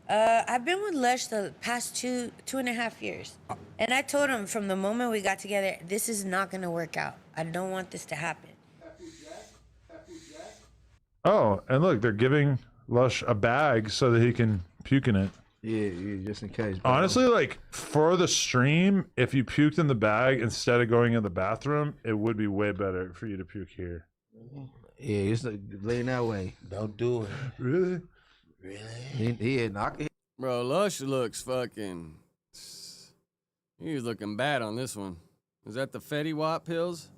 I've been with Lush the past 2.5 years. And I told him from the moment we got together, this is not going to work out. I don't want this to happen. Oh, and look, they're giving Lush a bag so that he can puke in it. Yeah, just in case. Bro. Honestly, like, for the stream, if you puked in the bag instead of going in the bathroom, it would be way better for you to puke here. Yeah, it's like laying that way. Don't do it. Really? Really? Yeah, knock it. Bro, Lush looks fucking... He's looking bad on this one. Is that the Fetty Wap pills?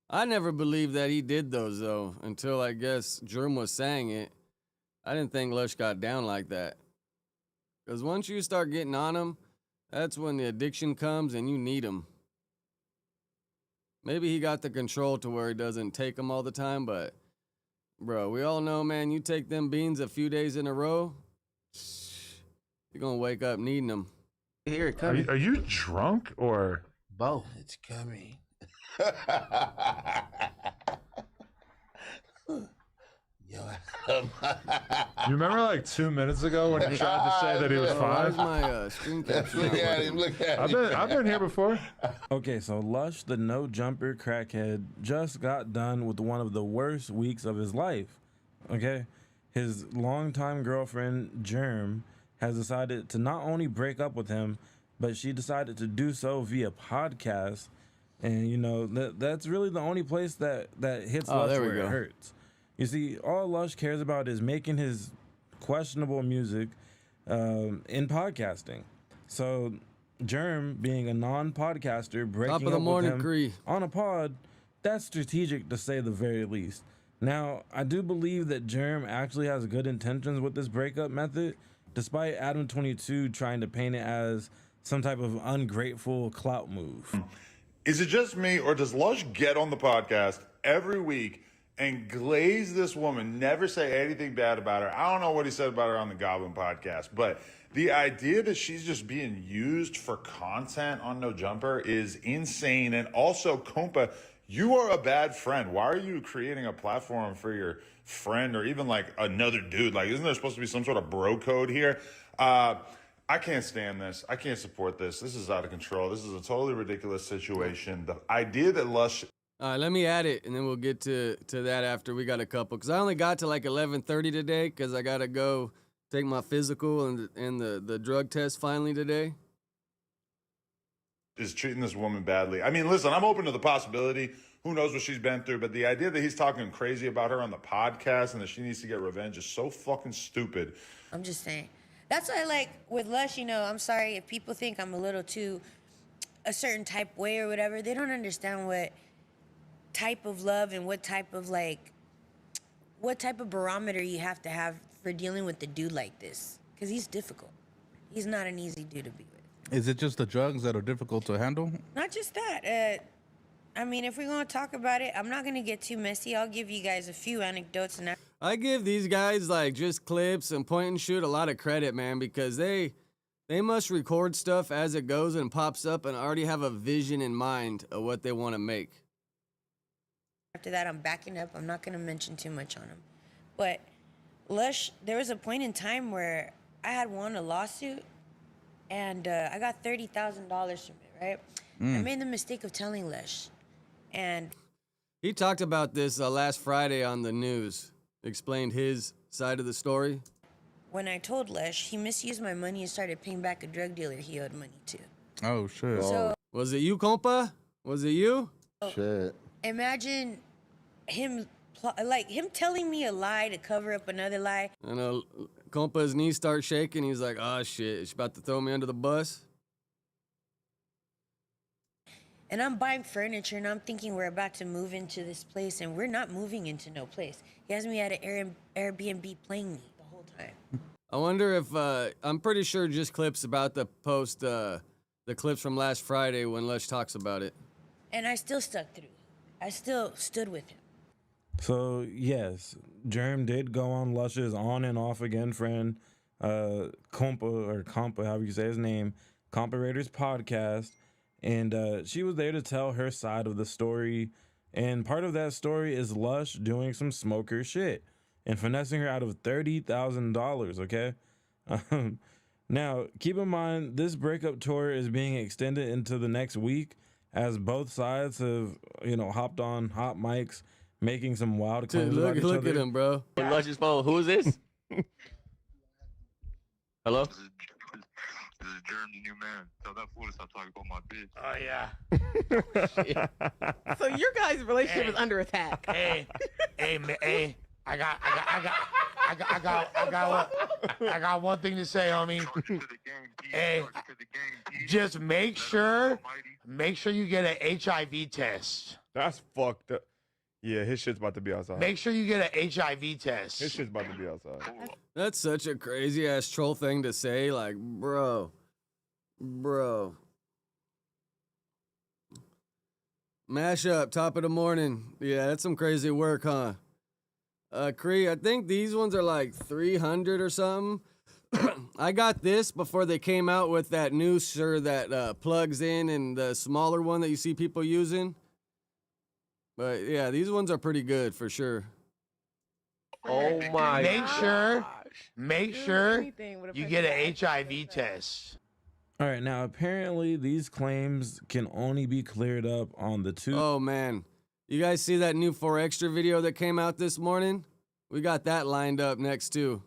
I never believed that he did those, though, until I guess Germ was saying it. I didn't think Lush got down like that. Because once you start getting on him, that's when the addiction comes and you need him. Maybe he got the control to where he doesn't take them all the time, but... Bro, we all know, man, you take them beans a few days in a row, you're going to wake up needing them. Here it comes. Are you drunk or... Both. It's coming. Yo, You remember like 2 minutes ago when he tried to say that he was Where's fine? my screen capture? look at him, look at him. I've been here before. Okay, so Lush, the no jumper crackhead, just got done with one of the worst weeks of his life. Okay, his longtime girlfriend Germ has decided to not only break up with him, but she decided to do so via podcast. And you know that's really the only place that hits Lush where it hurts. You see, all Lush cares about is making his questionable music in podcasting. So Germ, being a non-podcaster, breaking up with him on a pod, that's strategic to say the very least. Now, I do believe that Germ actually has good intentions with this breakup method, despite Adam22 trying to paint it as some type of ungrateful clout move. Is it just me, or does Lush get on the podcast every week and glaze this woman, never say anything bad about her? I don't know what he said about her on the Goblin podcast, but the idea that she's just being used for content on No Jumper is insane. And also, Compa, you are a bad friend. Why are you creating a platform for your friend or even like another dude? Like, isn't there supposed to be some sort of bro code here? I can't stand this. I can't support this. This is out of control. This is a totally ridiculous situation. The idea that Lush... All right, let me add it, and then we'll get to that after we got a couple. Because I only got to like 11:30 today because I got to go take my physical and the drug test finally today. Is treating this woman badly. I mean, listen, I'm open to the possibility. Who knows what she's been through? But the idea that he's talking crazy about her on the podcast and that she needs to get revenge is so fucking stupid. I'm just saying. That's why, like, with Lush, you know, I'm sorry if people think I'm a little too a certain type way or whatever. They don't understand what type of love and what type of barometer you have to have for dealing with a dude like this. Because he's difficult. He's not an easy dude to be with. Is it just the drugs that are difficult to handle? Not just that. I mean, if we're going to talk about it, I'm not going to get too messy. I'll give you guys a few anecdotes. And I give these guys, like, just clips and point and shoot a lot of credit, man, because they must record stuff as it goes and pops up and already have a vision in mind of what they want to make. After that, I'm backing up. I'm not going to mention too much on him. But Lush, there was a point in time where I had won a lawsuit, and I got $30,000 from it, right? I made the mistake of telling Lush. And he talked about this last Friday on the news, explained his side of the story. When I told Lush, he misused my money and started paying back a drug dealer he owed money to. Oh, shit. So, was it you, compa? Was it you? Shit. Imagine him telling me a lie to cover up another lie. I know compa's knees start shaking. He's like, oh, shit, she's about to throw me under the bus. And I'm buying furniture, and I'm thinking we're about to move into this place, and we're not moving into no place. He has me at an Airbnb playing me the whole time. I wonder if, I'm pretty sure just clips about the post, the clips from last Friday when Lush talks about it. And I still stuck through. I still stood with him. So, yes, Germ did go on Lush's on and off again friend, Compa, however you say his name, Comparator's podcast. And she was there to tell her side of the story And part of that story is Lush doing some smoker shit and finessing her out of $30,000, okay? Now, keep in mind, this breakup tour is being extended into the next week as both sides have, hopped on hot mics, making some wild claims Dude, about each look other. at him, bro. Lush's phone. Who is this? Hello? This is Jeremy, the new man. Tell that fool to stop talking about my bitch. Oh yeah. So your guys' relationship is under attack. Hey, man, I got one thing to say, homie. Hey, just make sure you get an HIV test. That's fucked up. Yeah, his shit's about to be outside. Make sure you get an HIV test. His shit's about to be outside. That's such a crazy ass troll thing to say. Like, bro. Mash up, top of the morning. Yeah, that's some crazy work, huh? Cree, I think these ones are like 300 or something. I got this before they came out with that new that plugs in and the smaller one that you see people using. But yeah, these ones are pretty good for sure. Oh my! Make sure you get an HIV test. All right, now apparently these claims can only be cleared up on the Oh man, you guys see that new 4 Extra video that came out this morning? We got that lined up next too.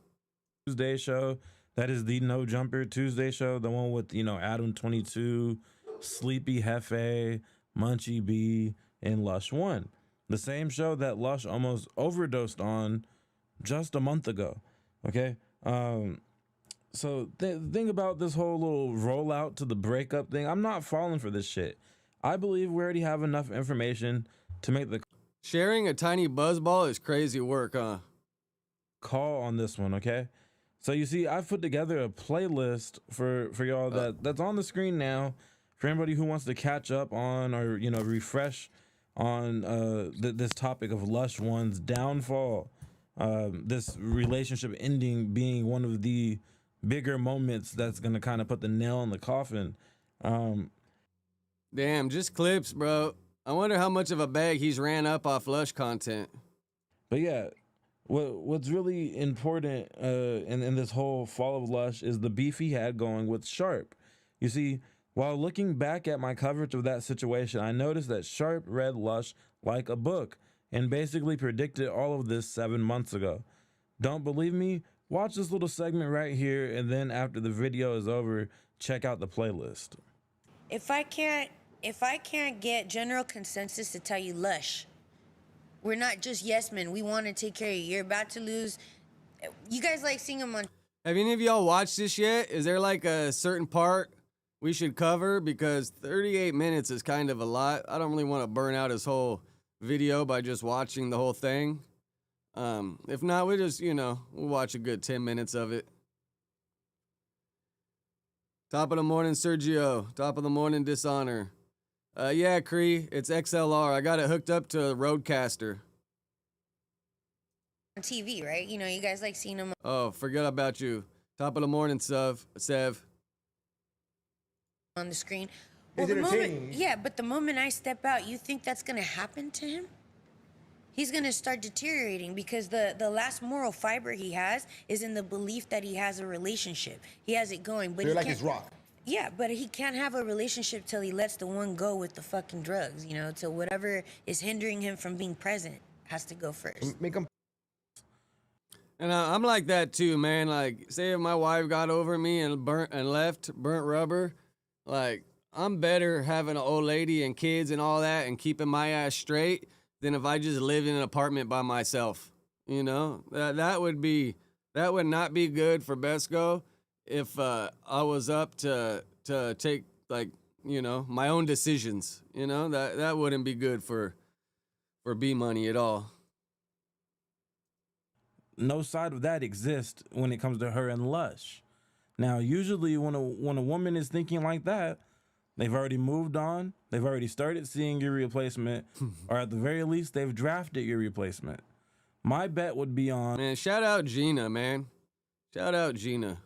Tuesday show. That is the No Jumper Tuesday show, the one with Adam 22, Sleepy Hefe, Munchie B, and Lush 1. The same show that Lush almost overdosed on just a month ago. Okay? So think about this whole little rollout to the breakup thing. I'm not falling for this shit. I believe we already have enough information to make the sharing a tiny buzzball is crazy work, huh? Call on this one, okay? So you see, I've put together a playlist for y'all that's on the screen now for anybody who wants to catch up on or refresh on this topic of Lush 1's downfall. This relationship ending being one of the bigger moments that's gonna kind of put the nail in the coffin. Damn, just clips, bro. I wonder how much of a bag he's ran up off Lush content. But yeah, what's really important in this whole fall of Lush is the beef he had going with Sharp. You see, while looking back at my coverage of that situation, I noticed that Sharp read Lush like a book and basically predicted all of this 7 months ago. Don't believe me? Watch this little segment right here, and then after the video is over, check out the playlist. If I can't get general consensus to tell you, Lush, we're not just yes men. We want to take care of you. You're about to lose. You guys like seeing him on. Have any of y'all watched this yet? Is there like a certain part we should cover? Because 38 minutes is kind of a lot. I don't really want to burn out his whole video by just watching the whole thing. If not, we just, we'll watch a good 10 minutes of it. Top of the morning, Sergio. Top of the morning, Dishonor. Yeah, Cree, it's XLR. I got it hooked up to a Roadcaster. On TV, right? You guys like seeing him. Oh, forget about you. Top of the morning, Sev. On the screen. Well, but the moment I step out, you think that's gonna happen to him? He's gonna start deteriorating because the last moral fiber he has is in the belief that he has a relationship. He has it going, but You're like his rock. Yeah, but he can't have a relationship till he lets the one go with the fucking drugs, till whatever is hindering him from being present has to go first. Make him. And I'm like that too, man. Like, say if my wife got over me and burnt rubber, like, I'm better having an old lady and kids and all that and keeping my ass straight than if I just live in an apartment by myself. That would not be good for Besco if I was up to take my own decisions. That wouldn't be good for B Money at all. No side of that exists when it comes to her and Lush. Now, usually when a woman is thinking like that, they've already moved on. They've already started seeing your replacement, or at the very least, they've drafted your replacement. My bet would be on. Man, shout out Gina, man. Shout out Gina.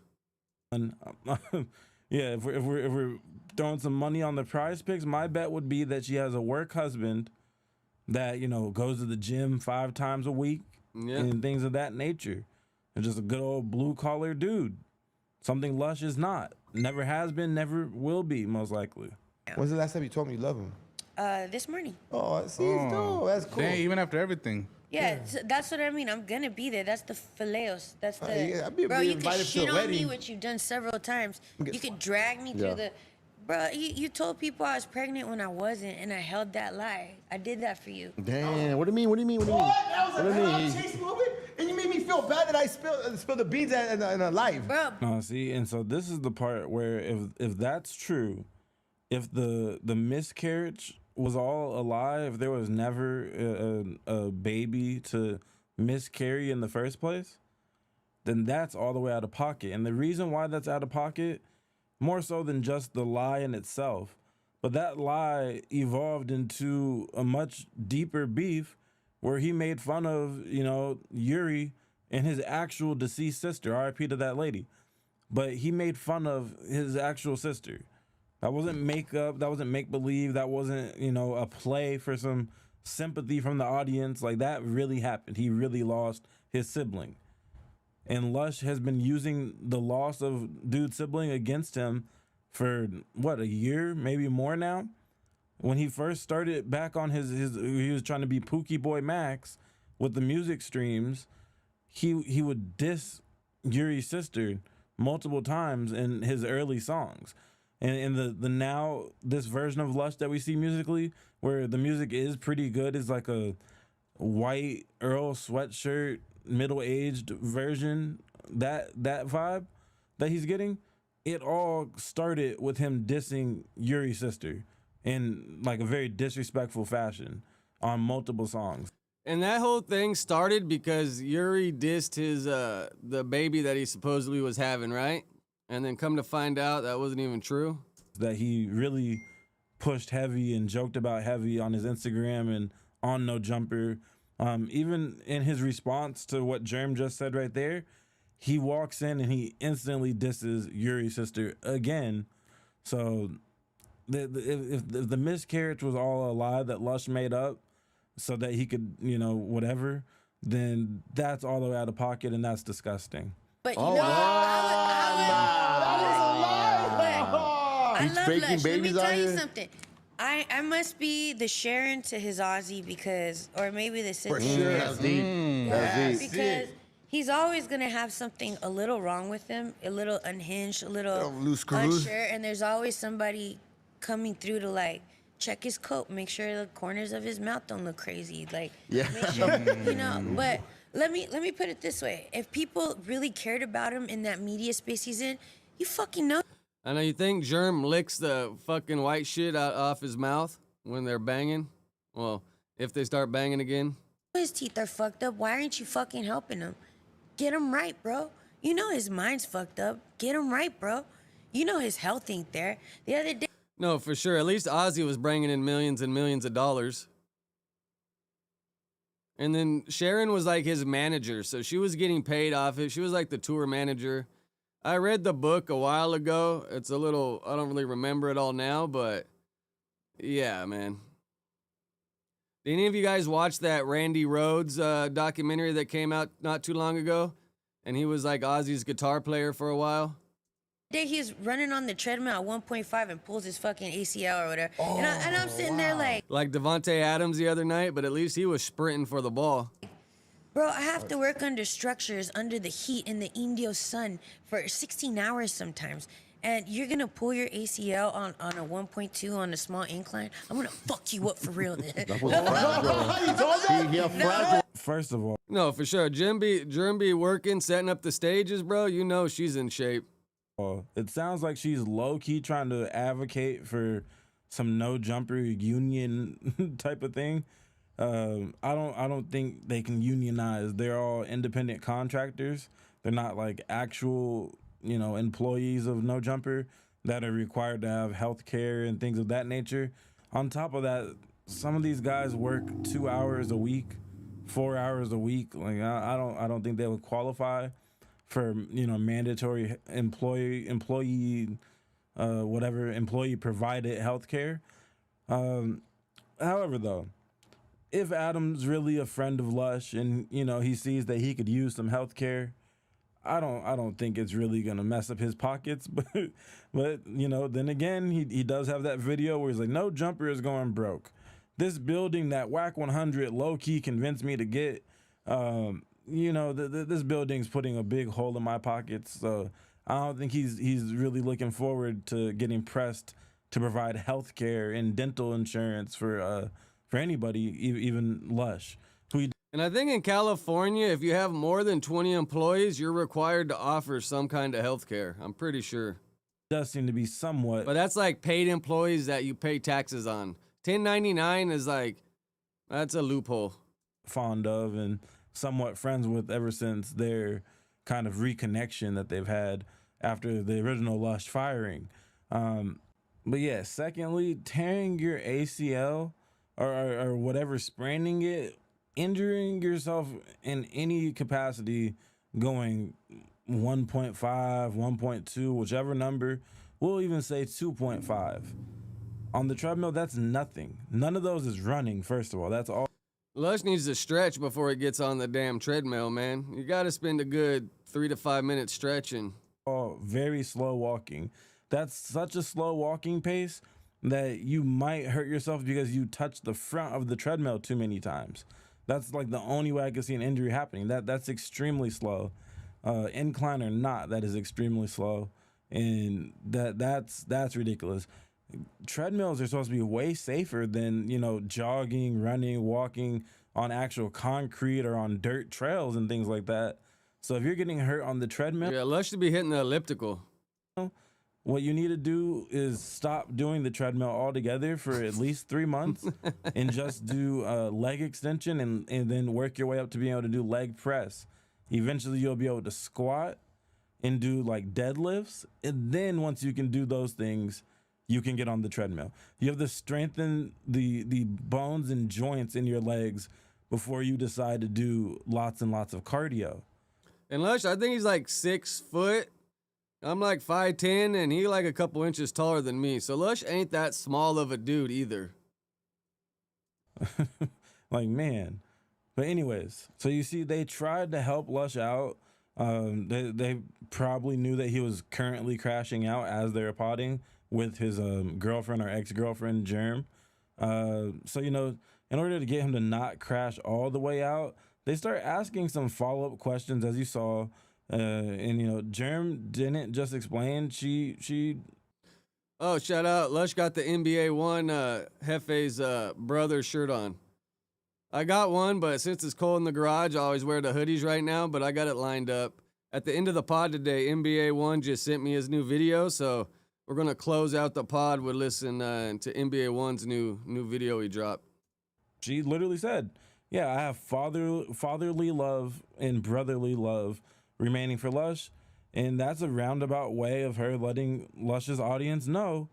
Yeah, if we're throwing some money on the prize picks, my bet would be that she has a work husband that, you know, goes to the gym 5 times a week and things of that nature. And just a good old blue collar dude. Something Lush is not. Never has been, never will be, most likely. When's the last time you told me you love him? This morning. Oh, see, it's dope. That's cool. Dang, even after everything. Yeah, so that's what I mean. I'm gonna be there. That's the phileos. That's the yeah, I'd be bro. You can invited to shit a on me, wedding. which you've done several times. You could drag me through the. Bro, you told people I was pregnant when I wasn't, and I held that lie. I did that for you. Damn, what do you mean? What do you mean? What do you mean? That was What do you a mean? chase movement? And you made me feel bad that I spilled the beans in a live. Bro. No, see, and so this is the part where if that's true, if the miscarriage was all a lie, if there was never a baby to miscarry in the first place, then that's all the way out of pocket. And the reason why that's out of pocket, more so than just the lie in itself, but that lie evolved into a much deeper beef where he made fun of, you know, Yuri and his actual deceased sister, RIP to that lady. But he made fun of his actual sister. That wasn't makeup, that wasn't make-believe, that wasn't, you know, a play for some sympathy from the audience. Like, that really happened. He really lost his sibling. And Lush has been using the loss of dude's sibling against him for, what, a year, maybe more now? When he first started back on his he was trying to be Pookie Boy Max with the music streams, he would diss Yuri's sister multiple times in his early songs. And in the now, this version of Lush that we see musically, where the music is pretty good, is like a white Earl sweatshirt, middle-aged version, that vibe that he's getting, it all started with him dissing Yuri's sister in like a very disrespectful fashion on multiple songs. And that whole thing started because Yuri dissed his the baby that he supposedly was having, right? And then come to find out that wasn't even true. That he really pushed heavy and joked about heavy on his Instagram and on No Jumper. Even in his response to what Germ just said right there, he walks in and he instantly disses Yuri's sister again. So if the miscarriage was all a lie that Lush made up so that he could, you know, whatever, then that's all the way out of pocket and that's disgusting. But you know, I He's love faking Lush. Let me babies out tell you here. something. I must be the Sharon to his Ozzy because, or maybe the sister. For sure. That's deep. That's deep. Because he's always gonna have something a little wrong with him, a little unhinged, a little loose screws. unsure, and there's always somebody coming through to like check his coat, make sure the corners of his mouth don't look crazy, like Yeah. make sure, you know. But let me put it this way: if people really cared about him in that media space he's in, you fucking know. I know you think Germ licks the fucking white shit off his mouth when they're banging. Well, if they start banging again. His teeth are fucked up. Why aren't you fucking helping him? Get him right, bro. You know his mind's fucked up. Get him right, bro. You know his health ain't there. The other day. No, for sure. At least Ozzy was bringing in millions and millions of dollars. And then Sharon was like his manager, so she was getting paid off it. She was like the tour manager. I read the book a while ago. It's a little, I don't really remember it all now, but yeah, man. Did any of you guys watch that Randy Rhoads documentary that came out not too long ago? And he was like Ozzy's guitar player for a while. Day he's running on the treadmill at 1.5 and pulls his fucking ACL or whatever. And I'm sitting there like Devontae Adams the other night, but at least he was sprinting for the ball. bro, I have to work under structures, under the heat in the Indio sun for 16 hours sometimes. And you're gonna pull your ACL on a 1.2 on a small incline? I'm gonna fuck you up for real. First of all, no, for sure. Jim be working, setting up the stages, bro. You know she's in shape. It sounds like she's low-key trying to advocate for some no jumper union type of thing. I don't think they can unionize. They're all independent contractors. They're not like actual, you know, employees of No Jumper that are required to have health care and things of that nature. On top of that, some of these guys work 2 hours a week, 4 hours a week. Like I don't think they would qualify for, you know, mandatory employee provided health care. However, though, if Adam's really a friend of Lush and he sees that he could use some health care, I don't think it's really gonna mess up his pockets. But then again, he does have that video where he's like, no jumper is going broke. This building that Whack 100 low key convinced me to get, this building's putting a big hole in my pockets. So I don't think he's really looking forward to getting pressed to provide health care and dental insurance for anybody, even Lush. And I think in California, if you have more than 20 employees, you're required to offer some kind of health care. I'm pretty sure. Does seem to be somewhat. But that's like paid employees that you pay taxes on. 1099 is like, that's a loophole. Fond of and somewhat friends with ever since their kind of reconnection that they've had after the original Lush firing. But yeah, secondly, tearing your ACL or whatever, spraining it, injuring yourself in any capacity, going 1.5, 1.2, whichever number, we'll even say 2.5. On the treadmill, that's nothing. None of those is running, first of all. That's all. Lush needs to stretch before he gets on the damn treadmill, man. You got to spend a good 3 to 5 minutes stretching. All very slow walking. That's such a slow walking pace that you might hurt yourself because you touch the front of the treadmill too many times. That's like the only way I can see an injury happening. That's extremely slow. Incline or not, that is extremely slow. And that's ridiculous. Treadmills are supposed to be way safer than, jogging, running, walking on actual concrete or on dirt trails and things like that. So if you're getting hurt on the treadmill, yeah, Lush should be hitting the elliptical. What you need to do is stop doing the treadmill altogether for at least 3 months and just do leg extension and then work your way up to being able to do leg press. Eventually you'll be able to squat and do like deadlifts. And then once you can do those things, you can get on the treadmill. You have to strengthen the bones and joints in your legs before you decide to do lots and lots of cardio. And Lush, I think he's like 6 foot. I'm like 5'10", and he like a couple inches taller than me. So Lush ain't that small of a dude either. Like, man. But anyways, so you see, they tried to help Lush out. They probably knew that he was currently crashing out as they were potting with his girlfriend or ex-girlfriend, Germ. So, in order to get him to not crash all the way out, they start asking some follow-up questions, as you saw. And Germ didn't just explain. She. Oh, shout out! Lush got the NBA one Hefe's brother shirt on. I got one, but since it's cold in the garage, I always wear the hoodies right now. But I got it lined up. At the end of the pod today, NBA one just sent me his new video, so we're gonna close out the pod with listen to NBA one's new video he dropped. She literally said, "Yeah, I have fatherly love and brotherly love remaining for Lush," and that's a roundabout way of her letting Lush's audience know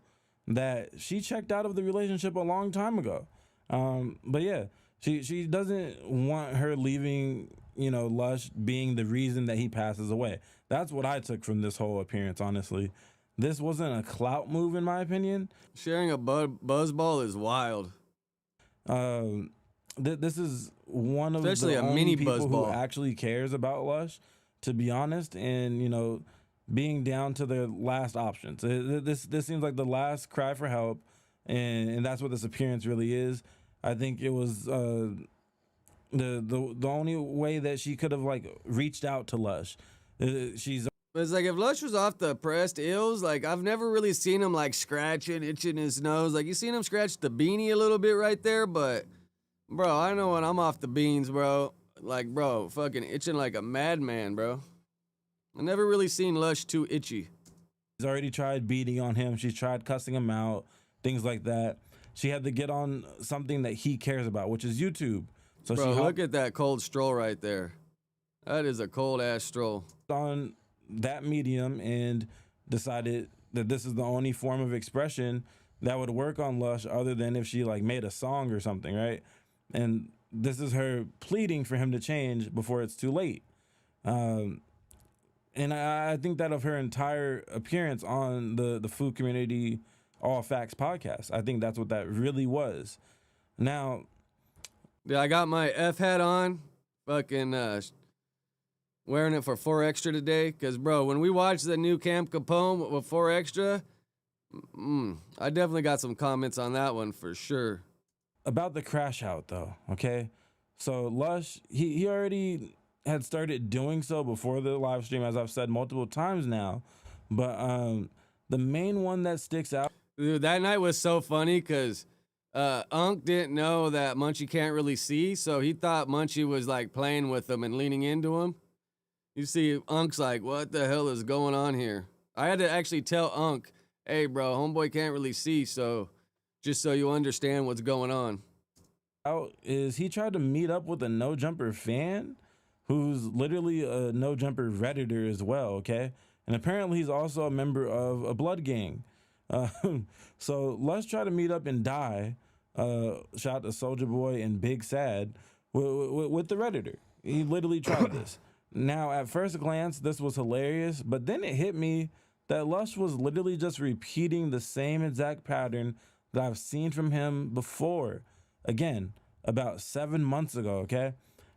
that she checked out of the relationship a long time ago. But yeah, she doesn't want her leaving, Lush being the reason that he passes away. That's what I took from this whole appearance, honestly. This wasn't a clout move, in my opinion. Sharing a buzzball is wild. This is one of especially the a only mini people buzzball who actually cares about Lush, to be honest, and being down to their last options. This seems like the last cry for help, and that's what this appearance really is. I think it was the only way that she could have reached out to Lush. It's like if Lush was off the pressed ills, I've never really seen him scratching, itching his nose. You seen him scratch the beanie a little bit right there, but bro, I know when I'm off the beans, bro. Bro, fucking itching like a madman, bro. I never really seen Lush too itchy. She's already tried beating on him. She's tried cussing him out, things like that. She had to get on something that he cares about, which is YouTube. So bro, look at that cold stroll right there. That is a cold ass stroll. On that medium and decided that this is the only form of expression that would work on Lush, other than if she made a song or something, right? And this is her pleading for him to change before it's too late. And I think that of her entire appearance on the Food Community All Facts podcast, I think that's what that really was. Now, Dude, I got my F hat on, fucking wearing it for 4 Extra today. Cause bro, when we watched the new Camp Capone with 4 Extra, I definitely got some comments on that one for sure. About the crash out though, okay? So Lush, he already had started doing so before the live stream, as I've said multiple times now. But the main one that sticks out. Dude, that night was so funny because Unc didn't know that Munchie can't really see, so he thought Munchie was like playing with him and leaning into him. You see, Unc's like, what the hell is going on here? I had to actually tell Unc, hey, bro, homeboy can't really see, so just so you understand what's going on. Out is he tried to meet up with a No Jumper fan who's literally a No Jumper Redditor as well, okay? And apparently he's also a member of a blood gang. So let's try to meet up and die. Shout out to Soulja Boy and Big Sad with the Redditor. He literally tried this. Now, at first glance, this was hilarious, but then it hit me that Lush was literally just repeating the same exact pattern that I've seen from him before. Again, about 7 months ago, okay?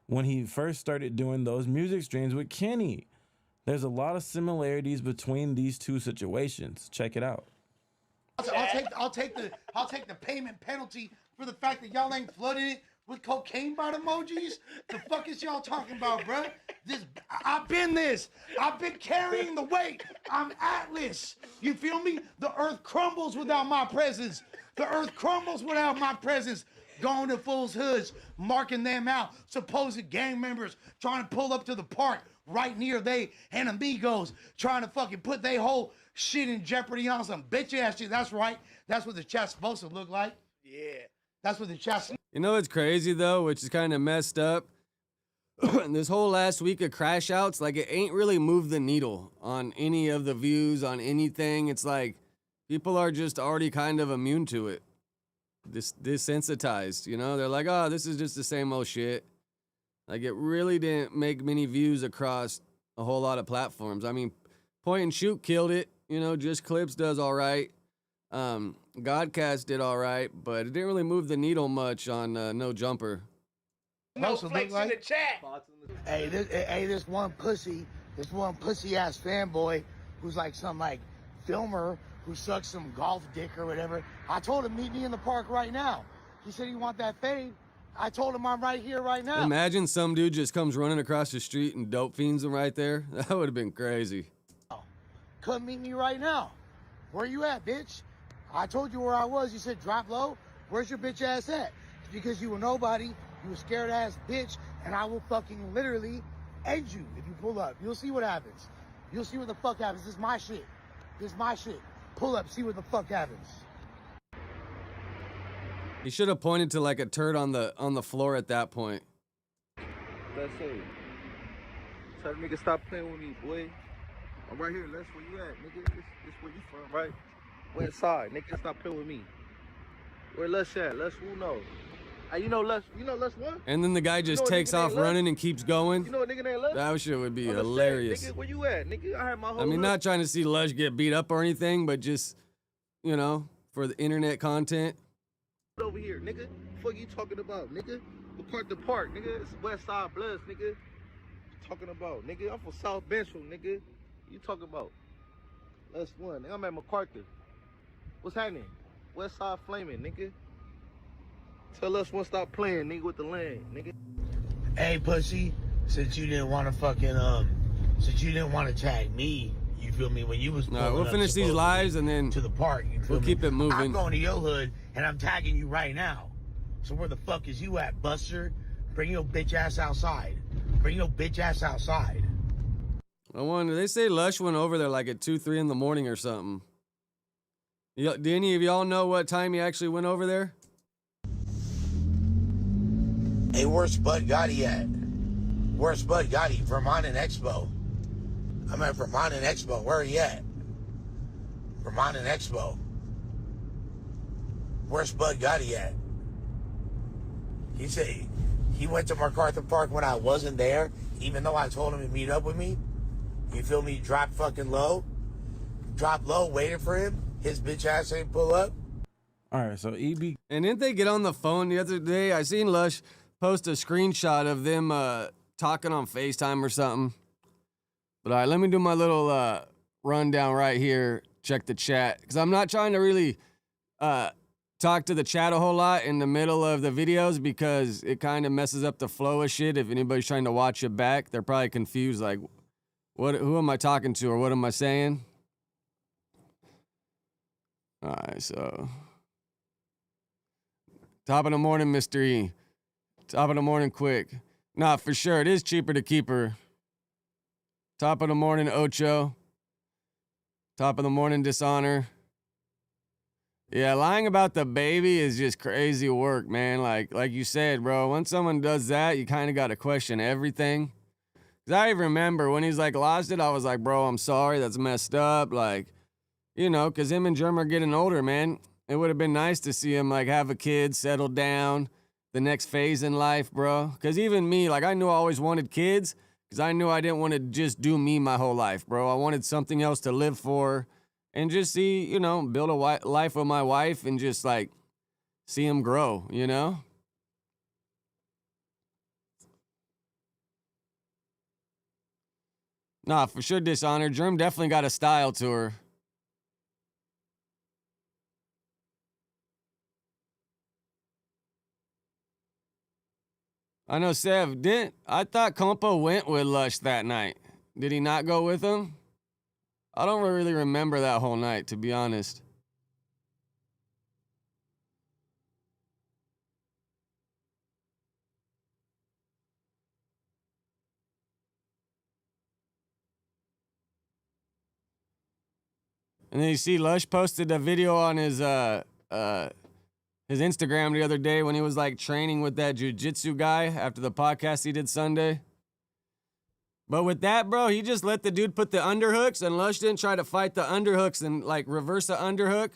When he first started doing those music streams with Kenny. There's a lot of similarities between these two situations. Check it out. I'll take the payment penalty for the fact that y'all ain't flooded it with cocaine bot emojis. The fuck is y'all talking about, bruh? I've been carrying the weight. I'm Atlas. You feel me? The earth crumbles without my presence. The earth crumbles without my presence. Going to fools' hoods, marking them out. Supposed gang members trying to pull up to the park right near they and amigos, trying to fucking put their whole shit in jeopardy on some bitch ass shit. That's right. That's what the chat's supposed to look like. Yeah. That's what the chat's. You know what's crazy though, which is kind of messed up? This whole last week of crash outs, like it ain't really moved the needle on any of the views, on anything. It's like people are just already kind of immune to it. Desensitized, you know? They're like, oh, this is just the same old shit. Like it really didn't make many views across a whole lot of platforms. I mean, Point and Shoot killed it. You know, Just Clips does all right. Godcast did all right, but it didn't really move the needle much on No Jumper. No flex in the chat. Hey, this one pussy ass fanboy who's like some like filmer who sucks some golf dick or whatever. I told him meet me in the park right now. He said he want that fade. I told him I'm right here right now. Imagine some dude just comes running across the street and dope fiends him right there. That would have been crazy. Come meet me right now. Where you at, bitch? I told you where I was. You said drop low. Where's your bitch ass at? It's because you were nobody. You a scared ass bitch, and I will fucking literally end you if you pull up. You'll see what happens. You'll see what the fuck happens. This is my shit. This is my shit. Pull up, see what the fuck happens. He should have pointed to like a turd on the floor at that point. Let's see. Tell the nigga stop playing with me, boy. I'm right here. That's where you at, nigga. This where you from, right? West side, nigga. Stop playing with me. Where Lush at? Lush, who knows? Hey, you know Lush what? And then the guy just takes off running and keeps going. You know what nigga named Lush? That shit would be hilarious. Nigga, where you at, nigga? I had my whole. I mean, not trying to see Lush get beat up or anything, but just, you know, for the internet content. Over here, nigga. What you talking about, nigga? Park the park, nigga. It's West Side Bloods, nigga. What you talking about, nigga? I'm from South Benchville, nigga. You talking about? That's one. Nigga, I'm at MacArthur. What's happening? West Side Flaming, nigga. Tell us one stop playing, nigga, with the land, nigga. Hey, pussy. Since you didn't want to fucking since you didn't want to tag me, you feel me? When you was no, we'll finish these lives and then to the park. You feel we'll me? keep it moving. I'm going to your hood and I'm tagging you right now. So where the fuck is you at, Buster? Bring your bitch ass outside. Bring your bitch ass outside. I wonder. They say Lush went over there like at 2, 3 in the morning or something. Do any of y'all know what time he actually went over there? Hey, where's Bud Gotti at? Where's Bud Gotti? Vermont and Expo. I'm at Vermont and Expo. Where are you at? Vermont and Expo. Where's Bud Gotti at? He said he went to MacArthur Park when I wasn't there, even though I told him to meet up with me. You feel me? Drop fucking low. Drop low, waiting for him. His bitch ass ain't pull up. All right, so EB. And didn't they get on the phone the other day? I seen Lush post a screenshot of them talking on FaceTime or something. But all right, let me do my little rundown right here. Check the chat. Because I'm not trying to really talk to the chat a whole lot in the middle of the videos because it kind of messes up the flow of shit. If anybody's trying to watch it back, they're probably confused, like, who am I talking to or what am I saying? All right, so top of the morning, Mr. E. Top of the morning, quick. Nah, for sure, it is cheaper to keep her. Top of the morning, Ocho. Top of the morning, Dishonor. Yeah, lying about the baby is just crazy work, man. Like you said, bro, when someone does that, you kind of got to question everything. Because I remember when he's like, lost it, I was like, bro, I'm sorry, that's messed up. Like, you know, because him and Germ are getting older, man. It would have been nice to see him, like, have a kid, settle down, the next phase in life, bro. Because even me, like, I knew I always wanted kids because I knew I didn't want to just do me my whole life, bro. I wanted something else to live for. And just see, you know, build a life with my wife and just, like, see him grow, you know? Nah, for sure, Dishonor. Germ definitely got a style to her. I know, Sev, I thought Compo went with Lush that night. Did he not go with him? I don't really remember that whole night, to be honest. And then you see Lush posted a video on his Instagram the other day when he was like training with that jiu-jitsu guy after the podcast he did Sunday. But with that, bro, he just let the dude put the underhooks, and Lush didn't try to fight the underhooks and, like, reverse the underhook.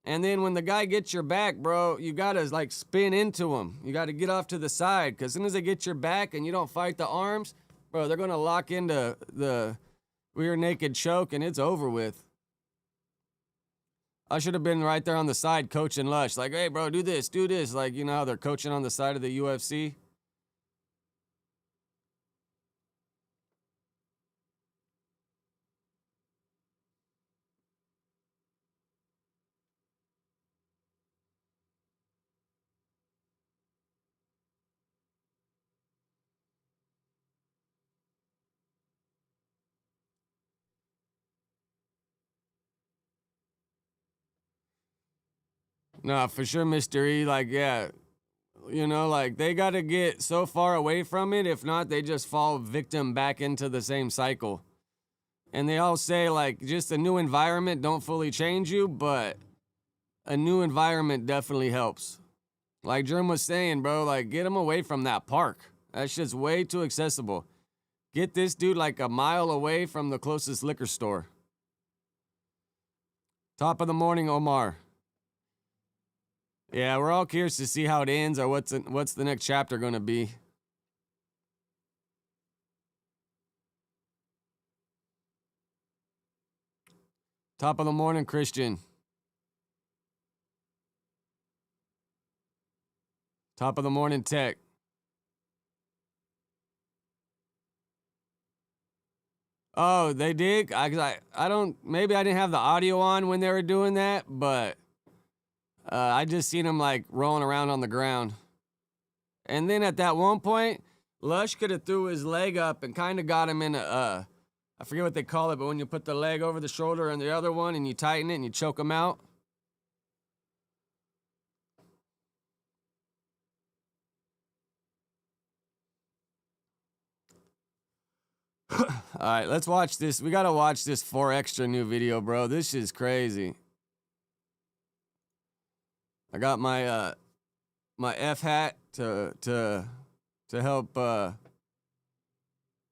And then when the guy gets your back, bro, you gotta, like, spin into him. You gotta get off to the side, because as soon as they get your back and you don't fight the arms, bro, they're gonna lock into the rear naked choke, and it's over with. I should have been right there on the side coaching Lush. Like, hey, bro, do this. Like, you know how they're coaching on the side of the UFC? No, for sure, Mr. E. Like, yeah, you know, like, they got to get so far away from it. If not, they just fall victim back into the same cycle. And they all say, like, just a new environment don't fully change you, but a new environment definitely helps. Like Germ was saying, bro, like, get him away from that park. That shit's way too accessible. Get this dude, like, a mile away from the closest liquor store. Top of the morning, Omar. Yeah, we're all curious to see how it ends or what's the next chapter going to be. Top of the morning, Christian. Top of the morning, Tech. Oh, they did? I don't, maybe I didn't have the audio on when they were doing that, but I just seen him, like, rolling around on the ground. And then at that one point, Lush could have threw his leg up and kind of got him in a, I forget what they call it, but when you put the leg over the shoulder and the other one and you tighten it and you choke him out. All right, let's watch this. We got to watch this 4 extra new video, bro. This is crazy. I got my my F hat to help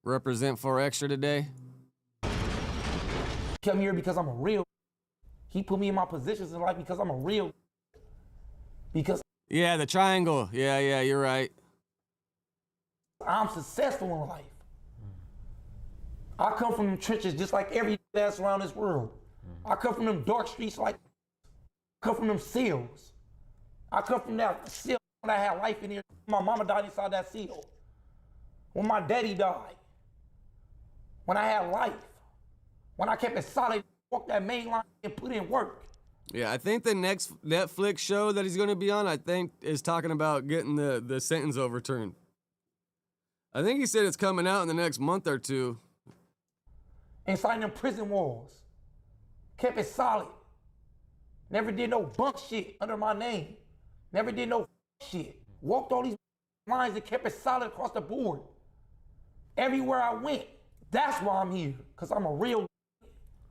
represent 4 extra today. Come here because I'm a real. He put me in my positions in life because I'm a real. Because yeah, the triangle. Yeah, you're right. I'm successful in life. I come from them trenches just like every that's around this world. I come from them dark streets like. I come from them seals. I come from that seal when I had life in here. My mama died inside that seal. When my daddy died. When I had life. When I kept it solid, walk that main line and put in work. Yeah, I think the next Netflix show that he's going to be on, I think, is talking about getting the sentence overturned. I think he said it's coming out in the next month or two. Inside them prison walls. Kept it solid. Never did no bunk shit under my name. Never did no shit. Walked all these lines and kept it solid across the board. Everywhere I went. That's why I'm here. Because I'm a real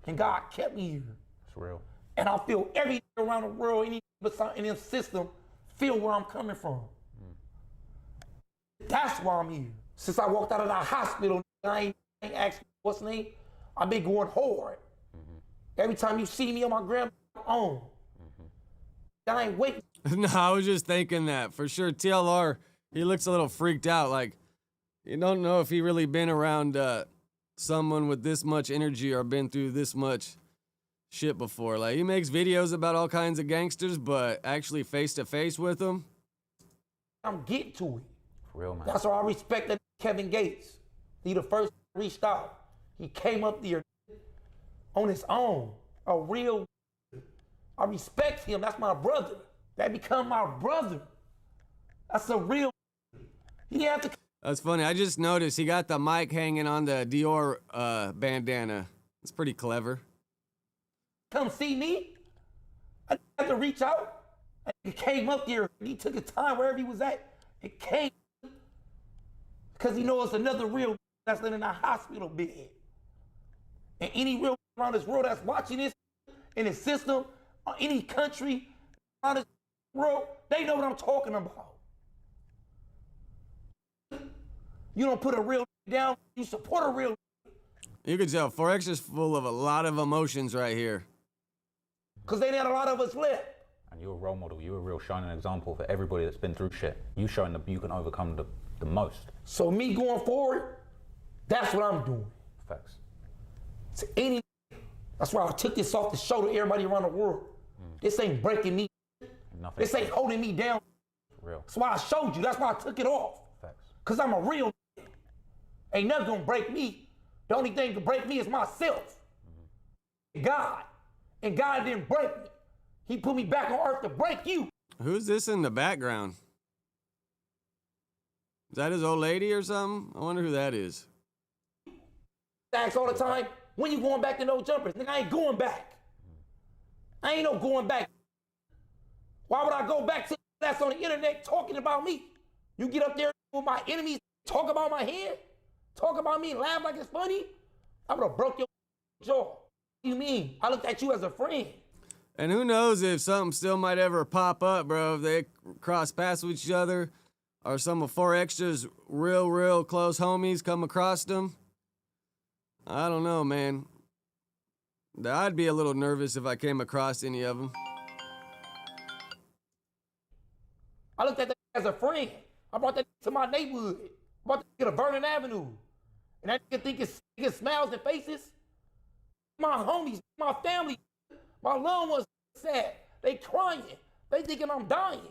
and God kept me here. It's real. And I feel everything around the world, any in this system, feel where I'm coming from. That's why I'm here. Since I walked out of that hospital, I ain't asked what's the name. I've been going hard. Every time you see me on my grandma's own, I ain't waiting. No, I was just thinking that. For sure, TLR, he looks a little freaked out. Like, you don't know if he really been around someone with this much energy or been through this much shit before. Like, he makes videos about all kinds of gangsters, but actually face-to-face with them. I'm getting to it. Real, man. That's why I respect that Kevin Gates. He the first reached out. He came up there on his own. A real. I respect him. That's my brother. That become my brother. That's a real. He have to. That's funny. I just noticed he got the mic hanging on the Dior bandana. It's pretty clever. Come see me. I had to reach out. He came up there. He took his time wherever he was at. It came because he knows another real that's in a hospital bed. And any real around this world that's watching this in the system, or any country around this world, they know what I'm talking about. You don't put a real down, you support a real. You can tell Forex is full of a lot of emotions right here. Because they had a lot of us left. And you're a role model. You're a real shining example for everybody that's been through shit. You showing that you can overcome the most. So me going forward, that's what I'm doing. Facts. To any, that's why I took this off to show to everybody around the world. This ain't breaking me. Nothing. This ain't holding me down. Real. That's why I showed you. That's why I took it off. Facts. Because I'm a real. Ain't nothing gonna break me. The only thing to break me is myself. God. And God didn't break me. He put me back on earth to break you. Who's this in the background? Is that his old lady or something? I wonder who that is. Ask all the time, when you going back to no jumpers? Nigga, I ain't going back. I ain't no going back. Why would I go back to that's on the internet talking about me? You get up there with my enemies, talk about my head, talk about me, laugh like it's funny? I would have broke your jaw. What do you mean? I looked at you as a friend. And who knows if something still might ever pop up, bro, if they cross paths with each other or some of 4Xtra's real close homies come across them. I don't know, man. I'd be a little nervous if I came across any of them. I looked at that as a friend. I brought that to my neighborhood. I brought that to Vernon Avenue. And that nigga think it's smiles and faces. My homies, my family, my loved ones sad. They crying. They thinking I'm dying.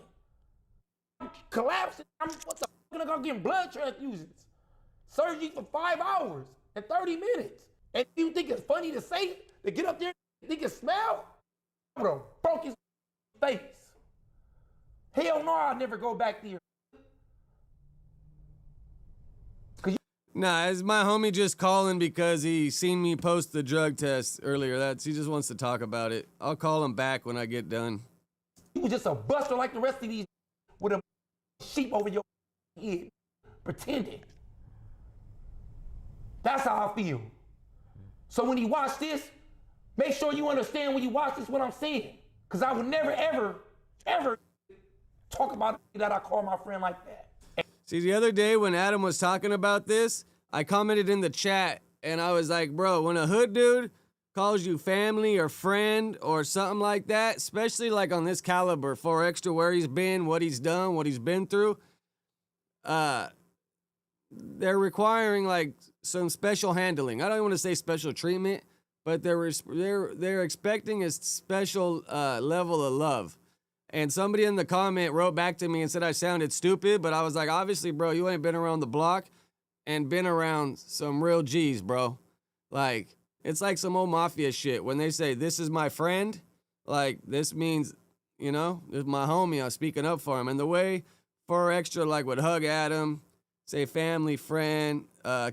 I'm collapsing. What the fuck? I'm getting blood transfusions. Surgery for 5 hours and 30 minutes. And you think it's funny to say, to get up there and think it's smile? I would have broke his face. Hell no, I'd never go back there. Nah, is my homie just calling because he seen me post the drug test earlier? He just wants to talk about it. I'll call him back when I get done. You was just a buster like the rest of these with a sheep over your head, pretending. That's how I feel. So when you watch this, make sure you understand when you watch this what I'm saying. Because I would never, ever talk about it that I call my friend like that. See, the other day when Adam was talking about this, I commented in the chat and I was like, bro, when a hood dude calls you family or friend or something like that, especially like on this caliber, 4Xtra, where he's been, what he's done, what he's been through, they're requiring like some special handling. I don't want to say special treatment, but they're expecting a special level of love. And somebody in the comment wrote back to me and said I sounded stupid, but I was like, obviously, bro, you ain't been around the block and been around some real G's, bro. Like, it's like some old mafia shit. When they say, this is my friend, like, this means, you know, this is my homie. I'm speaking up for him. And the way 4Extra, like, would hug Adam, say family, friend,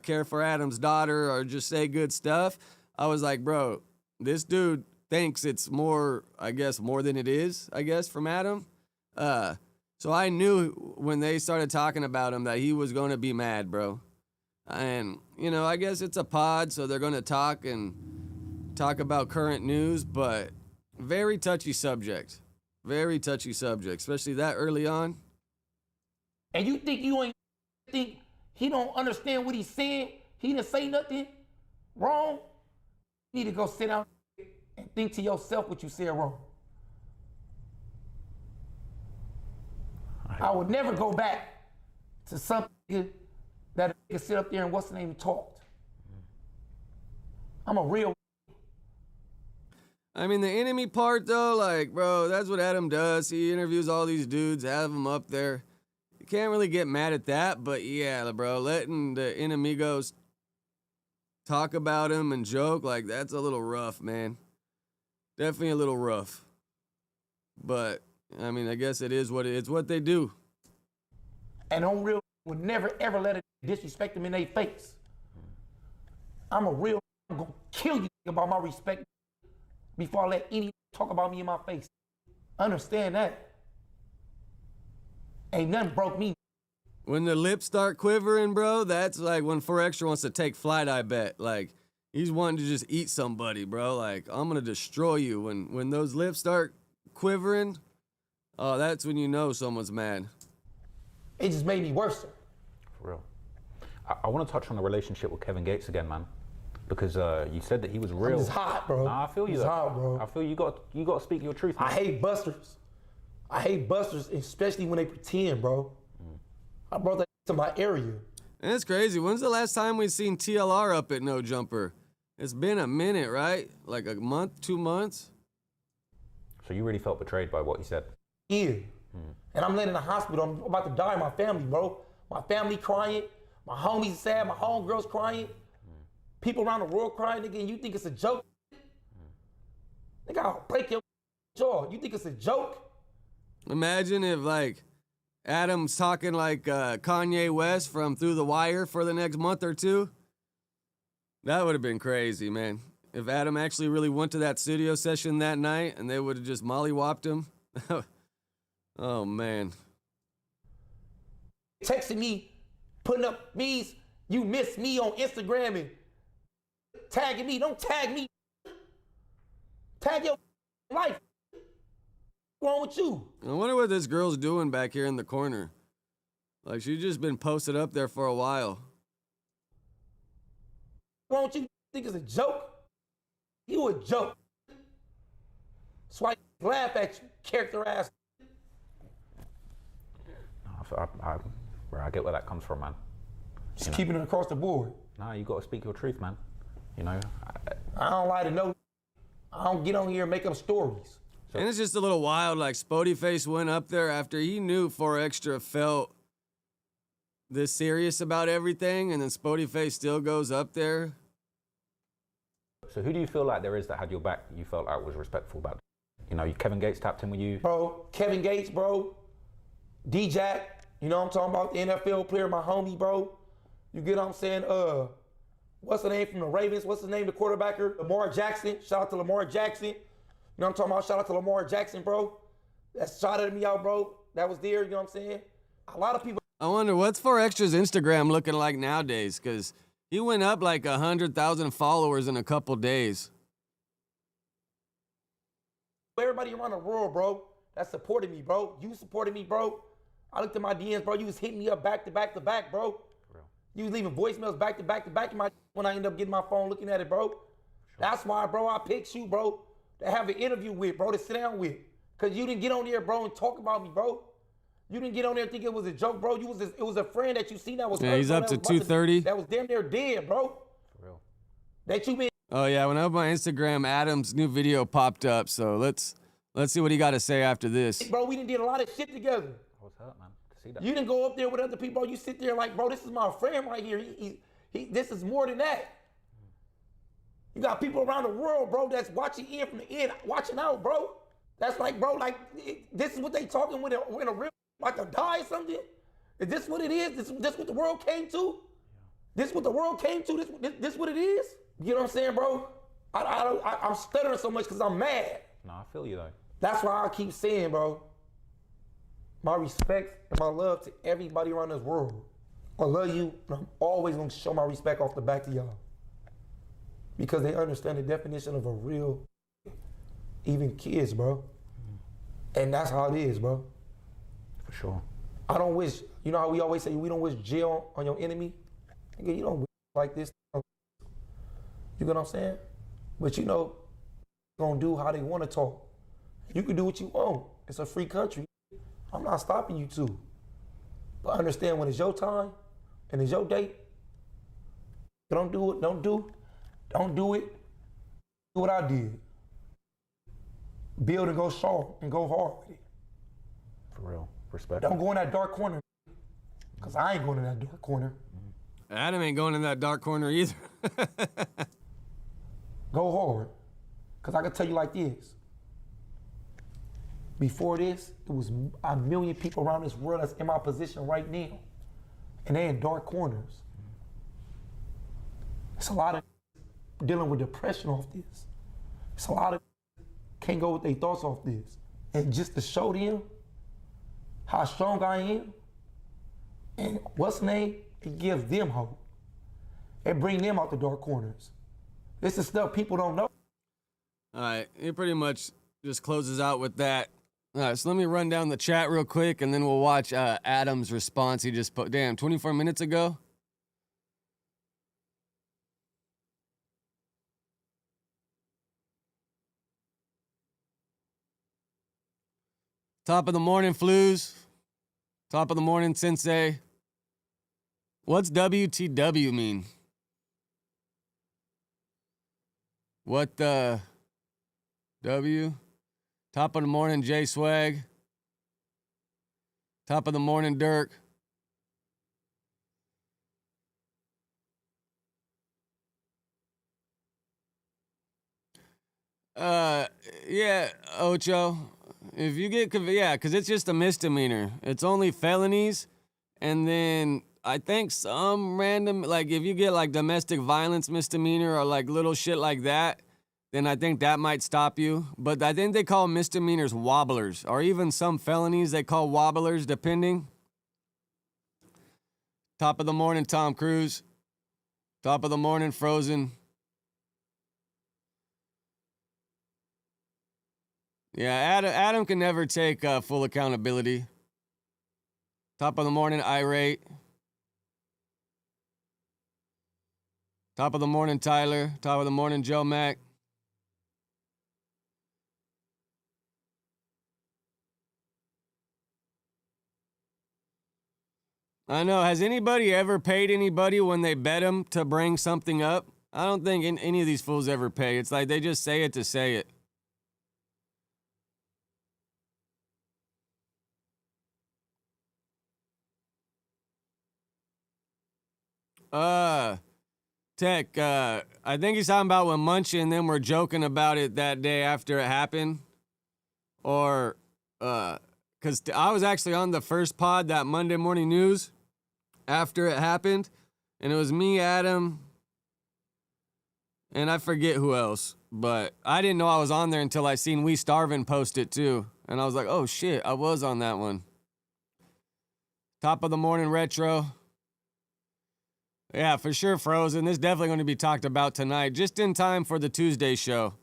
care for Adam's daughter, or just say good stuff, I was like, bro, this dude thinks it's more, I guess, more than it is, I guess, from Adam. So I knew when they started talking about him that he was going to be mad, bro. And, you know, I guess it's a pod, so they're going to talk about current news, but very touchy subject. Very touchy subject, especially that early on. And you think he don't understand what he's saying? He didn't say nothing wrong? You need to go sit down and think to yourself what you said wrong. I would never go back to something that could sit up there and what's the name talked. I'm a real. I mean, the enemy part, though, like, bro, that's what Adam does. He interviews all these dudes, have them up there. You can't really get mad at that, but yeah, bro, letting the enemigos talk about him and joke, like, that's a little rough, man. Definitely a little rough. But, I mean, I guess it is what it's what they do. And on real would never ever let it disrespect them in their face. I'm a real, I'm gonna kill you about my respect before I let any talk about me in my face. Understand that. Ain't nothing broke me. When the lips start quivering, bro, that's like when 4Extra wants to take flight, I bet. Like, he's wanting to just eat somebody, bro. Like, I'm gonna destroy you. When those lips start quivering, oh, that's when you know someone's mad. It just made me worse. For real. I want to touch on the relationship with Kevin Gates again, man. Because you said that he was real. He's hot, bro. Nah, I feel you. He's hot, bro. I feel you got to speak your truth, man. I hate busters. I hate busters, especially when they pretend, bro. I brought that to my area. And it's crazy. When's the last time we've seen TLR up at No Jumper? It's been a minute, right? Like a month, 2 months? So you really felt betrayed by what he said? Yeah. And I'm laying in the hospital. I'm about to die in my family, bro. My family crying. My homies sad. My homegirls crying. People around the world crying, nigga, and you think it's a joke? Nigga, I'll break your jaw. You think it's a joke? Imagine if, like, Adam's talking like Kanye West from Through the Wire for the next month or two. That would have been crazy, man. If Adam actually really went to that studio session that night and they would have just mollywopped him. Oh, man. Texting me, putting up memes, you miss me on Instagram and tagging me. Don't tag me. Tag your life. What's wrong with you? I wonder what this girl's doing back here in the corner. Like, she's just been posted up there for a while. Why don't you think it's a joke? You a joke. That's why I laugh at you, character ass. I get where that comes from, man. Just keeping it across the board. Nah, you got to speak your truth, man. You know? I don't like to know. I don't get on here and make up stories. And it's just a little wild, like Spody Face went up there after he knew 4Extra felt this serious about everything, and then Spody Face still goes up there. So who do you feel like there is that had your back, you felt like was respectful about? You know, Kevin Gates tapped in with you. Bro, Kevin Gates, bro. D-Jack, you know what I'm talking about? The NFL player, my homie, bro. You get what I'm saying? What's the name from the Ravens? What's his name, the quarterbacker? Lamar Jackson. Shout out to Lamar Jackson. You know what I'm talking about? Shout out to Lamar Jackson, bro. That shouted me out, bro. That was there, you know what I'm saying? A lot of people. I wonder, what's 4Extra's Instagram looking like nowadays? Because he went up like 100,000 followers in a couple days. Everybody around the world, bro, that supported me, bro. You supported me, bro. I looked at my DMs, bro. You was hitting me up back to back to back, bro. You was leaving voicemails back to back to back in my when I ended up getting my phone looking at it, bro. That's why, bro, I picked you, bro, to have an interview with, bro, to sit down with. Because you didn't get on there, bro, and talk about me, bro. You didn't get on there thinking it was a joke, bro. It was a friend that you seen that was yeah, he's up to 230. That was damn near dead, bro. For real. That you been. Oh, yeah, when I opened my Instagram, Adam's new video popped up. So let's Let's see what he got to say after this. Bro, we done did a lot of shit together. I was hurt, man. To see that. You didn't go up there with other people. You sit there like, bro, this is my friend right here. This is more than that. You got people around the world, bro, that's watching in from the end, watching out, bro. That's like, bro, like, this is what they talking when a real, like to die or something? Is this what it is? This what the world came to? This what the world came to? This what it is? You know what I'm saying, bro? I'm stuttering so much because I'm mad. No, I feel you, though. That's why I keep saying, bro, my respect and my love to everybody around this world. I love you, and I'm always gonna show my respect off the back to y'all. Because they understand the definition of a real, even kids, bro. And that's how it is, bro. For sure. I don't wish, you know how we always say, we don't wish jail on your enemy? Nigga, you don't wish like this. You know what I'm saying? But you know, gonna do how they wanna talk. You can do what you want. It's a free country. I'm not stopping you to. But understand when it's your time and it's your date, don't do it, don't do it. Do what I did. Build and go strong and go hard with it. For real. Respect. Don't go in that dark corner. Cause I ain't going in that dark corner. Adam ain't going in that dark corner either. Go hard. Cause I can tell you like this. Before this, it was a million people around this world that's in my position right now. And they in dark corners. It's a lot of dealing with depression off this. It's a lot of can't go with their thoughts off this. And just to show them how strong I am, and what's name, it gives them hope. It brings them out the dark corners. This is stuff people don't know. All right, it pretty much just closes out with that. All right, so let me run down the chat real quick, and then we'll watch Adam's response. He just put, 24 minutes ago. Top of the morning, Flues. Top of the morning, Sensei. What's WTW mean? What the W? Top of the morning, J Swag. Top of the morning, Dirk. Yeah, Ocho. If you get, yeah, because it's just a misdemeanor. It's only felonies, and then I think some random, like if you get like domestic violence misdemeanor or like little shit like that, then I think that might stop you. But I think they call misdemeanors wobblers, or even some felonies they call wobblers, depending. Top of the morning, Tom Cruise. Top of the morning, Frozen. Yeah, Adam can never take full accountability. Top of the morning, Irate. Top of the morning, Tyler. Top of the morning, Joe Mack. I know. Has anybody ever paid anybody when they bet them to bring something up? I don't think any of these fools ever pay. It's like they just say it to say it. Tech, I think he's talking about when Munchie and them were joking about it that day after it happened. Or, because I was actually on the first pod, that Monday Morning News, after it happened. And it was me, Adam, and I forget who else. But I didn't know I was on there until I seen We Starvin' post it too. And I was like, oh shit, I was on that one. Top of the morning, Retro. Yeah, for sure, Frozen. This is definitely going to be talked about tonight, just in time for the Tuesday show.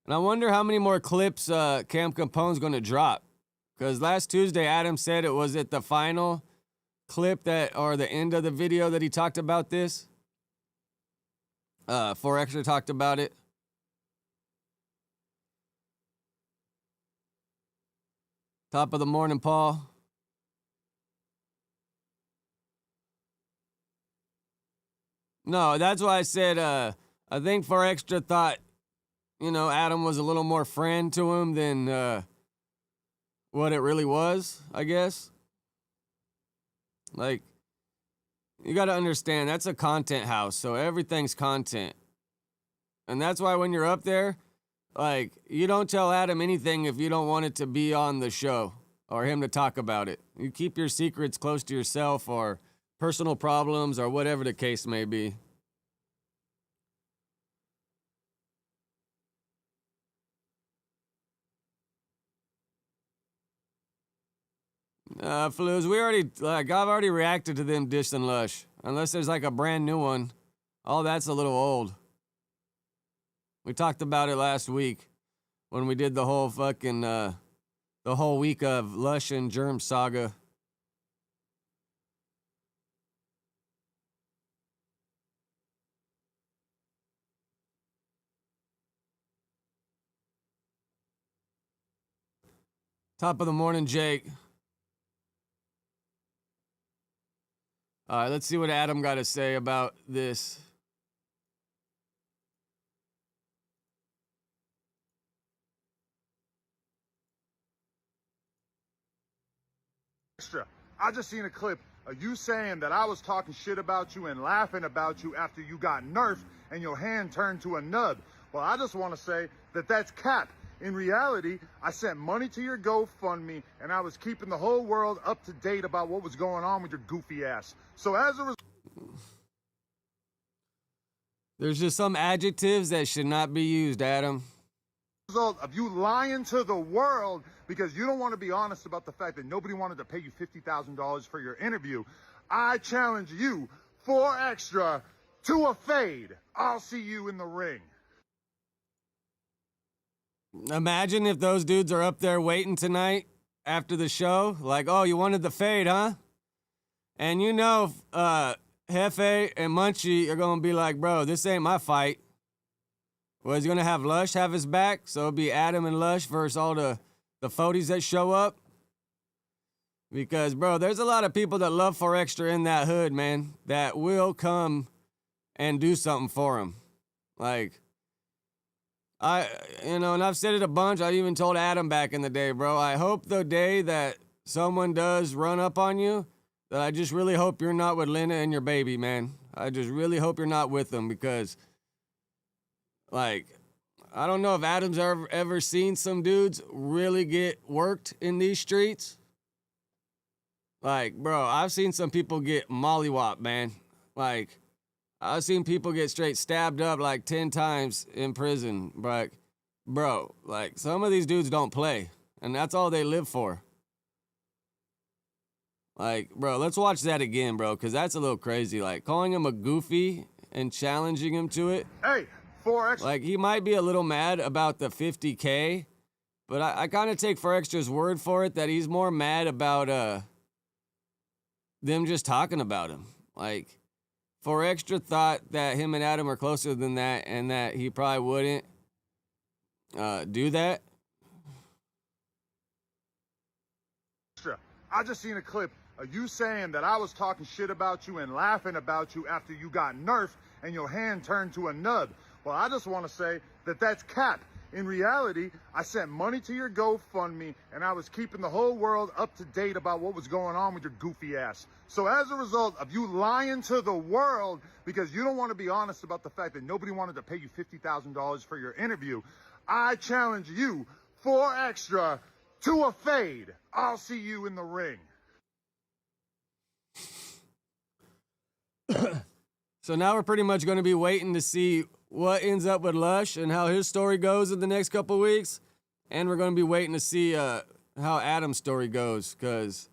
And I wonder how many more clips Cam Capone's going to drop. Because last Tuesday, Adam said it was at the final clip that, or the end of the video that he talked about this. 4Extra talked about it. Top of the morning, Paul. No, that's why I said, I think 4Extra thought, Adam was a little more friend to him than what it really was, I guess. Like, you got to understand, that's a content house, so everything's content. And that's why when you're up there, like, you don't tell Adam anything if you don't want it to be on the show or him to talk about it. You keep your secrets close to yourself or personal problems or whatever the case may be. Flus, I've already reacted to them dissing Lush. Unless there's like a brand new one. Oh, that's a little old. We talked about it last week when we did the whole fucking, the whole week of Lush and Germ saga. Top of the morning, Jake. All right, let's see what Adam got to say about this. Extra. I just seen a clip of you saying that I was talking shit about you and laughing about you after you got nerfed and your hand turned to a nub. Well, I just want to say that that's cap. In reality, I sent money to your GoFundMe and I was keeping the whole world up to date about what was going on with your goofy ass. So as a result, there's just some adjectives that should not be used, Adam. Of you lying to the world because you don't want to be honest about the fact that nobody wanted to pay you $50,000 for your interview, I challenge you 4 extra to a fade. I'll see you in the ring. Imagine if those dudes are up there waiting tonight after the show. Like, oh, you wanted the fade, huh? And Hefe and Munchie are going to be like, bro, this ain't my fight. Well, he's going to have Lush have his back, so it'll be Adam and Lush versus all the 40s that show up. Because, bro, there's a lot of people that love 4 extra in that hood, man, that will come and do something for him. Like, and I've said it a bunch. I even told Adam back in the day, bro, I hope the day that someone does run up on you, that I just really hope you're not with Lena and your baby, man. I just really hope you're not with them because, like, I don't know if Adam's ever seen some dudes really get worked in these streets. Like, bro, I've seen some people get mollywopped, man. Like, I've seen people get straight stabbed up like 10 times in prison. But, bro, like, some of these dudes don't play. And that's all they live for. Like, bro, let's watch that again, bro, because that's a little crazy. Like, calling him a goofy and challenging him to it. Hey, 4 extra. Like, he might be a little mad about the $50K, but I kind of take 4 extra's word for it that he's more mad about them just talking about him. Like, 4 extra thought that him and Adam are closer than that and that he probably wouldn't do that. Extra. I just seen a clip of you saying that I was talking shit about you and laughing about you after you got nerfed and your hand turned to a nub. Well, I just want to say that that's cap. In reality, I sent money to your GoFundMe and I was keeping the whole world up to date about what was going on with your goofy ass. So as a result of you lying to the world because you don't want to be honest about the fact that nobody wanted to pay you $50,000 for your interview, I challenge you 4 extra to a fade. I'll see you in the ring. So now we're pretty much going to be waiting to see what ends up with Lush and how his story goes in the next couple of weeks. And we're going to be waiting to see how Adam's story goes because,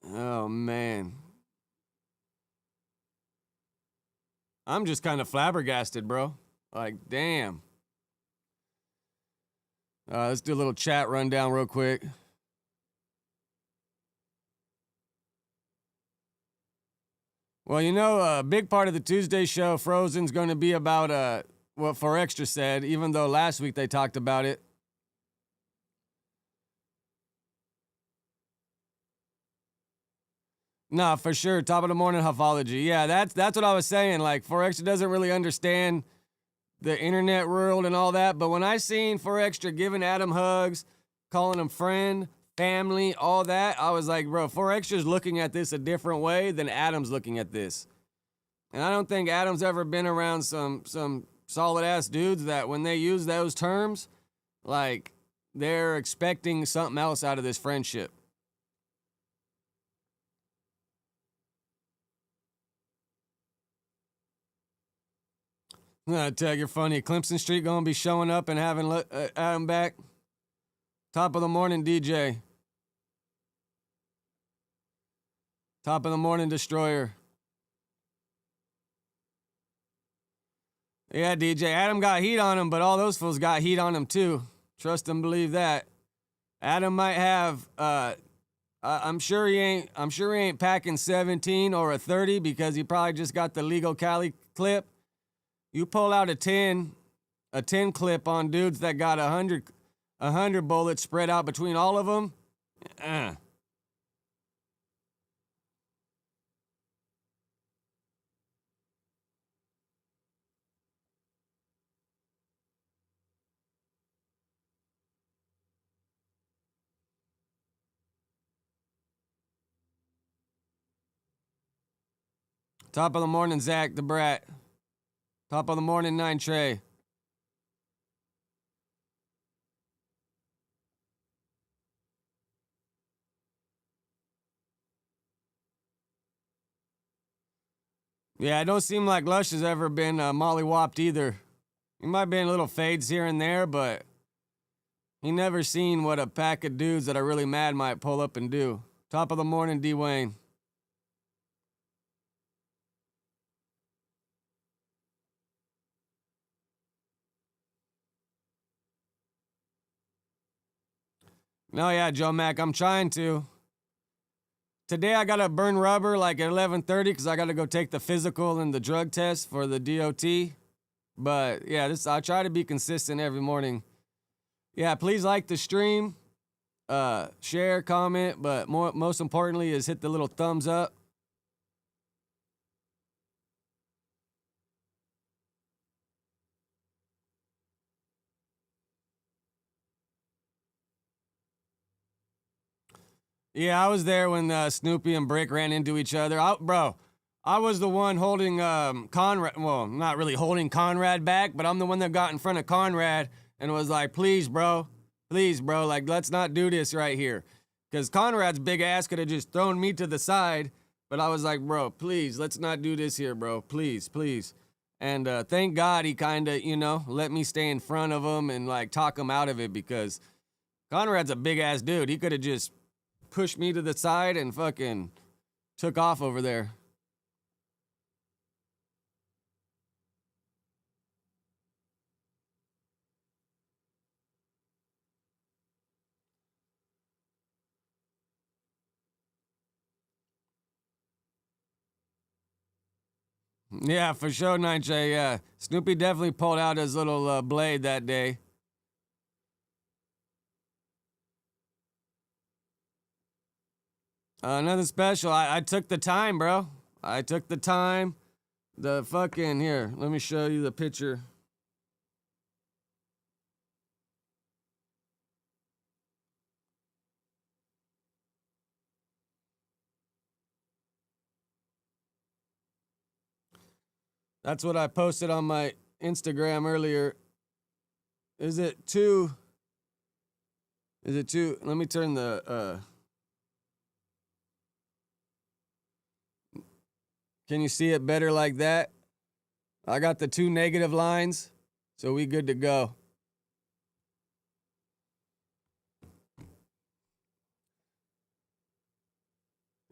oh, man. I'm just kind of flabbergasted, bro. Like, damn. Let's do a little chat rundown real quick. Well, a big part of the Tuesday show, Frozen's going to be about what 4 extra said, even though last week they talked about it. No, for sure. Top of the morning huffology. Yeah, that's what I was saying. Like, 4 extra doesn't really understand the internet world and all that, but when I seen 4Extra giving Adam hugs, calling him friend, family, all that, I was like, bro, 4Extra's looking at this a different way than Adam's looking at this. And I don't think Adam's ever been around some solid ass dudes that when they use those terms, like they're expecting something else out of this friendship. Tag, you're funny. Clemson Street gonna be showing up and having Adam back. Top of the morning, DJ. Top of the morning, Destroyer. Yeah, DJ. Adam got heat on him, but all those fools got heat on him too. Trust and believe that. Adam might have. I'm sure he ain't. I'm sure he ain't packing 17 or a 30 because he probably just got the legal Cali clip. You pull out a 10 clip on dudes that got 100 bullets spread out between all of them. Top of the morning, Zach the Brat. Top of the morning, 9 Trey. Yeah, it don't seem like Lush has ever been mollywopped either. He might have been little fades here and there, but he never seen what a pack of dudes that are really mad might pull up and do. Top of the morning, D. Wayne. No, yeah, Joe Mac, I'm trying to. Today I gotta burn rubber like at 11:30 because I gotta go take the physical and the drug test for the DOT. But yeah, I try to be consistent every morning. Yeah, please like the stream, share, comment, but most importantly is hit the little thumbs up. Yeah, I was there when Snoopy and Brick ran into each other. I was the one holding Conrad. Well, not really holding Conrad back, but I'm the one that got in front of Conrad and was like, please, bro, like, let's not do this right here. Because Conrad's big ass could have just thrown me to the side, but I was like, bro, please, let's not do this here, bro. Please, please. And thank God he kind of, let me stay in front of him and, like, talk him out of it because Conrad's a big ass dude. He could have just pushed me to the side and fucking took off over there. Yeah, for sure, 9J, yeah. Snoopy definitely pulled out his little blade that day. Another special. I took the time, bro. I took the time. The fucking, here, let me show you the picture. That's what I posted on my Instagram earlier. Is it two? Let me turn the, can you see it better like that? I got the 2 negative lines, so we good to go.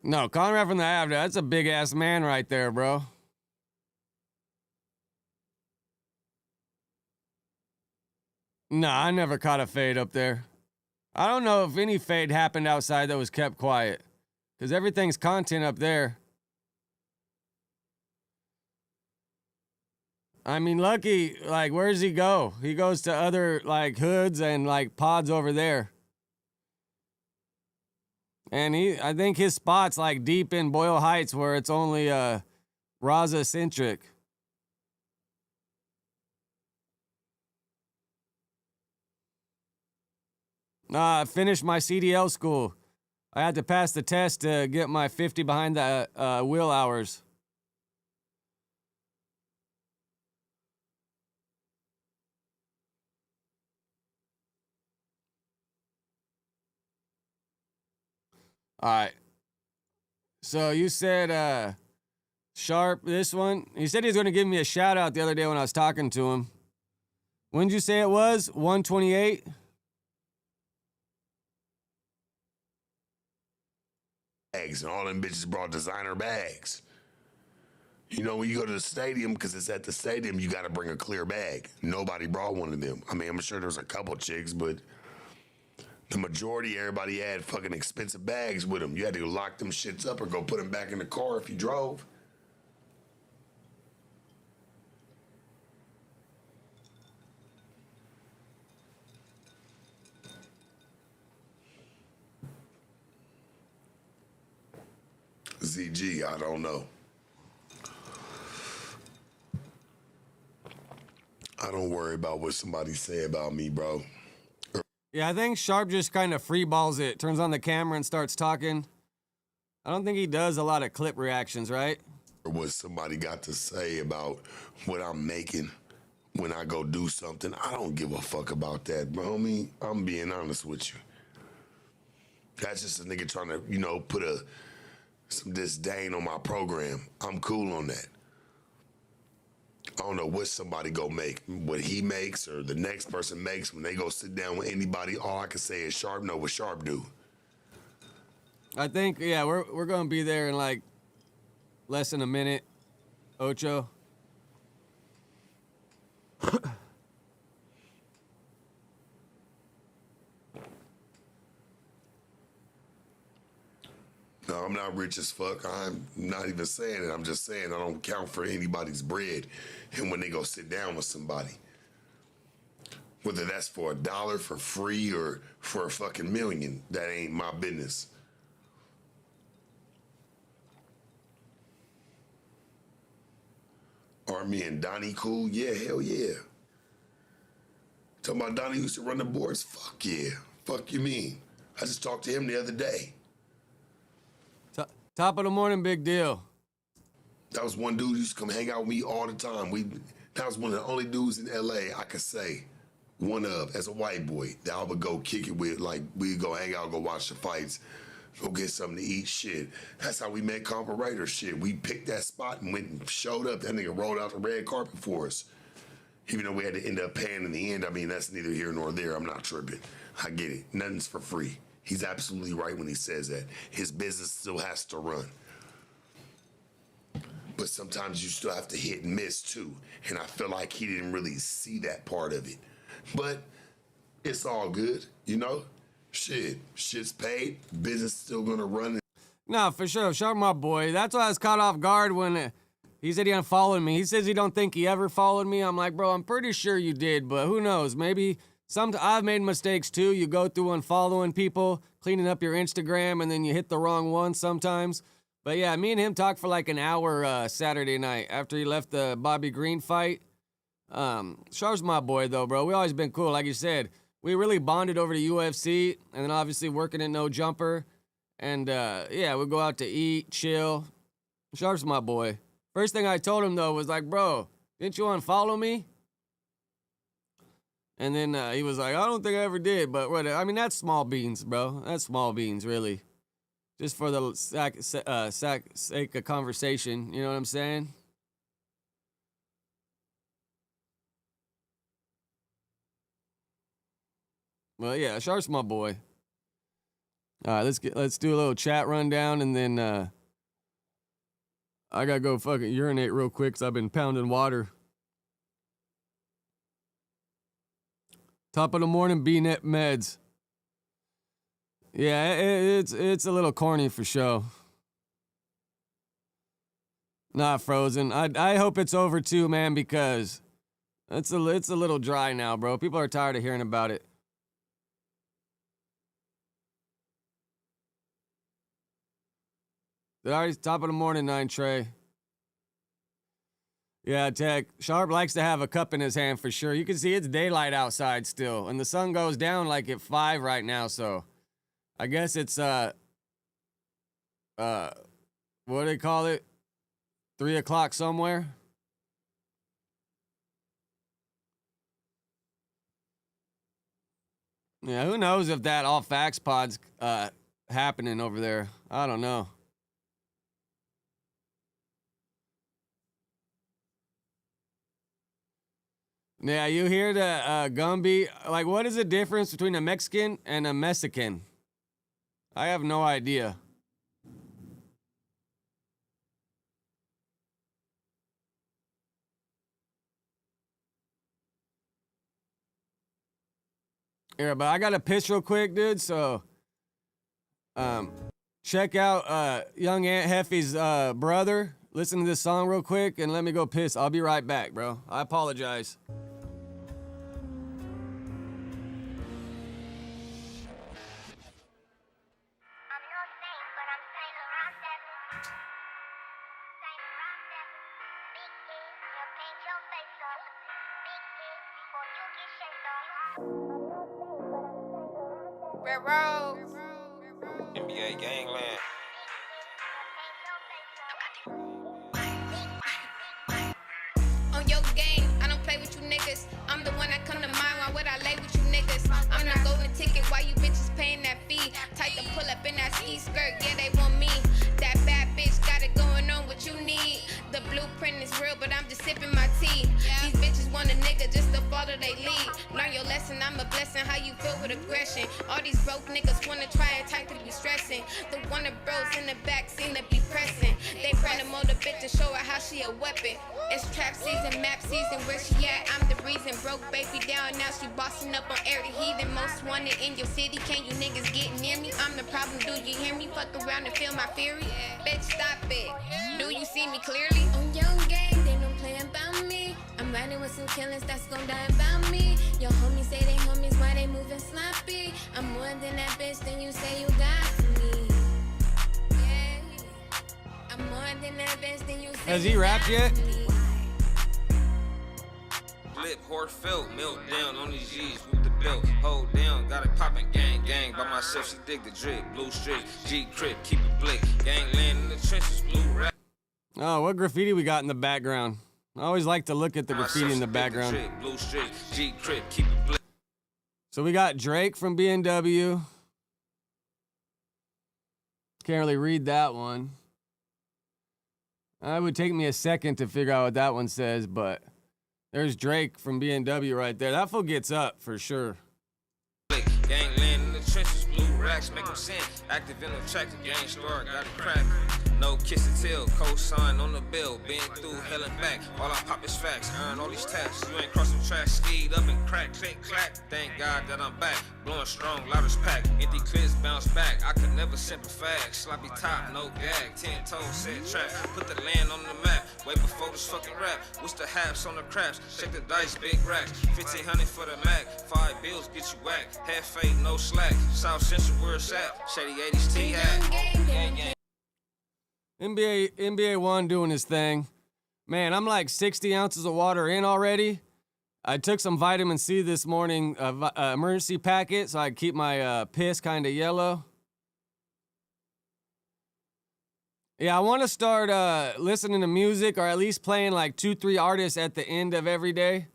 No, Conrad from the Ave, that's a big ass man right there, bro. Nah, I never caught a fade up there. I don't know if any fade happened outside that was kept quiet. Because everything's content up there. I mean, Lucky, like, where does he go? He goes to other, like, hoods and, like, pods over there. And I think his spot's, like, deep in Boyle Heights where it's only Raza-centric. I finished my CDL school. I had to pass the test to get my 50 behind the wheel hours. All right. So you said Sharp, this one. He said he was going to give me a shout out the other day when I was talking to him. When did you say it was? 128? Bags, and all them bitches brought designer bags. You know, when you go to the stadium, because it's at the stadium, you got to bring a clear bag. Nobody brought one of them. I mean, I'm sure there was a couple chicks, but the majority, everybody had fucking expensive bags with them. You had to lock them shits up or go put them back in the car if you drove. ZG, I don't know. I don't worry about what somebody say about me, bro. Yeah, I think Sharp just kind of free balls it, turns on the camera and starts talking. I don't think he does a lot of clip reactions, right? Or what somebody got to say about what I'm making when I go do something. I don't give a fuck about that, bro. Homie, I'm being honest with you. That's just a nigga trying to, you know, put some disdain on my program. I'm cool on that. I don't know what somebody go make, what he makes or the next person makes when they go sit down with anybody. All I can say is Sharp know what Sharp do. I think, yeah, we're going to be there in like less than a minute. Ocho. No, I'm not rich as fuck. I'm not even saying it. I'm just saying I don't count for anybody's bread. And when they go sit down with somebody, whether that's for $1 for free or for a fucking million, that ain't my business. Are me and Donnie cool? Yeah, hell yeah. Talking about Donnie used to run the boards? Fuck yeah. Fuck you mean? I just talked to him the other day. Top of the morning, big deal. That was one dude who used to come hang out with me all the time. That was one of the only dudes in LA I could say, one of, as a white boy, that I would go kick it with. Like, we'd go hang out, go watch the fights, go get something to eat, shit. That's how we met Comparator, shit. We picked that spot and went and showed up. That nigga rolled out the red carpet for us. Even though we had to end up paying in the end, I mean, that's neither here nor there. I'm not tripping. I get it. Nothing's for free. He's absolutely right when he says that. His business still has to run. But sometimes you still have to hit and miss too. And I feel like he didn't really see that part of it. But it's all good, you know? Shit's paid. Business still gonna run. No, for sure. Sharp, my boy. That's why I was caught off guard when he said he unfollowed me. He says he don't think he ever followed me. I'm like, bro, I'm pretty sure you did, but who knows? Maybe I've made mistakes too. You go through unfollowing people, cleaning up your Instagram, and then you hit the wrong one sometimes. But yeah, me and him talked for like an hour Saturday night after he left the Bobby Green fight. Sharp's my boy though, bro. We always been cool. Like you said, we really bonded over the UFC, and then obviously working at No Jumper. And yeah, we'd go out to eat, chill. Sharp's my boy. First thing I told him though was like, bro, didn't you unfollow me? And then he was like, I don't think I ever did, but whatever. I mean, that's small beans, bro. That's small beans, really. Just for the sake of conversation, you know what I'm saying? Well, yeah, Sharp's my boy. All right, let's do a little chat rundown, and then I gotta go fucking urinate real quick, 'cause I've been pounding water. Top of the morning, B-Net meds. Yeah, it's a little corny for sure. Not Frozen. I hope it's over too, man, because it's a little dry now, bro. People are tired of hearing about it. Top of the morning, 9 Trey. Yeah, Tech. Sharp likes to have a cup in his hand for sure. You can see it's daylight outside still, and the sun goes down like at 5 right now, so I guess it's what do they call it? 3 o'clock somewhere. Yeah, who knows if that all facts pod's happening over there? I don't know. Yeah, you hear the Gumby? Like, what is the difference between a Mexican and a Mexican? I have no idea. Yeah, but I got to piss real quick, dude. So, check out young Aunt Heffy's brother. Listen to this song real quick and let me go piss. I'll be right back, bro. I apologize. NBA Gangland. On your game, I don't play with you niggas. I'm the one that come to mind. Why would I lay with you niggas? I'm the golden ticket. Why you bitches paying that fee? Tight to pull up in that ski skirt. Yeah, they want me. That bad bitch got it going on. What you need? The blueprint is real, but I'm just sipping my tea. These bitches want a nigga just to follow they lead. Learn your lesson. I'm a blessing. How you feel with aggression? All these broke niggas wanna try and type to be stressing. The one that bros in the back seem to be pressing. They bring the motor bitch to show her how she a weapon. It's trap season, map season, where she at? I'm the reason. Broke baby down, now she bossing up on air the heathen. Most wanted in your city, can you niggas get near me? I'm the problem, do you hear me? Fuck around and feel my fury. Bitch, stop it. Do you see me clearly? On your game, they don't play about me. I'm riding with some killers that's gon' die about me. Your homies say they homies, why they moving sloppy? I'm more than that bitch than you say you got for me. Yeah. I'm more than that bitch than you say. Has he rapped yet? Flip, Horfeld, melt down on these G's with the belt. Hold down, got it poppin', gang. By myself, she dig the drip. Blue strip, G crib, keep it blick. Gangland in the trenches, blue rap. Oh, what graffiti we got in the background? I always like to look at the graffiti in the background. Blue strip, G crib, keep it blick. So we got Drake from B&W. Can't really read that one. It would take me a second to figure out what that one says, but there's Drake from B&W right there. That fool gets up for sure. Gangland in the trenches, blue racks, make them sin. Active in the track, the gang star, got it crack. No kiss and tell, co-sign on the bill. Been through hell and back, all I pop is facts. Earn all these tax, you ain't crossing tracks. Skied up and crack, click, clack. Thank God that I'm back, blowing strong, loudest pack. Empty clips bounce back, I could never simple fag. Sloppy top, no gag, 10 toes, set trap. Put the land on the map, way before this fucking rap. What's the haps on the craps? Check the dice, big racks. 1,500 for the Mac, 5 bills get you whacked. Half fade, no slack. South Central, where it's at. Shady 80s T-hat. NBA 1 doing his thing. Man, I'm like 60 ounces of water in already. I took some vitamin C this morning, emergency packet, so I keep my piss kind of yellow. Yeah, I want to start listening to music, or at least playing like 2-3 artists at the end of every day.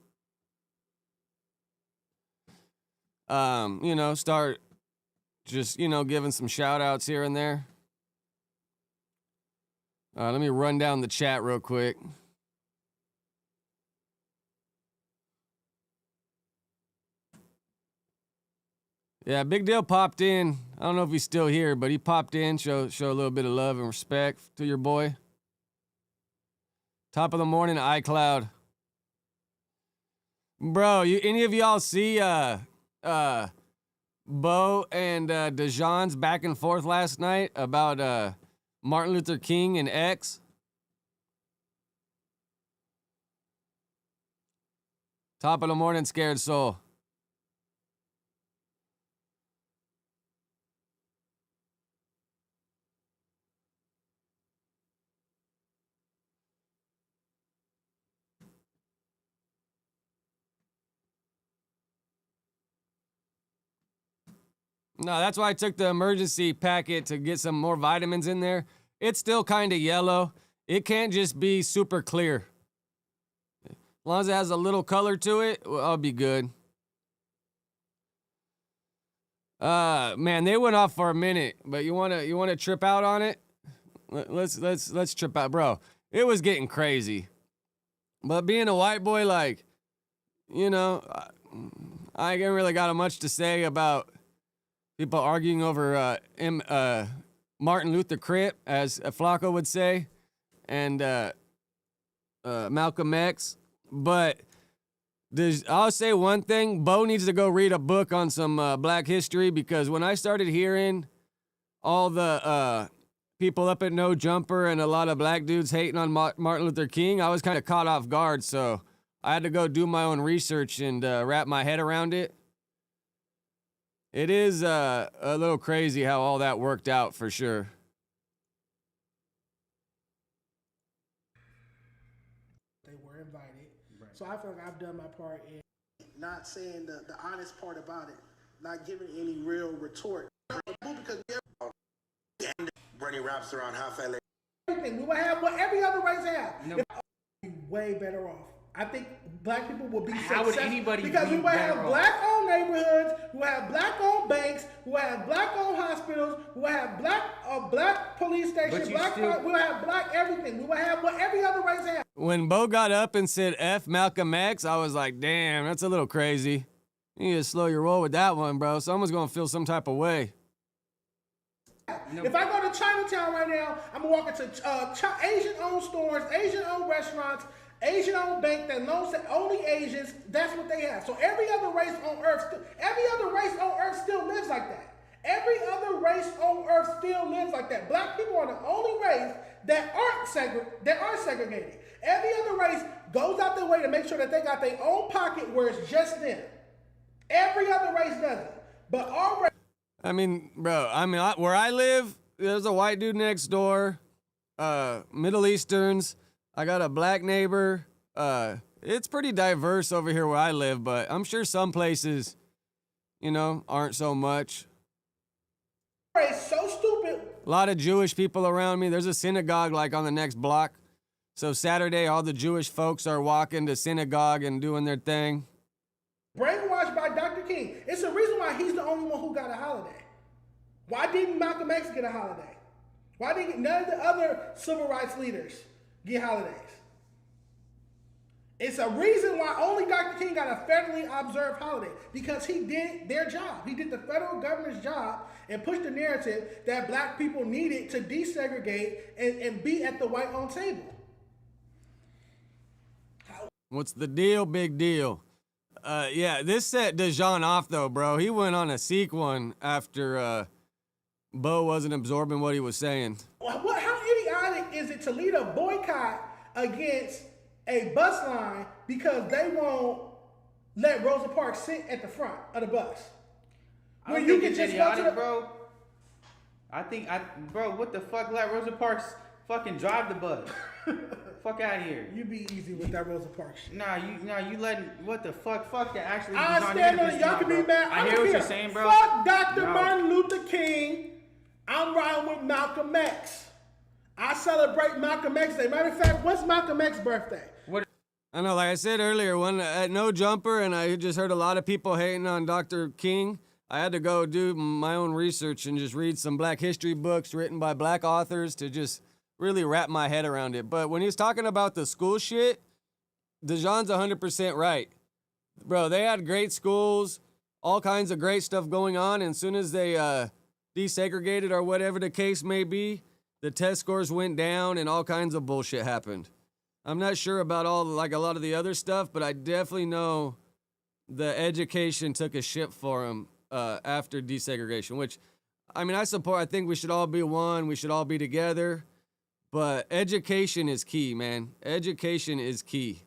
Start just, giving some shout outs here and there. Let me run down the chat real quick. Yeah, Big Deal popped in. I don't know if he's still here, but he popped in. Show a little bit of love and respect to your boy. Top of the morning, iCloud. Bro, any of y'all see Bo and DeJohn's back and forth last night about Martin Luther King and X? Top of the morning, scared soul. No, that's why I took the emergency packet to get some more vitamins in there. It's still kind of yellow. It can't just be super clear. As long as it has a little color to it, well, I'll be good. Man, they went off for a minute, but you wanna trip out on it? Let's trip out, bro. It was getting crazy. But being a white boy, like, you know, I ain't really got much to say about people arguing over Martin Luther Crip, as Flacco would say, and Malcolm X. But I'll say one thing. Bo needs to go read a book on some black history, because when I started hearing all the people up at No Jumper and a lot of black dudes hating on Martin Luther King, I was kind of caught off guard. So I had to go do my own research and wrap my head around it. It is a little crazy how all that worked out, for sure. They were invited. Right. So I feel like I've done my part in not saying the honest part about it, not giving any real retort. Because Bernie wraps around half LA. Everything. We would have what every other race have. No. Way better off. I think black people will be successful. How would anybody because we would have black-owned neighborhoods, we would have black-owned banks, we would have black-owned hospitals, we would have black police stations, we would have black everything. We would have what every other race has. When Bo got up and said F Malcolm X, I was like, damn, that's a little crazy. You need to slow your roll with that one, bro. Someone's gonna feel some type of way. No. If I go to Chinatown right now, I'm gonna walk into Asian-owned stores, Asian-owned restaurants, Asian-owned bank that loans to only Asians. That's what they have. So every other race on Earth still lives like that. Every other race on Earth still lives like that. Black people are the only race that aren't segregated. Every other race goes out their way to make sure that they got their own pocket where it's just them. Every other race doesn't. But our race. I mean, bro, where I live, there's a white dude next door, Middle Easterns. I got a black neighbor. It's pretty diverse over here where I live, but I'm sure some places, you know, aren't so much. It's so stupid. A lot of Jewish people around me. There's a synagogue like on the next block. So Saturday, all the Jewish folks are walking to synagogue and doing their thing. Brainwashed by Dr. King. It's the reason why he's the only one who got a holiday. Why didn't Malcolm X get a holiday? Why didn't none of the other civil rights leaders get holidays? It's a reason why only Dr. King got a federally observed holiday, because he did their job. He did the federal government's job and pushed the narrative that black people needed to desegregate and be at the white-owned table. What's the deal? Big deal. Yeah, this set Dejan off though, bro. He went on a seek one after Bo wasn't absorbing what he was saying. How idiotic is it to lead a boycott against a bus line because they won't let Rosa Parks sit at the front of the bus? When you can just go to the bro. Bro, what the fuck? Let Rosa Parks fucking drive the bus. Fuck out of here. You be easy with that Rosa Parks shit. You letting what the fuck? Fuck that. Actually, I stand on it. Y'all can be mad. I hear what you're saying, bro. Fuck Dr. Martin Luther King. I'm riding with Malcolm X. I celebrate Malcolm X Day. Matter of fact, what's Malcolm X's birthday? I know, like I said earlier, when at No Jumper, and I just heard a lot of people hating on Dr. King, I had to go do my own research and just read some black history books written by black authors to just really wrap my head around it. But when he's talking about the school shit, Dejan's 100% right. Bro, they had great schools, all kinds of great stuff going on, and as soon as they desegregated or whatever the case may be, the test scores went down and all kinds of bullshit happened. I'm not sure about a lot of the other stuff, but I definitely know the education took a shit for them after desegregation, which, I mean, I support. I think we should all be one. We should all be together. But education is key, man. Education is key.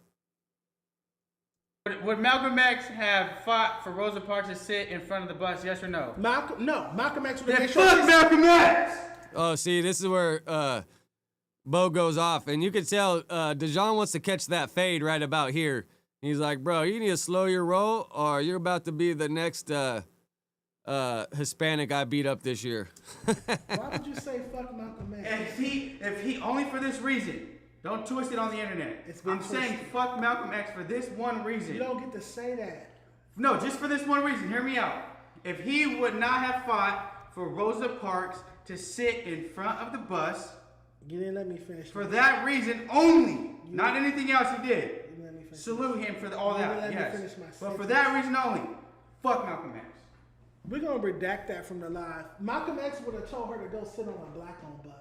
Would Malcolm X have fought for Rosa Parks to sit in front of the bus, yes or no? Malcolm X would have made sure. Fuck Malcolm X! Oh, see, this is where Bo goes off. And you can tell Dejan wants to catch that fade right about here. He's like, bro, you need to slow your roll or you're about to be the next Hispanic I beat up this year. Why would you say fuck Malcolm X? If he only for this reason, don't twist it on the internet. I'm saying fuck Malcolm X for this one reason. You don't get to say that. No, just for this one reason. Hear me out. If he would not have fought for Rosa Parks to sit in front of the bus, you didn't let me finish. For that reason only, not anything else he did. Salute him for all that. Yes. But for that reason only, fuck Malcolm X. We're gonna redact that from the live. Malcolm X would have told her to go sit on a black-owned bus.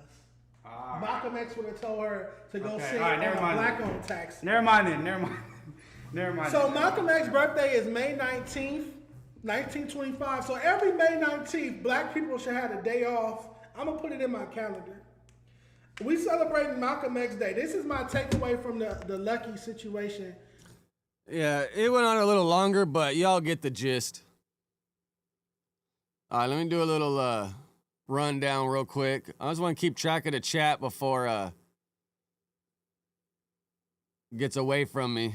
Malcolm X would have told her to go sit on a black-owned taxi. Never mind then. So Malcolm X's birthday is May 19th, 1925. So every May 19th, black people should have a day off. I'm gonna put it in my calendar. We celebrating Malcolm X Day. This is my takeaway from the Lucky situation. Yeah, it went on a little longer, but y'all get the gist. All right, let me do a little rundown real quick. I just want to keep track of the chat before it gets away from me.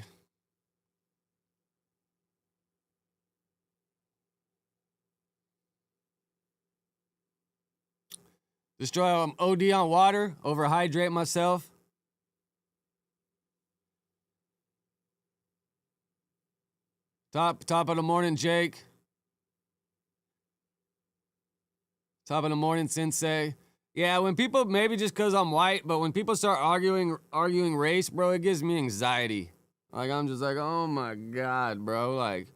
Destroy OD on water, overhydrate myself. Top of the morning, Jake. Top of the morning, Sensei. Yeah, when people, maybe just because I'm white, but when people start arguing race, bro, it gives me anxiety. Like, I'm just like, oh my God, bro. Like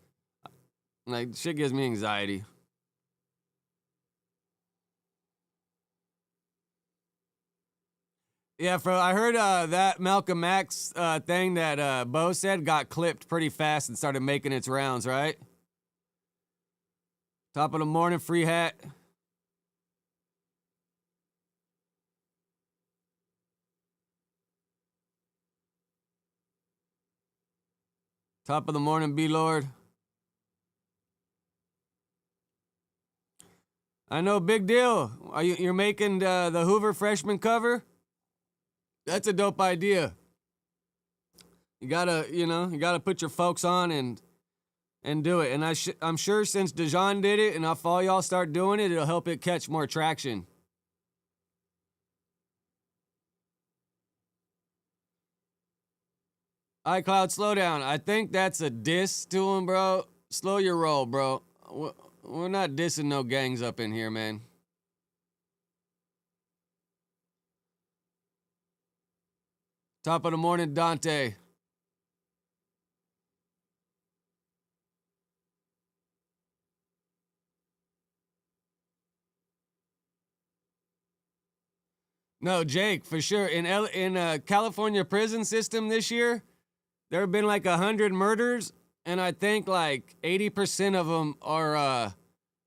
shit gives me anxiety. Yeah, I heard that Malcolm X thing that Bo said got clipped pretty fast and started making its rounds, right? Top of the morning, free hat. Top of the morning, B-Lord. I know, big deal. You're making the Hoover freshman cover? That's a dope idea. You gotta put your folks on and do it. And I'm sure since Dejan did it, and if all y'all start doing it, it'll help it catch more traction. iCloud, slow down. I think that's a diss to him, bro. Slow your roll, bro. We're not dissing no gangs up in here, man. Top of the morning, Dante. No, Jake, for sure. In California prison system this year, there have been like 100 murders, and I think like 80% of them are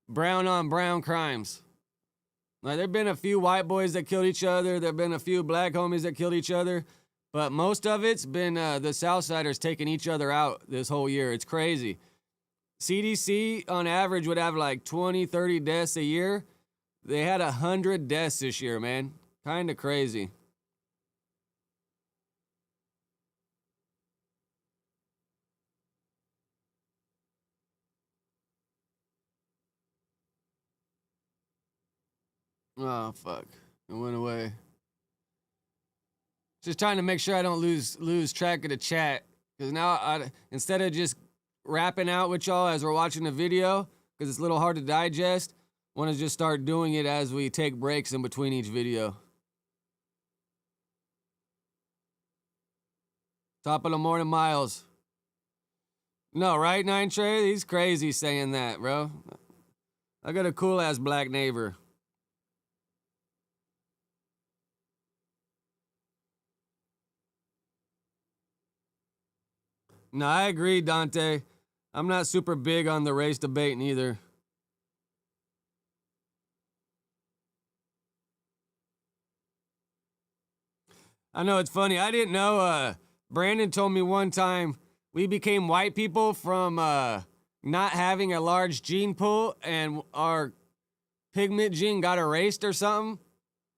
brown on brown crimes. Like, there have been a few white boys that killed each other. There have been a few black homies that killed each other. But most of it's been the Southsiders taking each other out this whole year. It's crazy. CDC, on average, would have like 20, 30 deaths a year. They had 100 deaths this year, man. Kind of crazy. Oh, fuck. It went away. Just trying to make sure I don't lose track of the chat. Because now, instead of just rapping out with y'all as we're watching the video, because it's a little hard to digest, I want to just start doing it as we take breaks in between each video. Top of the morning, Miles. No, right, Nine Trey? He's crazy saying that, bro. I got a cool-ass black neighbor. No, I agree, Dante. I'm not super big on the race debate either. I know, it's funny. I didn't know. Brandon told me one time we became white people from not having a large gene pool, and our pigment gene got erased or something.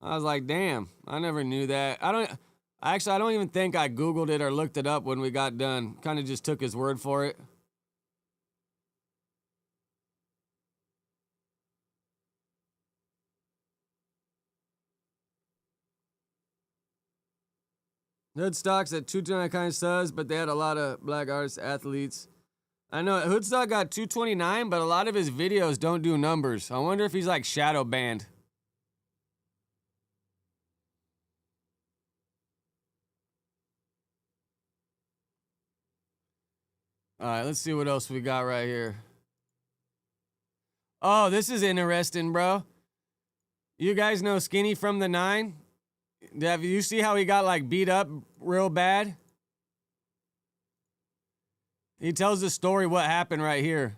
I was like, damn, I never knew that. I don't even think I Googled it or looked it up when we got done. Kind of just took his word for it. Hoodstock's at 229 kind of subs, but they had a lot of black artists, athletes. I know Hoodstock got 229, but a lot of his videos don't do numbers. I wonder if he's like shadow banned. All right, let's see what else we got right here. Oh, this is interesting, bro. You guys know SkinnyFromThe9? Have you see how he got like beat up real bad? He tells the story what happened right here.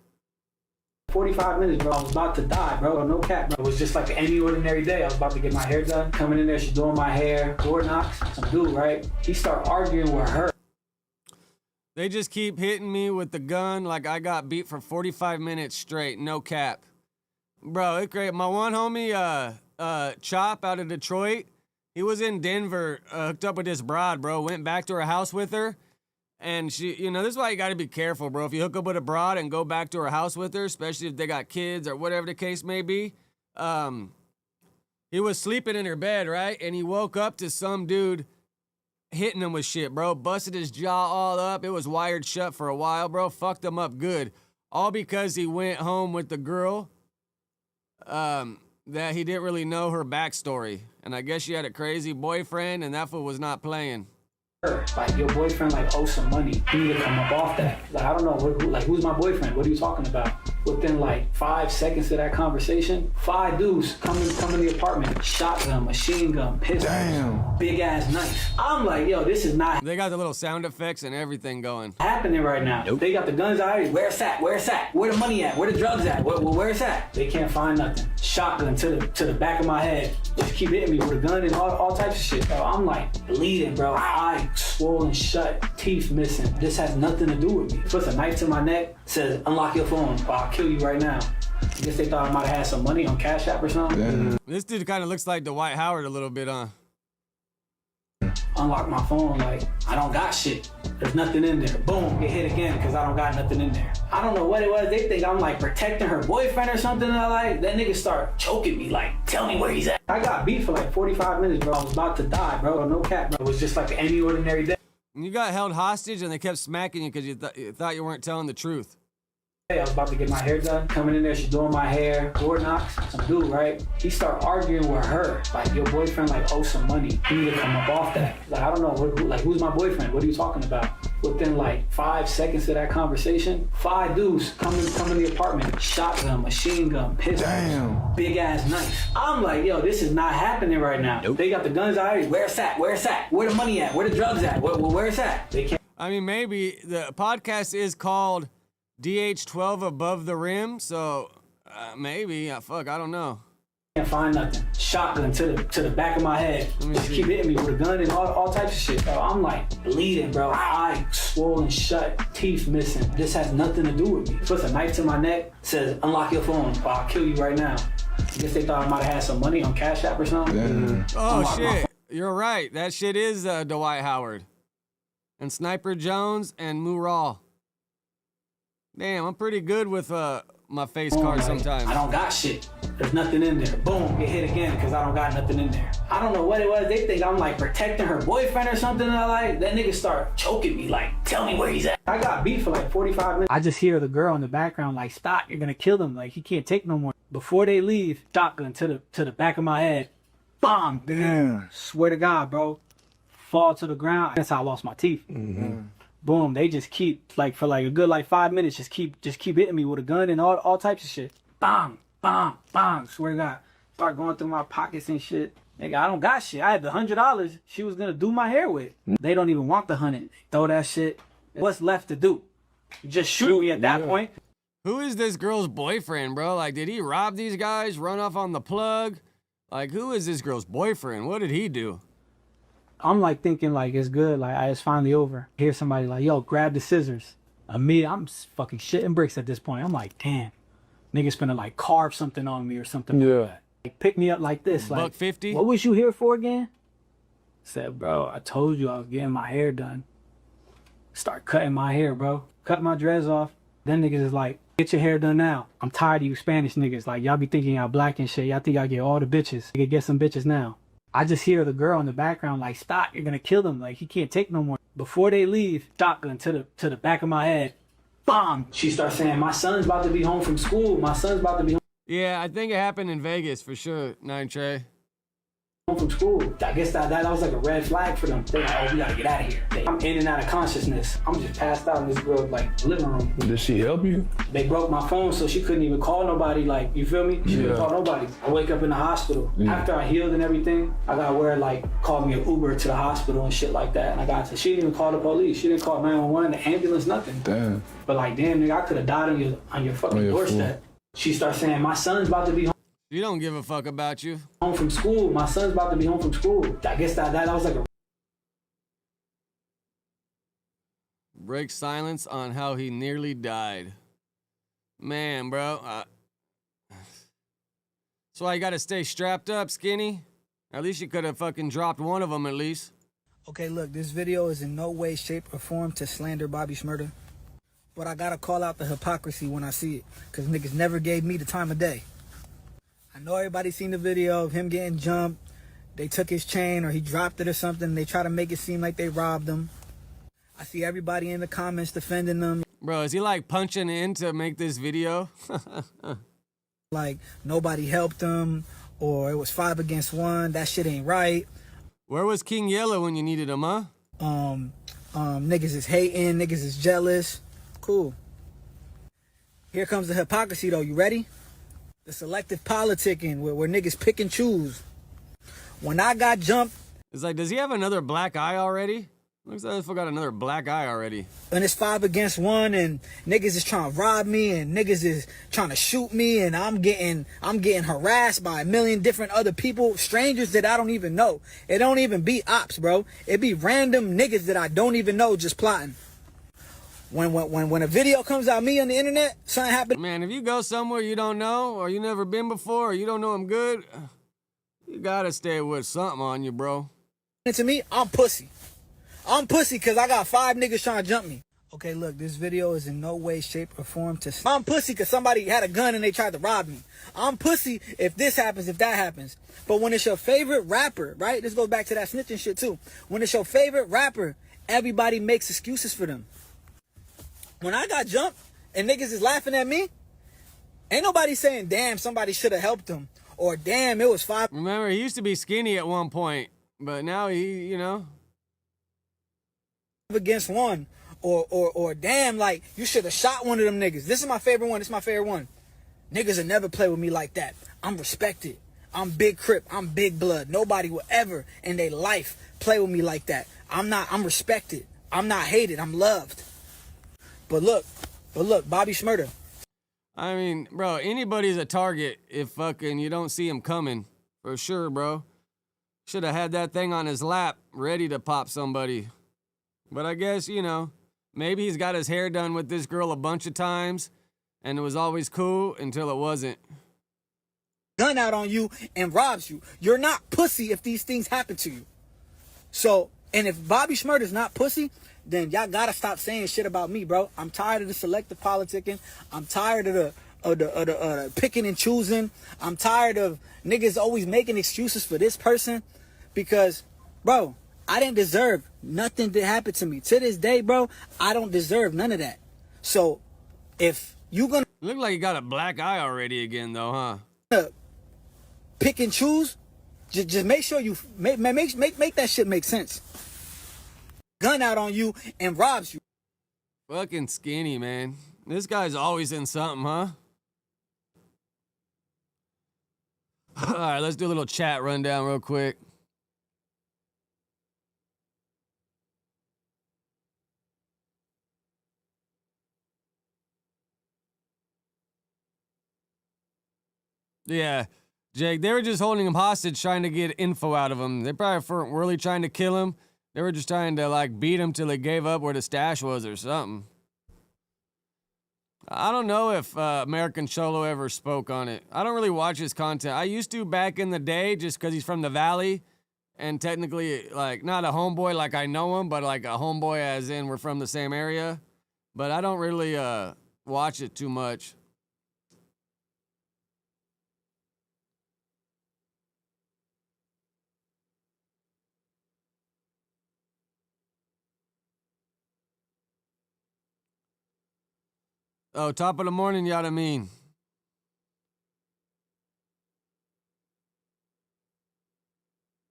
45 minutes, bro. I was about to die, bro. No cap, bro. It was just like any ordinary day. I was about to get my hair done. Coming in there, she's doing my hair. Door knocks. Some dude, right? He start arguing with her. They just keep hitting me with the gun like I got beat for 45 minutes straight. No cap. Bro, it's great. My one homie, Chop out of Detroit, he was in Denver, hooked up with this broad, bro. Went back to her house with her. And she, you know, this is why you got to be careful, bro. If you hook up with a broad and go back to her house with her, especially if they got kids or whatever the case may be, he was sleeping in her bed, right? And he woke up to some dude hitting him with shit, bro. Busted his jaw all up. It was wired shut for a while, bro. Fucked him up good. All because he went home with the girl that he didn't really know her backstory. And I guess she had a crazy boyfriend, and that fool was not playing. Like, your boyfriend, like, owes some money. You need to come up off that. Like, I don't know, who's my boyfriend? What are you talking about? Within, like, 5 seconds of that conversation, 5 dudes come in the apartment. Shotgun, machine gun, pistol, big-ass knife. I'm like, yo, this is not... They got the little sound effects and everything going. ...happening right now. Nope. They got the guns out here. Where's that? Where's that? Where the money at? Where the drugs at? Where's that? They can't find nothing. Shotgun to the back of my head. Just keep hitting me with a gun and all types of shit, bro. I'm, like, bleeding, bro. Eye swollen shut, teeth missing. This has nothing to do with me. Puts a knife to my neck, says, unlock your phone or I'll kill you right now. I guess they thought I might have had some money on Cash App or something. This dude kind of looks like Dwight Howard a little bit, huh? Unlock my phone, like, I don't got shit. There's nothing in there. Boom, get hit again because I don't got nothing in there. I don't know what it was. They think I'm like protecting her boyfriend or something. That nigga start choking me, like, tell me where he's at. I got beat for like 45 minutes, bro. I was about to die, bro. No cap, bro. It was just like any ordinary day. You got held hostage and they kept smacking you because you thought you weren't telling the truth. I was about to get my hair done. Coming in there, she's doing my hair. Door knocks. Some dude, right? He start arguing with her. Like, your boyfriend, like, owes some money. You need to come up off that. Like, I don't know. Who's my boyfriend? What are you talking about? Within, like, 5 seconds of that conversation, 5 dudes come in the apartment. Shotgun, machine gun, pistol, big-ass knife. I'm like, yo, this is not happening right now. Nope. They got the guns out here. Where's that? Where's that? Where the money at? Where the drugs at? Where's that? They can't. I mean, maybe the podcast is called DH12 Above the Rim, so maybe. Fuck, I don't know. Can't find nothing. Shotgun to the back of my head. Just keep hitting me with a gun and all types of shit, bro. I'm like bleeding, bro. Eye swollen shut, teeth missing. This has nothing to do with me. Puts a knife to my neck, says, unlock your phone or I'll kill you right now. I guess they thought I might have had some money on Cash App or something. Oh, shit. You're right. That shit is Dwight Howard. And Sniper Jones and Mural. Damn, I'm pretty good with my face card sometimes. I don't got shit. There's nothing in there. Boom, get hit again because I don't got nothing in there. I don't know what it was. They think I'm like protecting her boyfriend or something. That nigga start choking me, like, tell me where he's at. I got beat for like 45 minutes. I just hear the girl in the background like, stop, you're gonna kill him. Like, he can't take no more. Before they leave, shotgun to the back of my head. Bang! Damn. Swear to God, bro. Fall to the ground. That's how I lost my teeth. Boom, they just keep, like, for like a good like 5 minutes, just keep hitting me with a gun and all types of shit. Bang, bang, bang. Swear to God. Start going through my pockets and shit. Nigga, I don't got shit. I had the $100 she was gonna do my hair with. They don't even want the 100. Throw that shit. What's left to do? Just shoot me at that point. Who is this girl's boyfriend, bro? Like, did he rob these guys, run off on the plug? Like, who is this girl's boyfriend? What did he do? I'm like thinking like it's good, like it's finally over. Hear somebody like, yo, grab the scissors. I'm fucking shitting bricks at this point. I'm like, damn, niggas finna like carve something on me or something. Yeah. Like that. Like, pick me up like this. Like, $150? What was you here for again? Said, bro, I told you I was getting my hair done. Start cutting my hair, bro. Cut my dreads off. Then niggas is like, get your hair done now. I'm tired of you Spanish niggas. Like, y'all be thinking y'all black and shit. Y'all think y'all get all the bitches. You can get some bitches now. I just hear the girl in the background like, "Stop! You're gonna kill them! Like he can't take no more." Before they leave, shotgun to the back of my head. Bomb! She starts saying, "My son's about to be home from school. My son's about to be home." Yeah, I think it happened in Vegas for sure, 9 Trey. From school. I guess that was like a red flag for them. They're like, "Oh, we gotta get out of here." I'm in and out of consciousness. I'm just passed out in this girl's like living room. Did she help you? They broke my phone so she couldn't even call nobody. Like, you feel me? She couldn't call nobody. I wake up in the hospital. After I healed and everything, I got where like called me an Uber to the hospital and shit like that. And she didn't even call the police. She didn't call 911, the ambulance, nothing. Damn. But like, damn nigga, I could have died on your fucking doorstep. She starts saying, "My son's about to be home." You don't give a fuck about you. Home from school. My son's about to be home from school. I guess that was like a Break silence on how he nearly died. Man, bro. That's why you gotta stay strapped up, Skinny. At least you could have fucking dropped one of them at least. Okay, look, this video is in no way, shape, or form to slander Bobby Shmurda. But I gotta call out the hypocrisy when I see it. Because niggas never gave me the time of day. I know everybody's seen the video of him getting jumped. They took his chain or he dropped it or something. They try to make it seem like they robbed him. I see everybody in the comments defending them. Bro, is he like punching in to make this video? Like nobody helped him or it was 5 against 1. That shit ain't right. Where was King Yellow when you needed him, huh? Niggas is hating. Niggas is jealous. Cool. Here comes the hypocrisy though. You ready? The selective politicking where niggas pick and choose. When I got jumped. It's like, does he have another black eye already? Looks like I got another black eye already. And it's 5 against 1 and niggas is trying to rob me and niggas is trying to shoot me and I'm getting harassed by a million different other people, strangers that I don't even know. It don't even be ops, bro. It be random niggas that I don't even know just plotting. When a video comes out me on the internet, something happened. Man, if you go somewhere you don't know or you never been before or you don't know I'm good, you gotta stay with something on you, bro. To me, I'm pussy. I'm pussy because I got 5 niggas trying to jump me. Okay, look, this video is in no way, shape, or form to... I'm pussy because somebody had a gun and they tried to rob me. I'm pussy if this happens, if that happens. But when it's your favorite rapper, right? This goes back to that snitching shit too. When it's your favorite rapper, everybody makes excuses for them. When I got jumped and niggas is laughing at me, ain't nobody saying, "Damn, somebody should have helped him." Or, "Damn, it was 5. Remember, he used to be skinny at one point, but now he, you know... against 1. Or "Damn, like, you should have shot one of them niggas." This is my favorite one. This is my favorite one. Niggas will never play with me like that. I'm respected. I'm big Crip. I'm big blood. Nobody will ever in their life play with me like that. I'm respected. I'm not hated. I'm loved. But look, Bobby Shmurda. I mean, bro, anybody's a target if fucking you don't see him coming. For sure, bro. Should have had that thing on his lap, ready to pop somebody. But I guess, you know, maybe he's got his hair done with this girl a bunch of times, and it was always cool until it wasn't. Gun out on you and robs you. You're not pussy if these things happen to you. So, and if Bobby Shmurda's not pussy, then y'all gotta stop saying shit about me, bro. I'm tired of the selective politicking. I'm tired of the picking and choosing. I'm tired of niggas always making excuses for this person because, bro, I didn't deserve nothing that happened to me. To this day, bro, I don't deserve none of that. So, if you gonna... Look like you got a black eye already again, though, huh? Pick and choose, just make sure you... Make that shit make sense. Gun out on you and robs you. Fucking Skinny, man. This guy's always in something, huh? All right, let's do a little chat rundown real quick. Yeah, Jake, they were just holding him hostage trying to get info out of him. They probably weren't really trying to kill him. They were just trying to, like, beat him till he gave up where the stash was or something. I don't know if American Cholo ever spoke on it. I don't really watch his content. I used to back in the day just because he's from the Valley. And technically, like, not a homeboy like I know him, but like a homeboy as in we're from the same area. But I don't really watch it too much. Oh, top of the morning, yada mean.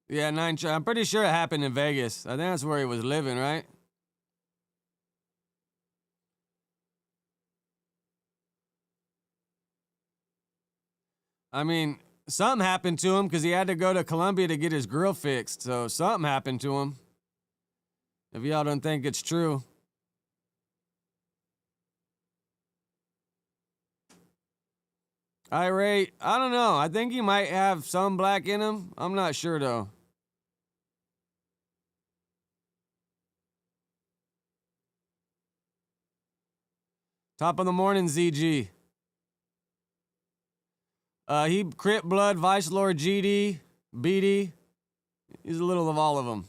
Yeah, I'm pretty sure it happened in Vegas. I think that's where he was living, right? I mean, something happened to him because he had to go to Colombia to get his grill fixed. So something happened to him. If y'all don't think it's true. Irate, I don't know. I think he might have some black in him. I'm not sure though. Top of the morning, ZG. He Crip Blood, Vice Lord GD, BD. He's a little of all of them.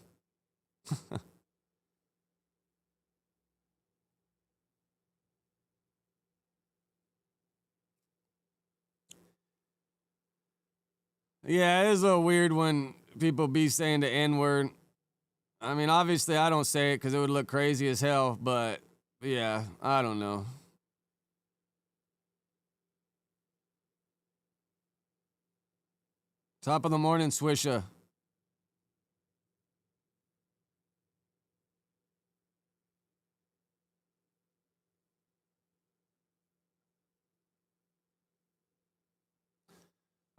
Yeah, it is a weird when people be saying the N-word. I mean, obviously I don't say it because it would look crazy as hell, but yeah, I don't know. Top of the morning, Swisha.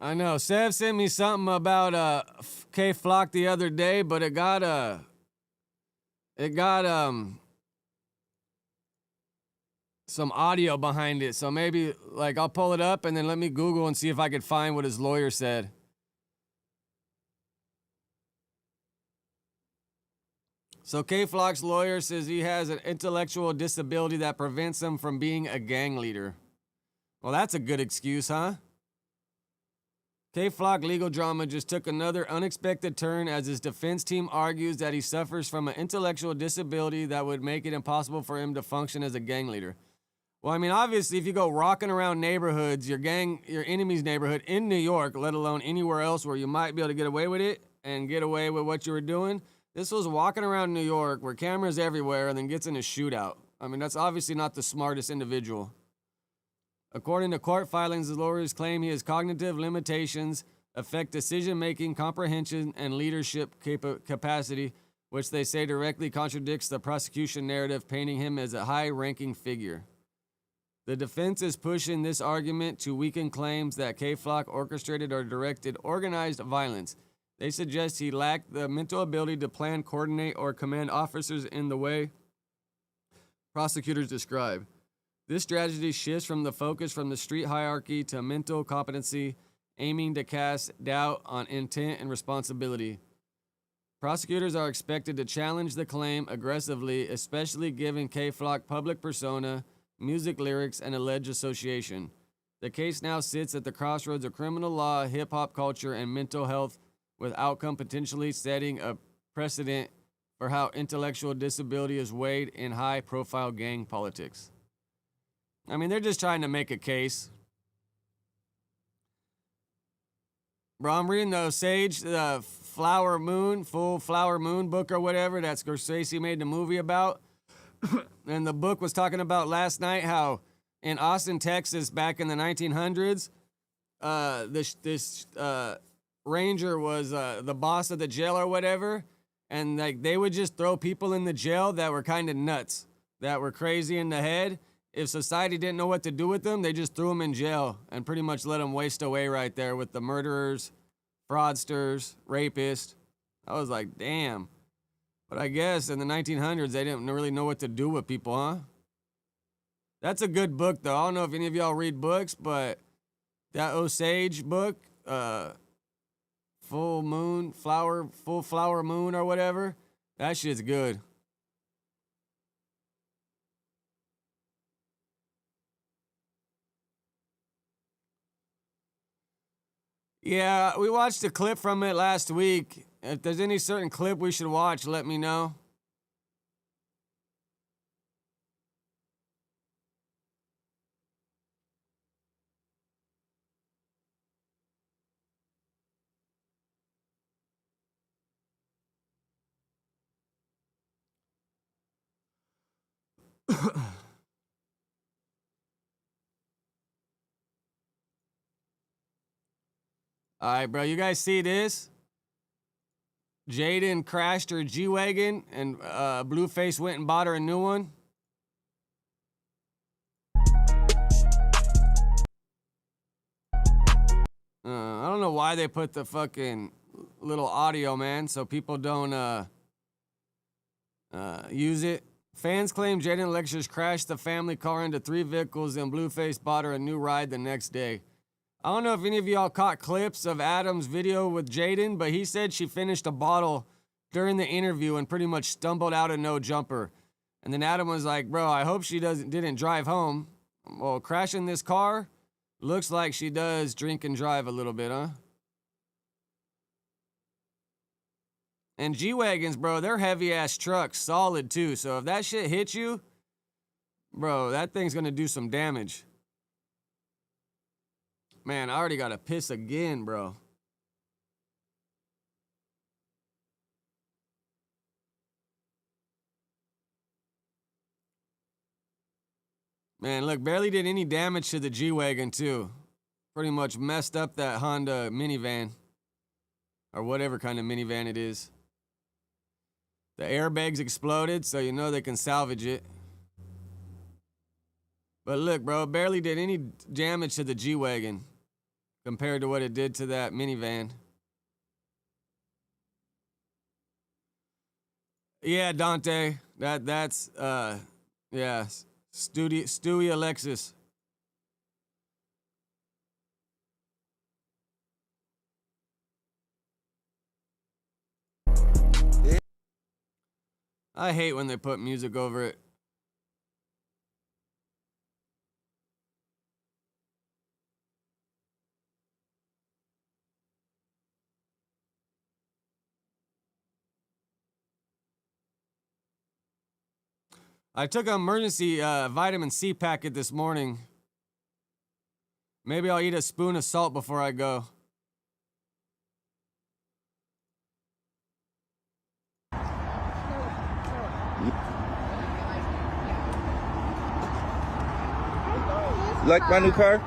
I know. Sev sent me something about K Flock the other day, but it got some audio behind it. So maybe like I'll pull it up and then let me Google and see if I could find what his lawyer said. So K Flock's lawyer says he has an intellectual disability that prevents him from being a gang leader. Well, that's a good excuse, huh? K Flock legal drama just took another unexpected turn as his defense team argues that he suffers from an intellectual disability that would make it impossible for him to function as a gang leader. Well, I mean, obviously, if you go rocking around neighborhoods, your enemy's neighborhood in New York, let alone anywhere else where you might be able to get away with it and get away with what you were doing, this was walking around New York where cameras everywhere and then gets in a shootout. I mean, that's obviously not the smartest individual. According to court filings, the lawyers claim his cognitive limitations affect decision-making, comprehension, and leadership capacity, which they say directly contradicts the prosecution narrative painting him as a high-ranking figure. The defense is pushing this argument to weaken claims that K-Flock orchestrated or directed organized violence. They suggest he lacked the mental ability to plan, coordinate, or command officers in the way prosecutors describe. This strategy shifts from the focus from the street hierarchy to mental competency, aiming to cast doubt on intent and responsibility. Prosecutors are expected to challenge the claim aggressively, especially given K-Flock public persona, music lyrics, and alleged association. The case now sits at the crossroads of criminal law, hip-hop culture, and mental health, with outcome potentially setting a precedent for how intellectual disability is weighed in high-profile gang politics. I mean, they're just trying to make a case. Bro, I'm reading the Sage, the Full Flower Moon book or whatever that Scorsese made the movie about. And the book was talking about last night how in Austin, Texas, back in the 1900s, this ranger was the boss of the jail or whatever. And like they would just throw people in the jail that were kind of nuts, that were crazy in the head. If society didn't know what to do with them, they just threw them in jail and pretty much let them waste away right there with the murderers, fraudsters, rapists. I was like, damn. But I guess in the 1900s, they didn't really know what to do with people, huh? That's a good book, though. I don't know if any of y'all read books, but that Osage book, Full Flower Moon or whatever, that shit's good. Yeah, we watched a clip from it last week. If there's any certain clip we should watch, let me know. All right, bro. You guys see this? Jaiyden crashed her G-Wagon and Blueface went and bought her a new one. I don't know why they put the fucking little audio, man, so people don't use it. Fans claim Jaiyden Lectures crashed the family car into 3 vehicles and Blueface bought her a new ride the next day. I don't know if any of y'all caught clips of Adam's video with Jaiyden, but he said she finished a bottle during the interview and pretty much stumbled out of no jumper. And then Adam was like, bro, I hope she didn't drive home. Well, crashing this car looks like she does drink and drive a little bit, huh? And G-Wagons, bro, they're heavy-ass trucks, solid too. So if that shit hits you, bro, that thing's gonna do some damage. Man, I already gotta piss again, bro. Man, look, barely did any damage to the G-Wagon too. Pretty much messed up that Honda minivan. Or whatever kind of minivan it is. The airbags exploded, so you know they can salvage it. But look, bro, it barely did any damage to the G-Wagon compared to what it did to that minivan. Yeah, Dante, that's yeah, Stewie Alexis. I hate when they put music over it. I took an emergency vitamin C packet this morning. Maybe I'll eat a spoon of salt before I go. You like my new car?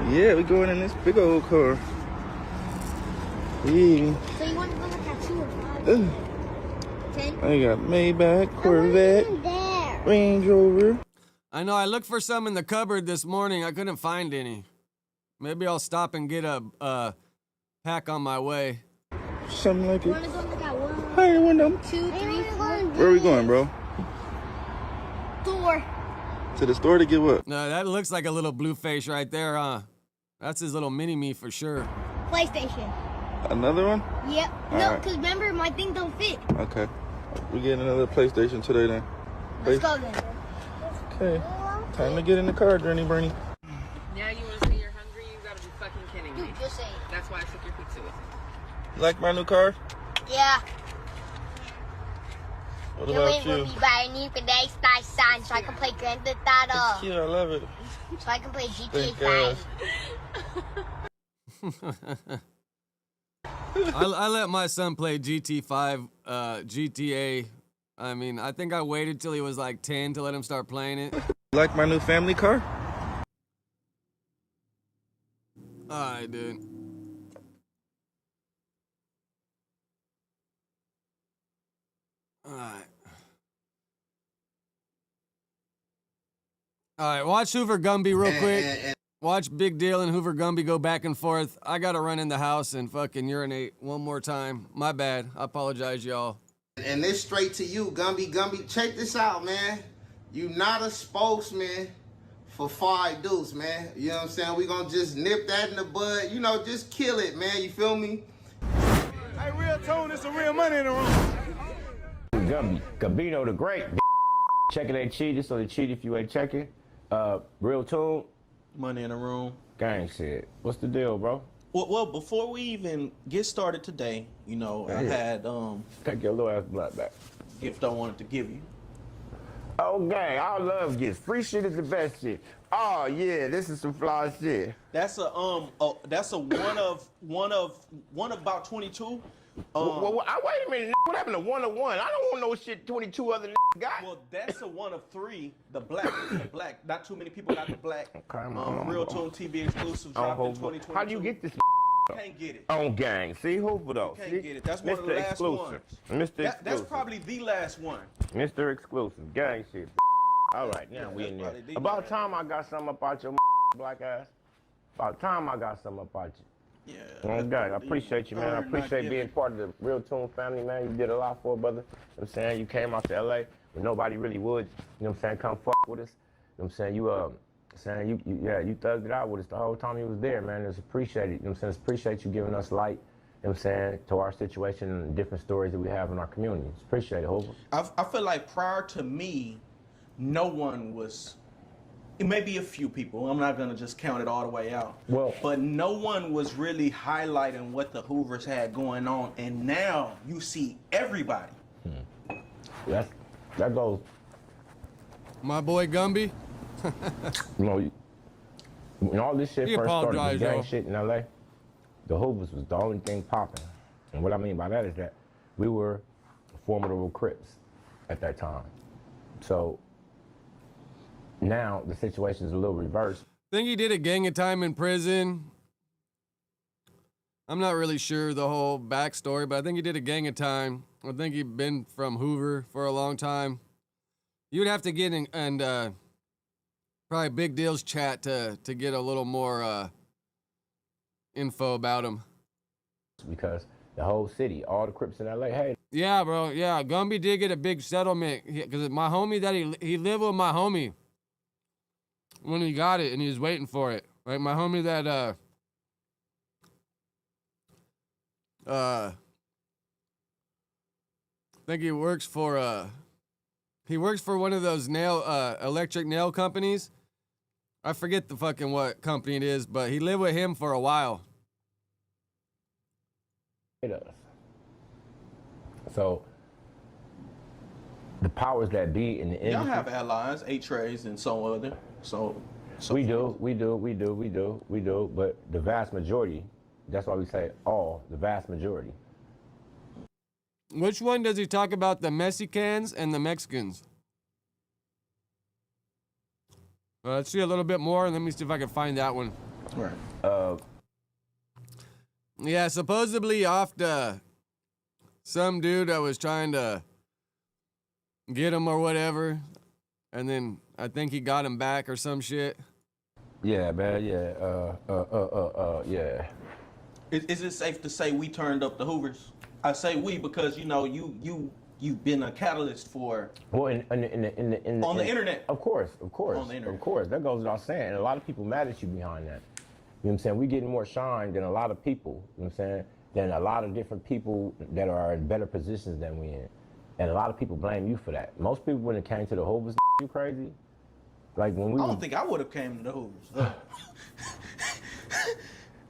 Yeah, we going in this big old car. Yeah. So you want to go with that 2 or 5? 10? I got Maybach, Corvette, Range Rover. I know, I looked for some in the cupboard this morning. I couldn't find any. Maybe I'll stop and get a pack on my way. Something like it. You want to go with that 1? Higher window. 2, 3, 4? Where are we going, bro? Store. To the store to get what? No, that looks like a little Blueface right there, huh? That's his little mini-me for sure. PlayStation. Another one? Yep. All No, right. because remember, my thing don't fit. Okay. We getting another PlayStation today then. Let's go then. Okay. Time to get in the car, Journey Bernie. Now you want to say you're hungry? You gotta be fucking kidding me. Dude, just say it. That's why I took your pizza with me. You like my new car? Yeah. What You're about waiting you? for me by a new today sign so I can play Grand Theft It's Auto. cute, I love it. So I can play GTA Thank 5. I let my son play GTA. I mean, I think I waited till he was like 10 to let him start playing it. You like my new family car? Alright, dude. Alright. Alright, watch Hoover Gumby real quick. Watch Big Deal and Hoover Gumby go back and forth. I gotta run in the house and fucking urinate one more time. My bad. I apologize, y'all. And this straight to you, Gumby. Check this out, man. You not a spokesman for 5 dudes, man. You know what I'm saying? We gonna just nip that in the bud. You know, just kill it, man. You feel me? Hey, real tone, there's some real money in the room. Gumby, Gambino the Great. Checking ain't cheated, so they cheat if you ain't checking. Real tune. Money in the room. Gang shit. What's the deal, bro? Well, before we even get started today, you know, I had take your little ass blood back. Gift I wanted to give you. Oh, gang, I love gifts. Free shit is the best shit. Oh yeah, this is some fly shit. That's a one of about 22. Well, wait a minute. What happened to 101? I don't want no shit 22 other guy. Well, that's a one of three. The black. Not too many people got the black. Real Tune TV exclusive dropped in 2022. How do you get this? Can't get it. On gang. See, Hoover though. Can't get it. That's one of the last ones. Mr. Exclusive. That's probably the last one. Mr. Exclusive. Gang shit. All right, now we in there. About time I got something about your black ass. About time I got something about you. Yeah. Okay, I appreciate you, man. I appreciate being part of the Real Tune family, man. You did a lot for it, brother. You know what I'm saying? You came out to LA when nobody really would. You know what I'm saying? Come fuck with us. You know what I'm saying? You thugged it out with us the whole time you was there, man. It's appreciated. You know what I'm saying? It's appreciate you giving us light, you know what I'm saying, to our situation and different stories that we have in our community. It's appreciated, Hoover. I feel like prior to me, no one was, it may be a few people, I'm not gonna just count it all the way out. Well, but no one was really highlighting what the Hoovers had going on, and now you see everybody. That goes. My boy Gumby. You know, when all this shit He first started, the apologized, gang though. shit in LA, the Hoovers was the only thing popping. And what I mean by that is that we were formidable Crips at that time. So now the situation is a little reversed. I think he did a gang of time in prison. I'm not really sure the whole backstory, but I think he did a gang of time. I think he'd been from Hoover for a long time. You would have to get in and probably Big Deal's chat to get a little more info about him. Because the whole city, all the Crips in LA, hey. Yeah, bro. Yeah, Gumby did get a big settlement because my homie that he lived with my homie when he got it and he was waiting for it. Like my homie that I think he works for one of those electric nail companies. I forget the fucking what company it is, but he lived with him for a while. It does. So the powers that be in the industry. Y'all have allies, A-Trays and so other. So we do. But the vast majority, that's why we say the vast majority. Which one does he talk about, the Mexicans and the Mexicans? Let's see a little bit more, and let me see if I can find that one. Right. Yeah, supposedly off the some dude that was trying to get him or whatever, and then I think he got him back or some shit. Yeah, man. Yeah. Yeah. Is it safe to say we turned up the Hoovers? I say we because you know you've been a catalyst for. Well, on the internet. Of course. On the internet. Of course. That goes without saying. And a lot of people mad at you behind that. You know what I'm saying? We getting more shine than a lot of people. You know what I'm saying? Than a lot of different people that are in better positions than we in. And a lot of people blame you for that. Most people, when it came to the Hoovers, you crazy. Like when we. I don't think I would have came to the Hoovers.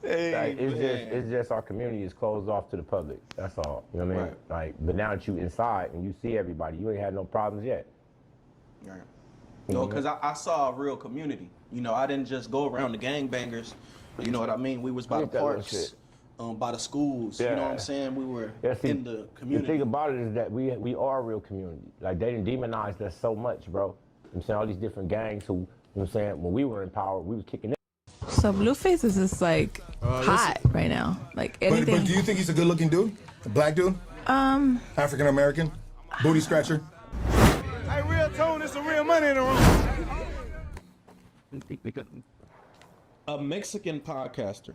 Hey, it's just our community is closed off to the public. That's all. You know what I mean? Right. Like, but now that you inside and you see everybody, you ain't had no problems yet. Right. No, because I saw a real community. You know, I didn't just go around the gangbangers. You know what I mean? We was by the parks, by the schools. Yeah. You know what I'm saying? We were See, in the community. The thing about it is that we are a real community. Like, they didn't demonize us so much, bro. You know what I'm saying? All these different gangs who, you know what I'm saying, when we were in power, we was kicking it. So Blueface is just like hot right now. Like anything. But do you think he's a good-looking dude? A black dude? African American? Booty scratcher? Hey, Real Tone, there's some real money in the room. A Mexican podcaster.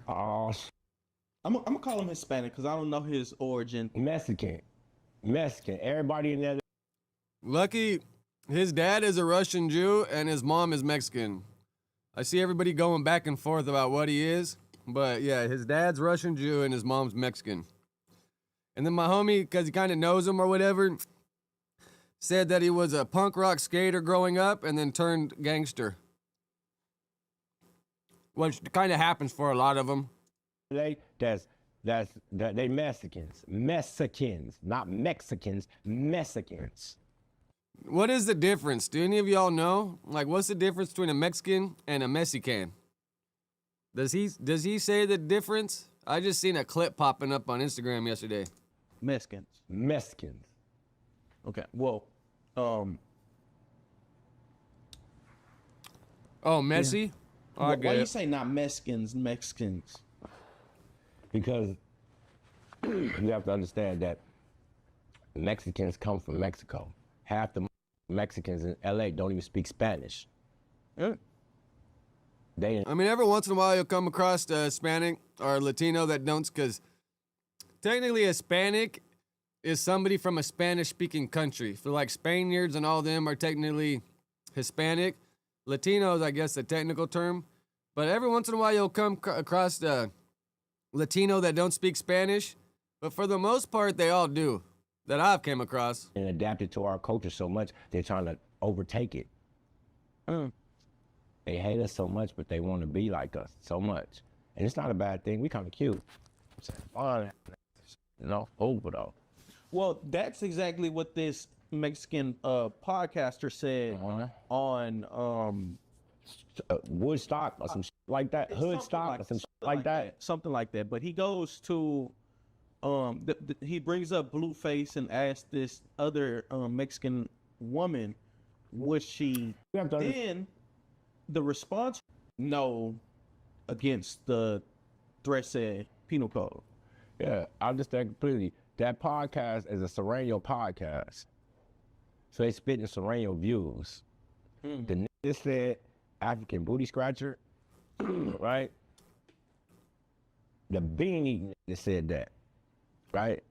I'm gonna call him Hispanic because I don't know his origin. Mexican. Everybody in there. Lucky, his dad is a Russian Jew and his mom is Mexican. I see everybody going back and forth about what he is, but yeah, his dad's Russian Jew and his mom's Mexican. And then my homie, because he kind of knows him or whatever, said that he was a punk rock skater growing up and then turned gangster. Which kind of happens for a lot of them. They Mexicans, not Mexicans, Mexicans. What is the difference? Do any of y'all know? Like, what's the difference between a Mexican and a Mexican? Does he say the difference? I just seen a clip popping up on Instagram yesterday. Mexicans. Mexicans. Okay. Well, Oh, messy? Yeah. Oh, I get Why you it. say not Mexicans? Because you have to understand that Mexicans come from Mexico. Half the Mexicans in LA don't even speak Spanish. I mean, every once in a while you'll come across a Hispanic or Latino that don't, because technically Hispanic is somebody from a Spanish-speaking country. So like Spaniards and all them are technically Hispanic. Latinos, I guess, the technical term. But every once in a while you'll come across a Latino that don't speak Spanish. But for the most part, they all do, that I've came across. And adapted to our culture so much, they're trying to overtake it. They hate us so much, but they want to be like us so much. And it's not a bad thing. We kind of cute. It's fun, over though. Well, that's exactly what this Mexican podcaster said on Woodstock or some shit like that. Hoodstock or some shit like that. Something like that. But he goes to, he brings up Blueface and asks this other Mexican woman, was she then? The response, no, against the Trece Penal Code. Yeah, I understand completely. That podcast is a Serrano podcast. So they spitting Serrano views. The nigga said African booty scratcher, right? The beanie nigga said that, right?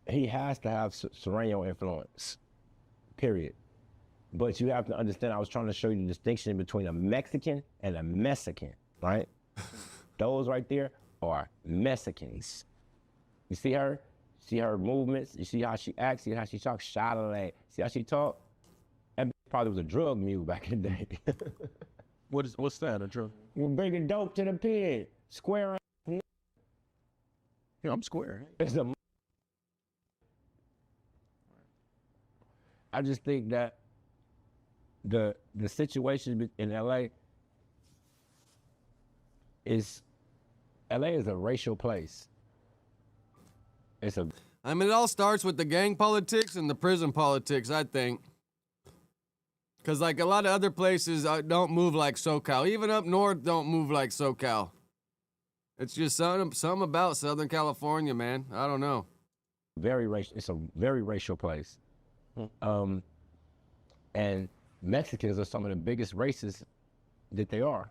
He has to have Serrano influence, period. But you have to understand, I was trying to show you the distinction between a Mexican and a Mexican, right? Those right there are Mexicans. You see her? See her movements? You see how she acts? See how she talks? Charlotte. See how she talk? That probably was a drug mule back in the day. What's that, a drug? We're bringing dope to the pin. Square. Yeah, I'm square. It's a. I just think that the situation in LA is a racial place. I mean, it all starts with the gang politics and the prison politics, I think. Because, like, a lot of other places don't move like SoCal. Even up north don't move like SoCal. It's just something about Southern California, man. I don't know. It's a very racial place. And Mexicans are some of the biggest races that they are.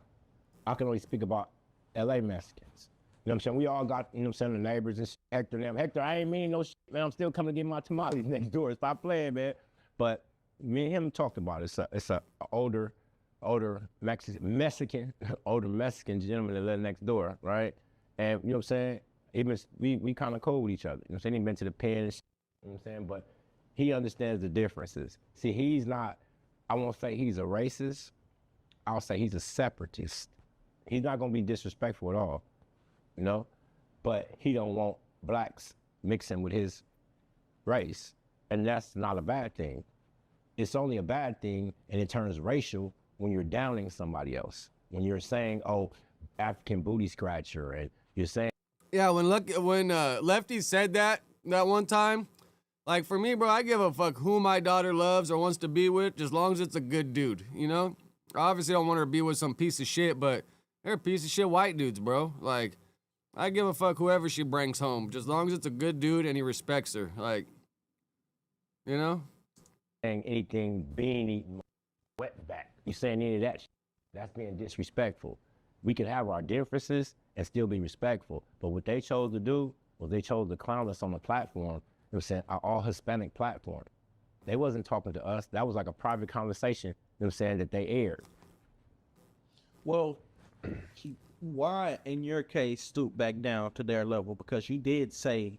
I can only speak about LA Mexicans. You know what I'm saying? We all got, you know what I'm saying, the neighbors and Hector and them. Hector, I ain't mean no shit, man. I'm still coming to get my tamales next door. Stop playing, man. But me and him talked about it. It's a older Mexican gentleman that live next door, right? And you know what I'm saying? Even we kind of cool with each other. You know what I'm saying? He been to the pen and shit, you know what I'm saying? But he understands the differences. See, he's not, I won't say he's a racist. I'll say he's a separatist. He's not gonna be disrespectful at all, you know? But he don't want blacks mixing with his race. And that's not a bad thing. It's only a bad thing, and it turns racial when you're downing somebody else. When you're saying, oh, African booty scratcher, and you're saying. Yeah, when Lefty said that one time, like for me, bro, I give a fuck who my daughter loves or wants to be with, just as long as it's a good dude, you know? I obviously don't want her to be with some piece of shit, but they're piece of shit white dudes, bro. Like, I give a fuck whoever she brings home, just as long as it's a good dude and he respects her. Like, you know? Saying anything, being eaten, wetback. You saying any of that shit, that's being disrespectful. We can have our differences and still be respectful. But what they chose to do was they chose to clown us on the platform. They were saying our all Hispanic platform. They wasn't talking to us. That was like a private conversation, you know what I'm saying, that they aired. Well, why, in your case, stoop back down to their level? Because you did say,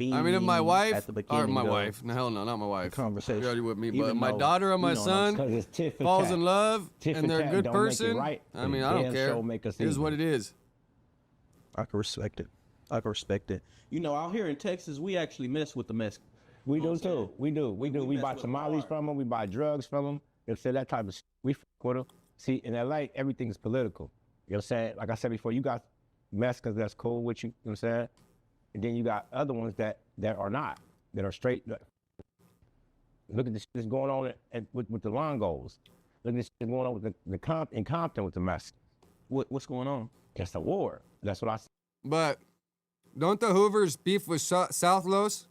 I mean, if my wife, at the or beginning my of wife, no, hell no, not my wife. Conversation. You're already with me, Even but my though, daughter or my you know, son 'Cause it's tit for falls tat. in love Tit and for they're a tat good don't make it person. right. I mean, The I don't damn care. show make us It is evil. what it is. I can respect it. I can respect it. You know, out here in Texas, we actually mess with the Mexicans. We do too. We do. We buy tamales from them. We buy drugs from them. You know what I'm saying? That type of shit. We fuck with them. See, in LA, everything's political. You know what I'm saying? Like I said before, you got Mexicans that's cool with you. You know what I'm saying? And then you got other ones that are not, that are straight. Look at this shit that's going on with the Longos. Look at this shit going on with in Compton with the Mexicans. What's going on? It's a war. That's what I said. But don't the Hoovers beef with South Los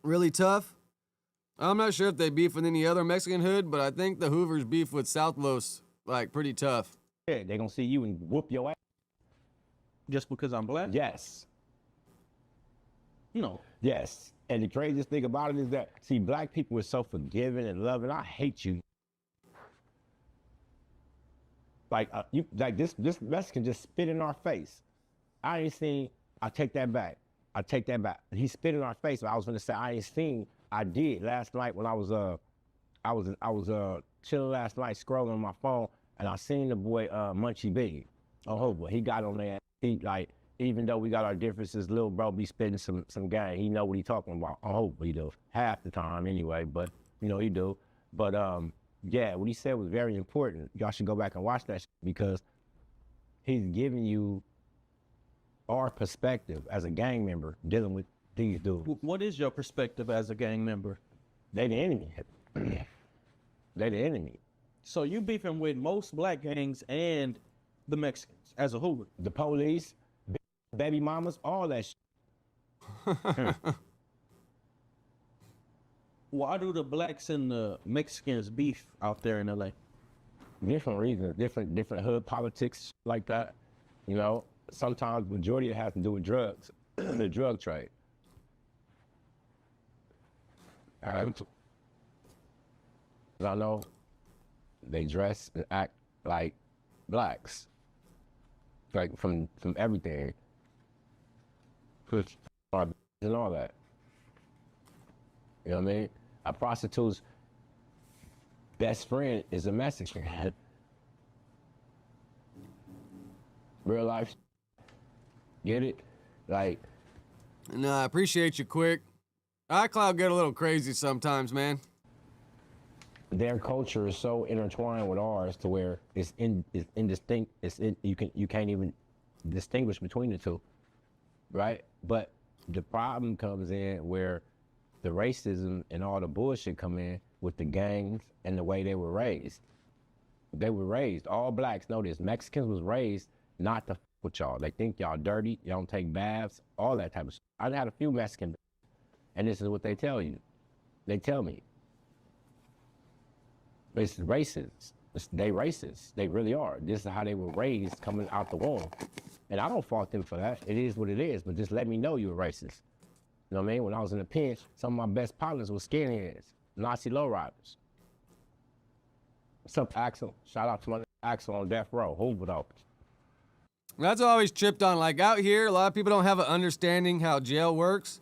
really tough? I'm not sure if they beef with any other Mexican hood, but I think the Hoovers beef with South Los like pretty tough. Yeah, they gonna see you and whoop your ass. Just because I'm black? Yes. No. Yes. And the craziest thing about it is that, see, black people are so forgiving and loving. I hate you. Like, this Mexican just spit in our face. I ain't seen, I take that back. He spit in our face, but I was gonna say I ain't seen, I did last night when I was chilling last night, scrolling on my phone, and I seen the boy Munchie B. Oh boy, he got on there. He like, even though we got our differences, little bro be spitting some game. He know what he talking about. I hope he do. Half the time anyway, but you know he do. But yeah, what he said was very important. Y'all should go back and watch that because he's giving you our perspective as a gang member dealing with these dudes. What is your perspective as a gang member? They the enemy. They the enemy. So you beefing with most black gangs and the Mexicans as a Hoover? The police, baby mamas, all that shit. Why do the blacks and the Mexicans beef out there in LA? Different reasons, different hood politics like that. You know, sometimes majority of it has to do with drugs, the drug trade. I know they dress and act like blacks, like from everything, and all that. You know what I mean? A prostitute's best friend is a Mexican. Real life. Get it? Like. No, I appreciate you, Quick. iCloud get a little crazy sometimes, man. Their culture is so intertwined with ours to where it's indistinct. You can't even distinguish between the two, right? But the problem comes in where the racism and all the bullshit come in with the gangs and the way they were raised. They were raised, all blacks know this. Mexicans was raised not to f with y'all. They think y'all dirty, y'all don't take baths, all that type of shit. I had a few Mexicans, and this is what they tell you. They tell me. It's racist. They racist. They really are. This is how they were raised coming out the womb. And I don't fault them for that. It is what it is, but just let me know you're racist. You know what I mean? When I was in the pen, some of my best partners were skinheads, Nazi lowriders. What's up, Axel? Shout out to my Axel on death row. Hoover though. That's always tripped on. Like out here, a lot of people don't have an understanding how jail works.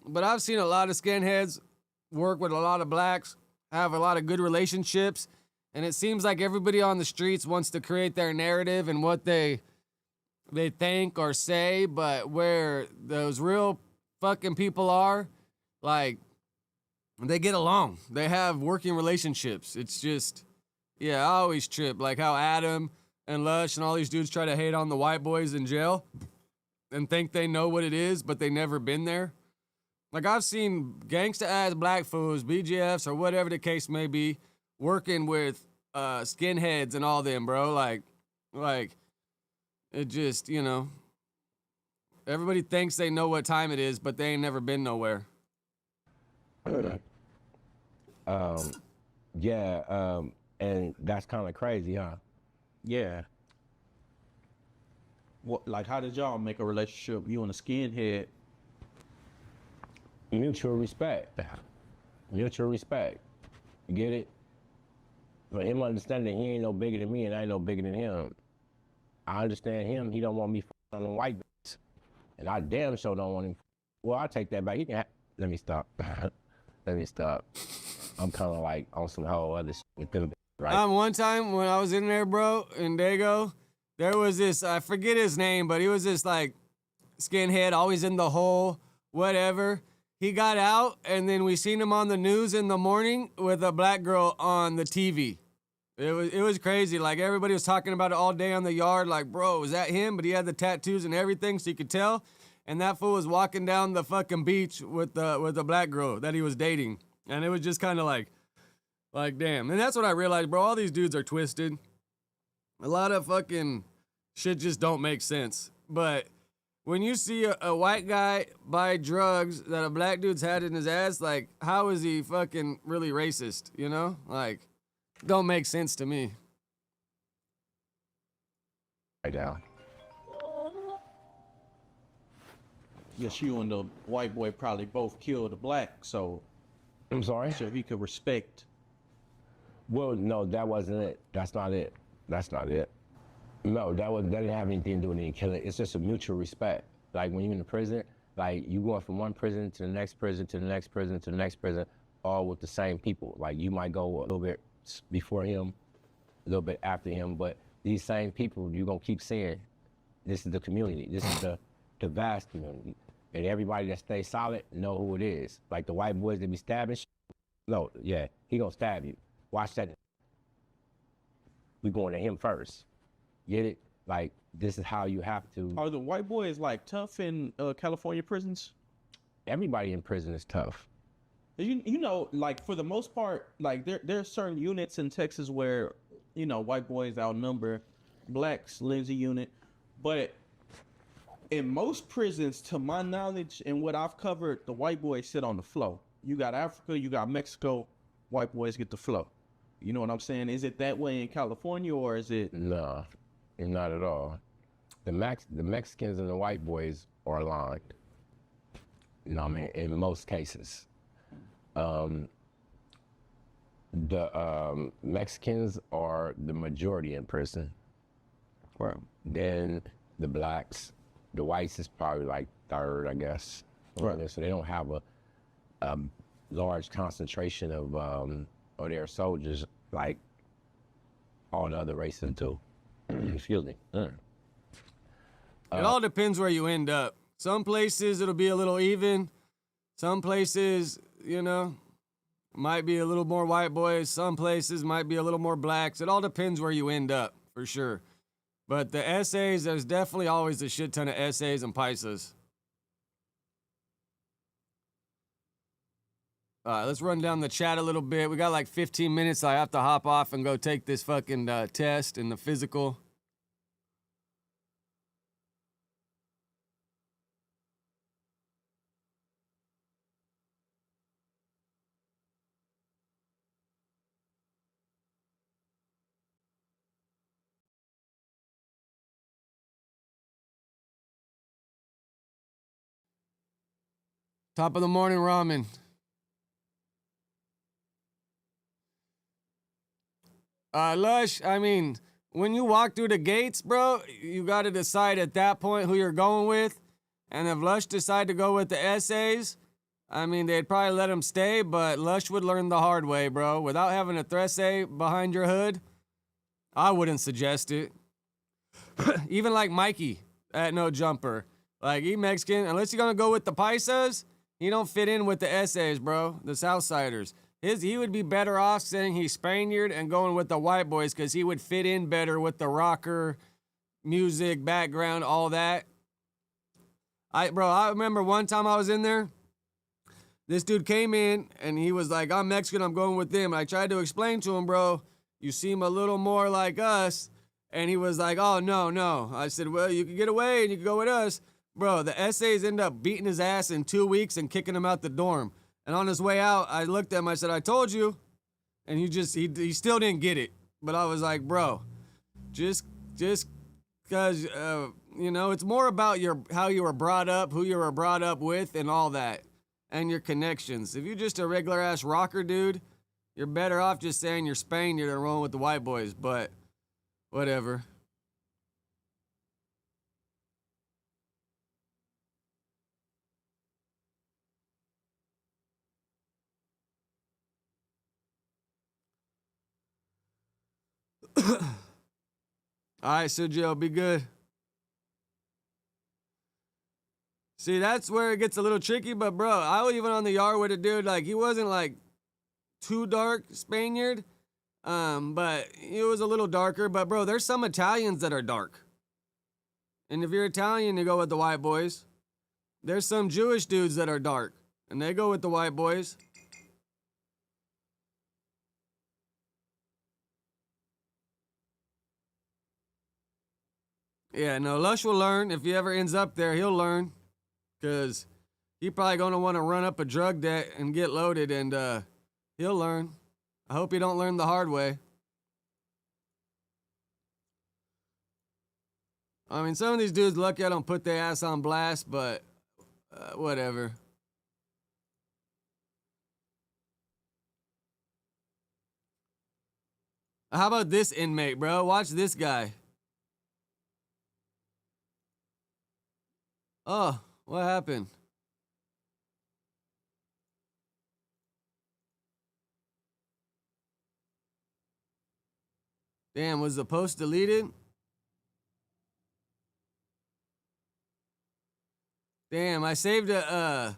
But I've seen a lot of skinheads work with a lot of blacks, have a lot of good relationships, and it seems like everybody on the streets wants to create their narrative and what they think or say, but where those real fucking people are, like, they get along. They have working relationships. It's just, yeah, I always trip. Like how Adam and Lush and all these dudes try to hate on the white boys in jail and think they know what it is, but they never been there. Like I've seen gangsta-ass black fools, BGFs or whatever the case may be, working with skinheads and all them, bro. Like it just, you know, everybody thinks they know what time it is, but they ain't never been nowhere. And that's kind of crazy, huh? Yeah. What, like, how did y'all make a relationship? You and a skinhead? Mutual respect. Mutual respect. You get it? But him understanding he ain't no bigger than me and I ain't no bigger than him. I understand him. He don't want me on the white bitch. And I damn sure don't want him. Well, I take that back. He can let me stop. Let me stop. I'm kind of like on some whole other shit with them, right? One time when I was in there, bro, in Dago, there was this, I forget his name, but he was this like skinhead, always in the hole, whatever. He got out, and then we seen him on the news in the morning with a black girl on the TV. It was crazy. Like everybody was talking about it all day on the yard. Like, bro, is that him? But he had the tattoos and everything, so you could tell. And that fool was walking down the fucking beach with the black girl that he was dating. And it was just kind of like damn. And that's what I realized, bro. All these dudes are twisted. A lot of fucking shit just don't make sense. But when you see a white guy buy drugs that a black dude's had in his ass, like, how is he fucking really racist, you know? Like, don't make sense to me. Right now. Yes, you and the white boy probably both killed the black, so. I'm sorry? So he could respect. Well, no, that wasn't it. That's not it. That's not it. No, that didn't have anything to do with any killing. It's just a mutual respect. Like when you're in the prison, like you going from one prison to the next prison to the next prison to the next prison, all with the same people. Like you might go a little bit before him, a little bit after him, but these same people you're gonna keep seeing. This is the community. This is the vast community. And everybody that stays solid know who it is. Like the white boys that be stabbing no, yeah, he gonna stab you. Watch that. We going to him first. Get it? Like, this is how you have to. Are the white boys like tough in California prisons? Everybody in prison is tough. You know, like for the most part, like there are certain units in Texas where, you know, white boys outnumber blacks, lives a unit. But in most prisons, to my knowledge and what I've covered, the white boys sit on the floor. You got Africa, you got Mexico, white boys get the floor. You know what I'm saying? Is it that way in California or is it? No, not at all. The Mexicans and the white boys are aligned. You know what I mean? In most cases. The Mexicans are the majority in prison. Right. Then the blacks, the whites is probably like third, I guess. Right. So they don't have a large concentration of their soldiers like all the other races do. Excuse me. It all depends where you end up. Some places it'll be a little even. Some places, you know, might be a little more white boys. Some places might be a little more blacks. It all depends where you end up, for sure. But the essays, there's definitely always a shit ton of essays and paisas. All right, let's run down the chat a little bit. We got like 15 minutes. So I have to hop off and go take this fucking test and the physical. Top of the morning ramen. Lush, I mean, when you walk through the gates, bro, you got to decide at that point who you're going with. And if Lush decide to go with the essays, I mean, they'd probably let him stay, but Lush would learn the hard way, bro. Without having a Thresse behind your hood, I wouldn't suggest it. Even like Mikey at No Jumper. Like, he Mexican. Unless you're going to go with the Paisas, he don't fit in with the essays, bro. The Southsiders. He would be better off saying he's Spaniard and going with the white boys because he would fit in better with the rocker, music, background, all that. I remember one time I was in there. This dude came in and he was like, I'm Mexican, I'm going with them. And I tried to explain to him, bro, you seem a little more like us. And he was like, oh, no. I said, well, you can get away and you can go with us. Bro, the essays end up beating his ass in 2 weeks and kicking him out the dorm. And on his way out, I looked at him, I said, I told you. And he still didn't get it. But I was like, bro, just because, you know, it's more about how you were brought up, who you were brought up with, and all that, and your connections. If you're just a regular-ass rocker dude, you're better off just saying you're Spaniard than rolling with the white boys, but whatever. All right, Sergio, be good. See, that's where it gets a little tricky, but bro, I was even on the yard with a dude, like, he wasn't like too dark Spaniard, but he was a little darker, but bro, there's some Italians that are dark. And if you're Italian, you go with the white boys. There's some Jewish dudes that are dark, and they go with the white boys. Yeah, no, Lush will learn. If he ever ends up there, he'll learn. Because he probably going to want to run up a drug debt and get loaded, and he'll learn. I hope he don't learn the hard way. I mean, some of these dudes lucky I don't put their ass on blast, but whatever. How about this inmate, bro? Watch this guy. Oh, what happened? Damn, was the post deleted? Damn, I saved a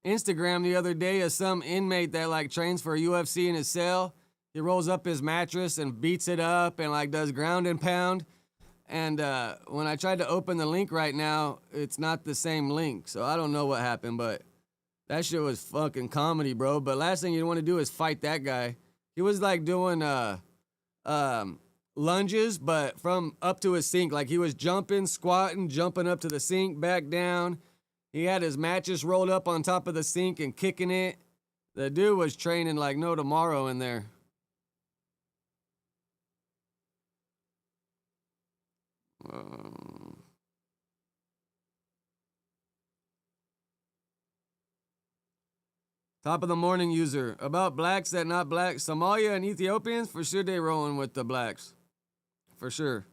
Instagram the other day of some inmate that like trains for UFC in his cell. He rolls up his mattress and beats it up and like does ground and pound. And when I tried to open the link right now, it's not the same link. So I don't know what happened, but that shit was fucking comedy, bro. But last thing you want to do is fight that guy. He was like doing lunges, but from up to his sink. Like he was jumping, squatting, jumping up to the sink, back down. He had his mattress rolled up on top of the sink and kicking it. The dude was training like no tomorrow in there. Top of the morning user. About blacks that not black. Somalia and Ethiopians, for sure they rolling with the blacks. For sure.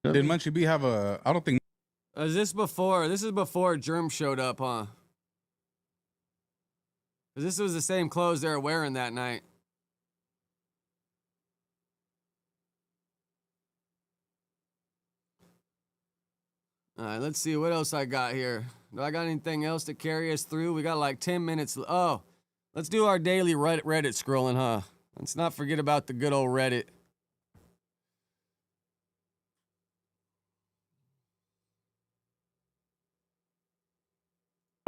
Did Munchie B have a? I don't think. Is this before? This is before Germ showed up, huh? 'Cause this was the same clothes they were wearing that night. All right, let's see what else I got here. Do I got anything else to carry us through? We got like 10 minutes. Oh, let's do our daily Reddit scrolling, huh? Let's not forget about the good old Reddit.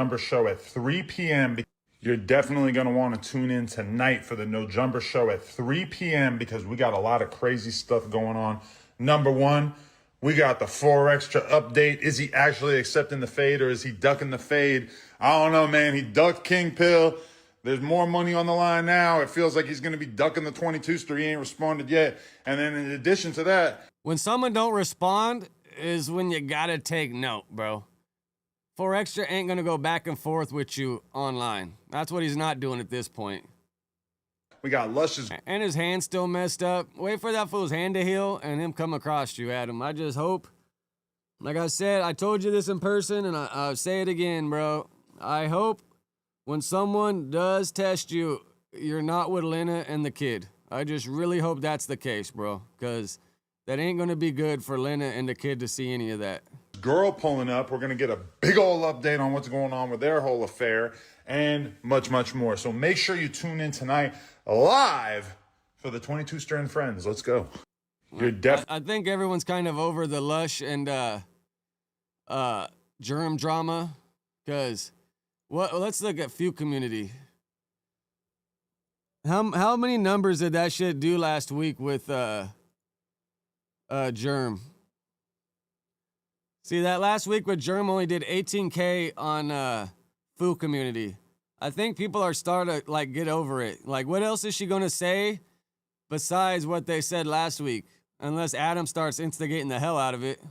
Jumper show at 3 p.m. You're definitely going to want to tune in tonight for the No Jumper show at 3 p.m. because we got a lot of crazy stuff going on. Number one, we got the 4 extra update. Is he actually accepting the fade or is he ducking the fade? I don't know, man. He ducked King Pill. There's more money on the line now. It feels like he's going to be ducking the 22-ster. He ain't responded yet. And then in addition to that, when someone don't respond is when you got to take note, bro. 4 extra ain't gonna go back and forth with you online. That's what he's not doing at this point. We got Lush's. And his hand's still messed up. Wait for that fool's hand to heal and him come across you, Adam. I just hope. Like I said, I told you this in person and I'll say it again, bro. I hope when someone does test you, you're not with Lena and the kid. I just really hope that's the case, bro. Because that ain't gonna be good for Lena and the kid to see any of that. Girl pulling up. We're going to get a big old update on what's going on with their whole affair and much, much more. So make sure you tune in tonight live for the 22 Stern Friends. Let's go. You're I think everyone's kind of over the Lush and Germ drama because let's look at Few Community. How many numbers did that shit do last week with Germ? See, that last week with Germ only did 18K on Foo Community. I think people are starting to, like, get over it. Like, what else is she going to say besides what they said last week? Unless Adam starts instigating the hell out of it.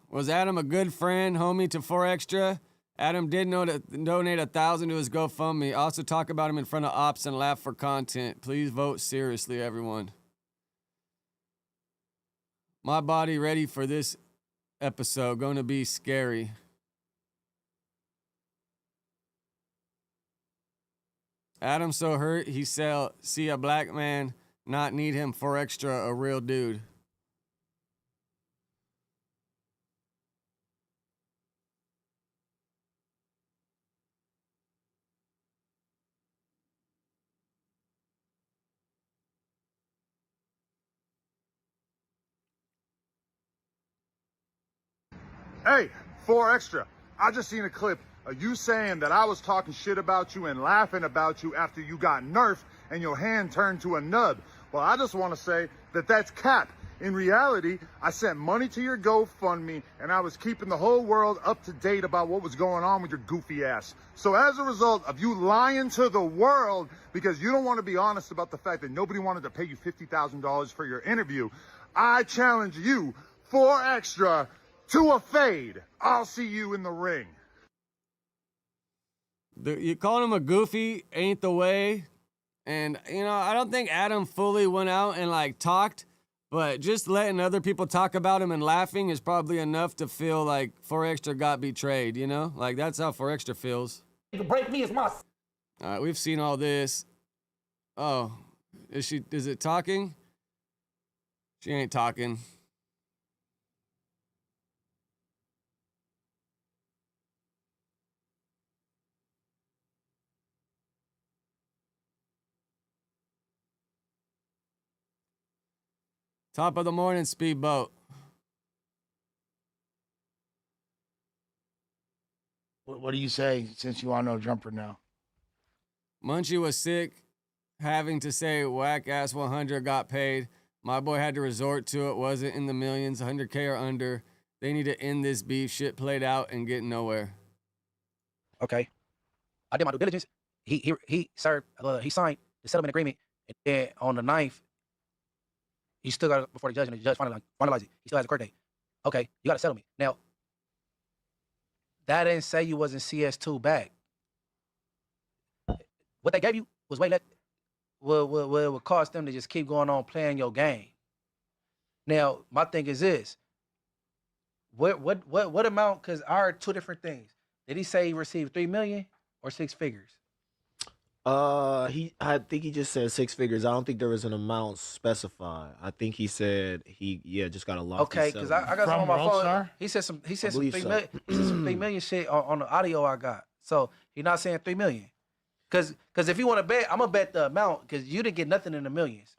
Was Adam a good friend, homie to 4 Extra? Adam did donate 1,000 to his GoFundMe. Also talk about him in front of ops and laugh for content. Please vote seriously, everyone. My body ready for this episode. Going to be scary. Adam's so hurt he see a black man not need him for extra a real dude. Hey, 4 Extra. I just seen a clip of you saying that I was talking shit about you and laughing about you after you got nerfed and your hand turned to a nub. Well, I just want to say that that's cap. In reality, I sent money to your GoFundMe and I was keeping the whole world up to date about what was going on with your goofy ass. So as a result of you lying to the world because you don't want to be honest about the fact that nobody wanted to pay you $50,000 for your interview, I challenge you, 4 Extra, to a fade. I'll see you in the ring. You calling him a goofy ain't the way. And, you know, I don't think Adam fully went out and, like, talked. But just letting other people talk about him and laughing is probably enough to feel like 4 Extra got betrayed, you know? Like, that's how 4 Extra feels. You can break me as my... All right, we've seen all this. Oh, is it talking? She ain't talking. Top of the morning, Speedboat. What do you say since you are no jumper now? Munchie was sick, having to say whack ass 100 got paid. My boy had to resort to it. Wasn't in the millions, 100K or under. They need to end this beef. Shit played out and get nowhere. Okay, I did my due diligence. He signed the settlement agreement, and then on the 9th, he still got it before the judge, and the judge finalized it. He still has a court date. Okay, you got to settle me. Now, that didn't say you wasn't CS2 back. What they gave you was way less. Well, it would cost them to just keep going on playing your game. Now, my thing is this. What amount, because I heard 2 different things. Did he say he received 3 million or 6 figures? I think he just said 6 figures. I don't think there was an amount specified. I think he said he just got a lot. Okay, because I got some on my phone. He said some 3 million. He said some 3 million shit on the audio I got. So he's not saying 3 million. Because if you want to bet, I'm gonna bet the amount because you didn't get nothing in the millions.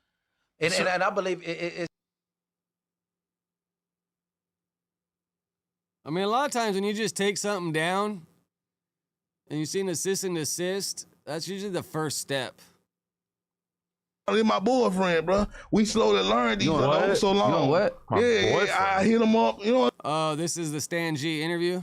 And I believe it's. I mean, a lot of times when you just take something down and you see an assist and desist, that's usually the first step. He's my boyfriend, bro. We slowly learned each other over so long. You know what? Yeah, I hit him up. You know. Oh, this is the Stan G interview.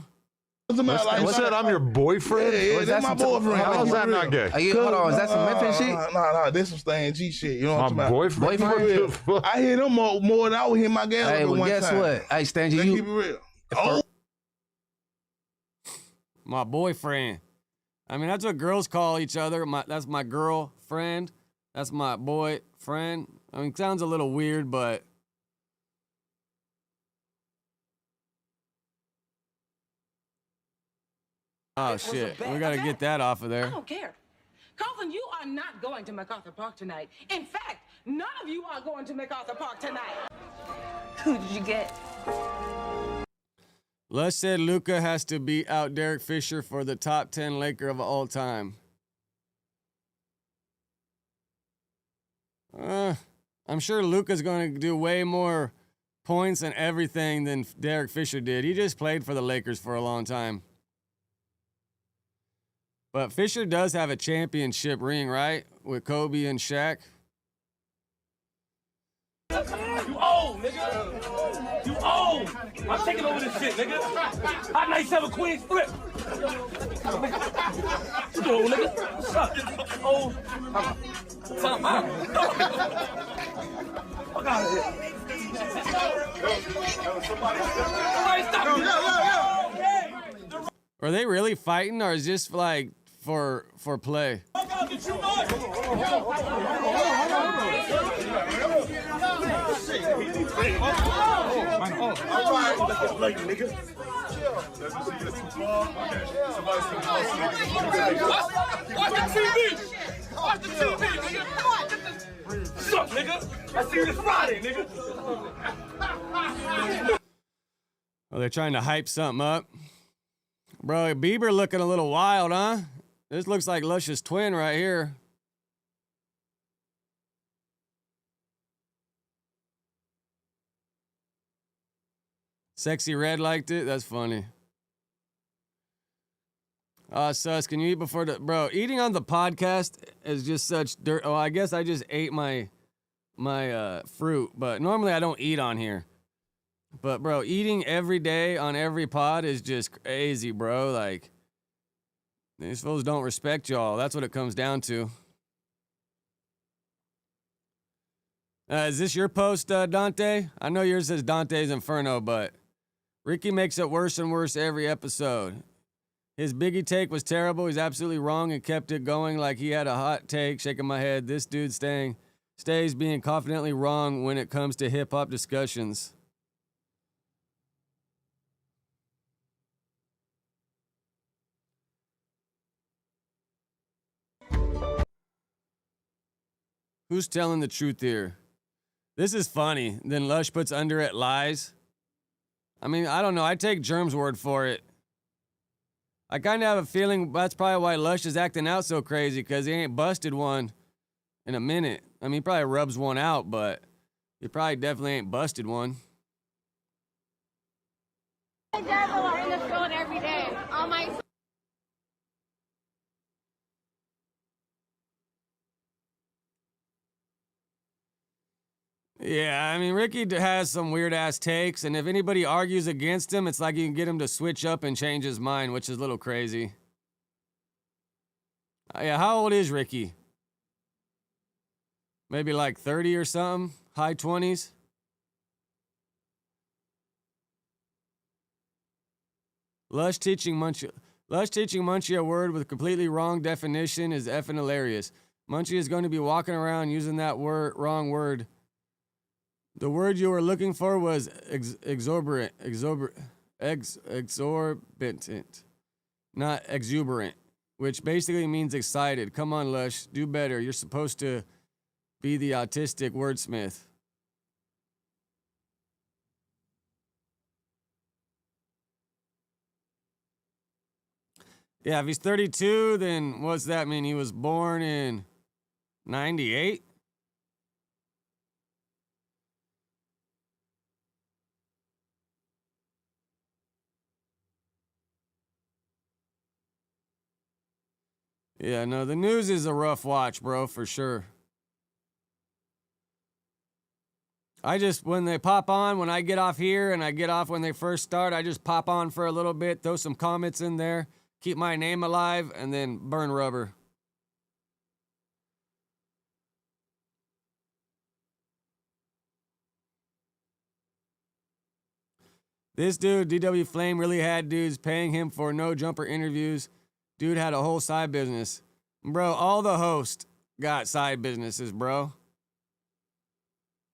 What's that? I'm your boyfriend? Yeah, that's my boyfriend. How's that not gay? Hold on, is that some Memphis shit? Nah, this some Stan G shit. You know what I'm My talking about? boyfriend? I hit him up more than I would hit my gal Hey, well, one guess time. what? Hey, Stan G, Let's you. keep it real. Oh, My boyfriend. I mean, that's what girls call each other. That's my girlfriend. That's my boyfriend. I mean, it sounds a little weird, but. Oh, shit. We got to get that off of I there. don't care. Colin, you are not going to MacArthur Park tonight. In fact, none of you are going to MacArthur Park tonight. Who did you get? Les said Luka has to beat out Derek Fisher for the top 10 Laker of all time. I'm sure Luka's going to do way more points and everything than Derek Fisher did. He just played for the Lakers for a long time. But Fisher does have a championship ring, right? With Kobe and Shaq. You old, nigga. You old. I'm taking over this shit, nigga. Hot 97 Queens flip. You doing, nigga? What's up? Old. Time out. Fuck out of here. Somebody stop me. Are they really fighting, or is this like for play? Watch the TV! Watch the TV, nigga! Suck, nigga! I see you this Friday, nigga. Oh, they're trying to hype something up. Bro, Bieber looking a little wild, huh? This looks like Lush's twin right here. Sexy Red liked it. That's funny. Sus, can you eat before the... Bro, eating on the podcast is just such dirt. Oh, I guess I just ate my fruit, but normally I don't eat on here. But, bro, eating every day on every pod is just crazy, bro. Like, these fools don't respect y'all. That's what it comes down to. Is this your post, Dante? I know yours says Dante's Inferno, but Ricky makes it worse and worse every episode. His Biggie take was terrible. He's absolutely wrong and kept it going like he had a hot take. Shaking my head. This dude stays being confidently wrong when it comes to hip-hop discussions. Who's telling the truth here? This is funny. Then Lush puts under it lies. I mean, I don't know. I take Germ's word for it. I kind of have a feeling that's probably why Lush is acting out so crazy, because he ain't busted one in a minute. I mean, he probably rubs one out, but he probably definitely ain't busted one. My dad are in the field every day. All my... Yeah, I mean, Ricky has some weird-ass takes, and if anybody argues against him, it's like you can get him to switch up and change his mind, which is a little crazy. Yeah, how old is Ricky? Maybe like 30 or something? High 20s? Lush teaching Munchie a word with completely wrong definition is effing hilarious. Munchie is going to be walking around using that wrong word. The word you were looking for was exorbitant, not exuberant, which basically means excited. Come on, Lush, do better. You're supposed to be the autistic wordsmith. Yeah, if he's 32, then what's that mean? He was born in 98? Yeah, no, the news is a rough watch, bro, for sure. When they pop on, when I get off here and I get off when they first start, I just pop on for a little bit, throw some comments in there, keep my name alive, and then burn rubber. This dude, DW Flame, really had dudes paying him for no jumper interviews. Dude had a whole side business. Bro, all the hosts got side businesses, bro.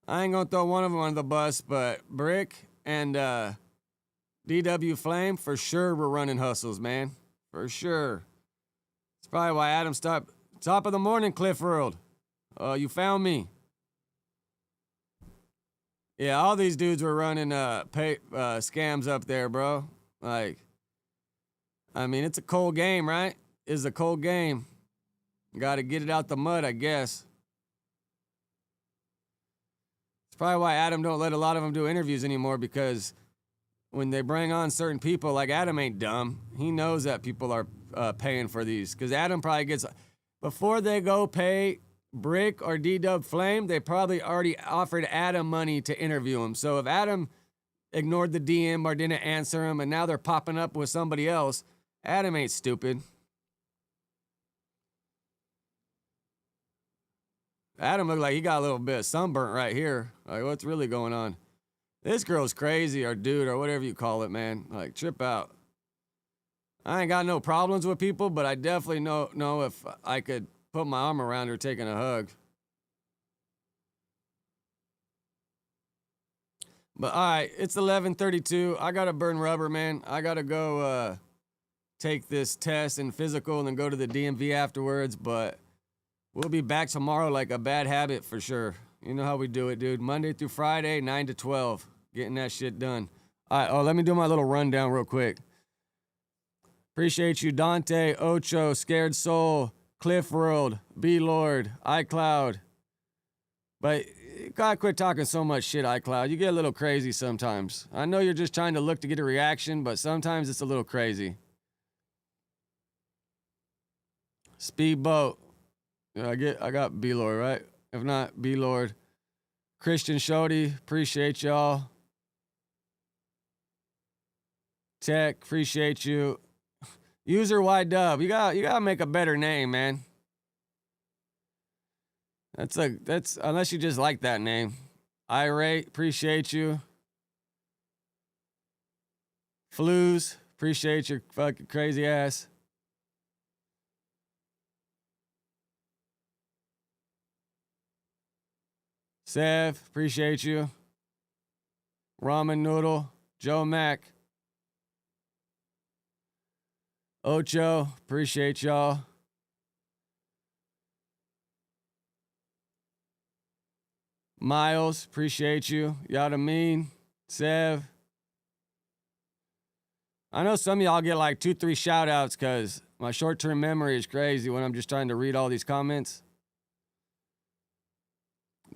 I ain't gonna throw one of them on the bus, but Brick and DW Flame, for sure were running hustles, man. For sure. It's probably why Adam stopped. Top of the morning, Cliff World. Oh, you found me. Yeah, all these dudes were running scams up there, bro. Like, I mean, it's a cold game, right? It's a cold game. Got to get it out the mud, I guess. It's probably why Adam don't let a lot of them do interviews anymore, because when they bring on certain people, like Adam ain't dumb. He knows that people are paying for these, because Adam probably gets, before they go pay Brick or D-Dub Flame, they probably already offered Adam money to interview him. So if Adam ignored the DM or didn't answer him, and now they're popping up with somebody else, Adam ain't stupid. Adam looked like he got a little bit of sunburnt right here. Like, what's really going on? This girl's crazy, or dude, or whatever you call it, man. Like, trip out. I ain't got no problems with people, but I definitely know if I could put my arm around her taking a hug. But all right, it's 11:32. I gotta burn rubber, man. I gotta go take this test and physical and then go to the DMV afterwards. But We'll be back tomorrow like a bad habit for sure. You know how we do it, dude. Monday through Friday, 9 to 12. Getting that shit done. All right, let me do my little rundown real quick. Appreciate you, Dante, Ocho, Scared Soul, Cliff World, B-Lord, iCloud. But you gotta quit talking so much shit, iCloud. You get a little crazy sometimes. I know you're just trying to look to get a reaction, but sometimes it's a little crazy. Speedboat. Yeah, I got B-Lord, right? If not, B-Lord. Christian Shody, appreciate y'all. Tech, appreciate you. User Y-Dub, you gotta make a better name, man. That's unless you just like that name. Irate, appreciate you. Flues, appreciate your fucking crazy ass. Sev, appreciate you. Ramen Noodle, Joe Mac. Ocho, appreciate y'all. Miles, appreciate you. Yadameen, Sev. I know some of y'all get like 2-3 shout outs because my short-term memory is crazy when I'm just trying to read all these comments.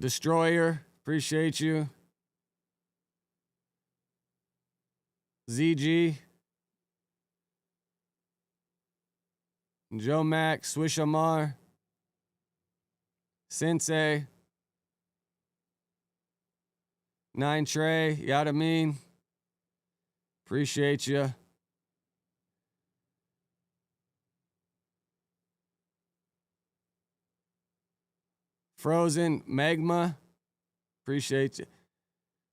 Destroyer, appreciate you. ZG. Joe Mac, Swish Amar. Sensei. 9 Trey, Yadameen. Appreciate you. Frozen Magma. Appreciate you.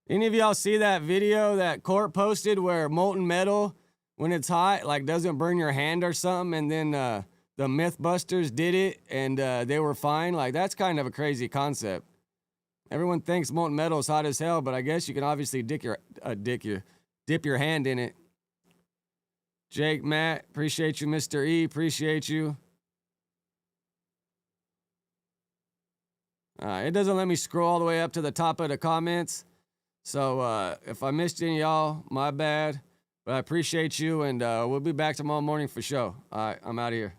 Any of y'all see that video that Court posted where molten metal, when it's hot, like doesn't burn your hand or something, and then the Mythbusters did it and they were fine? Like, that's kind of a crazy concept. Everyone thinks molten metal is hot as hell, but I guess you can obviously dip your hand in it. Jake, Matt, appreciate you. Mr. E, appreciate you. It doesn't let me scroll all the way up to the top of the comments. So if I missed any of y'all, my bad. But I appreciate you, and we'll be back tomorrow morning for sure. All right, I'm out of here.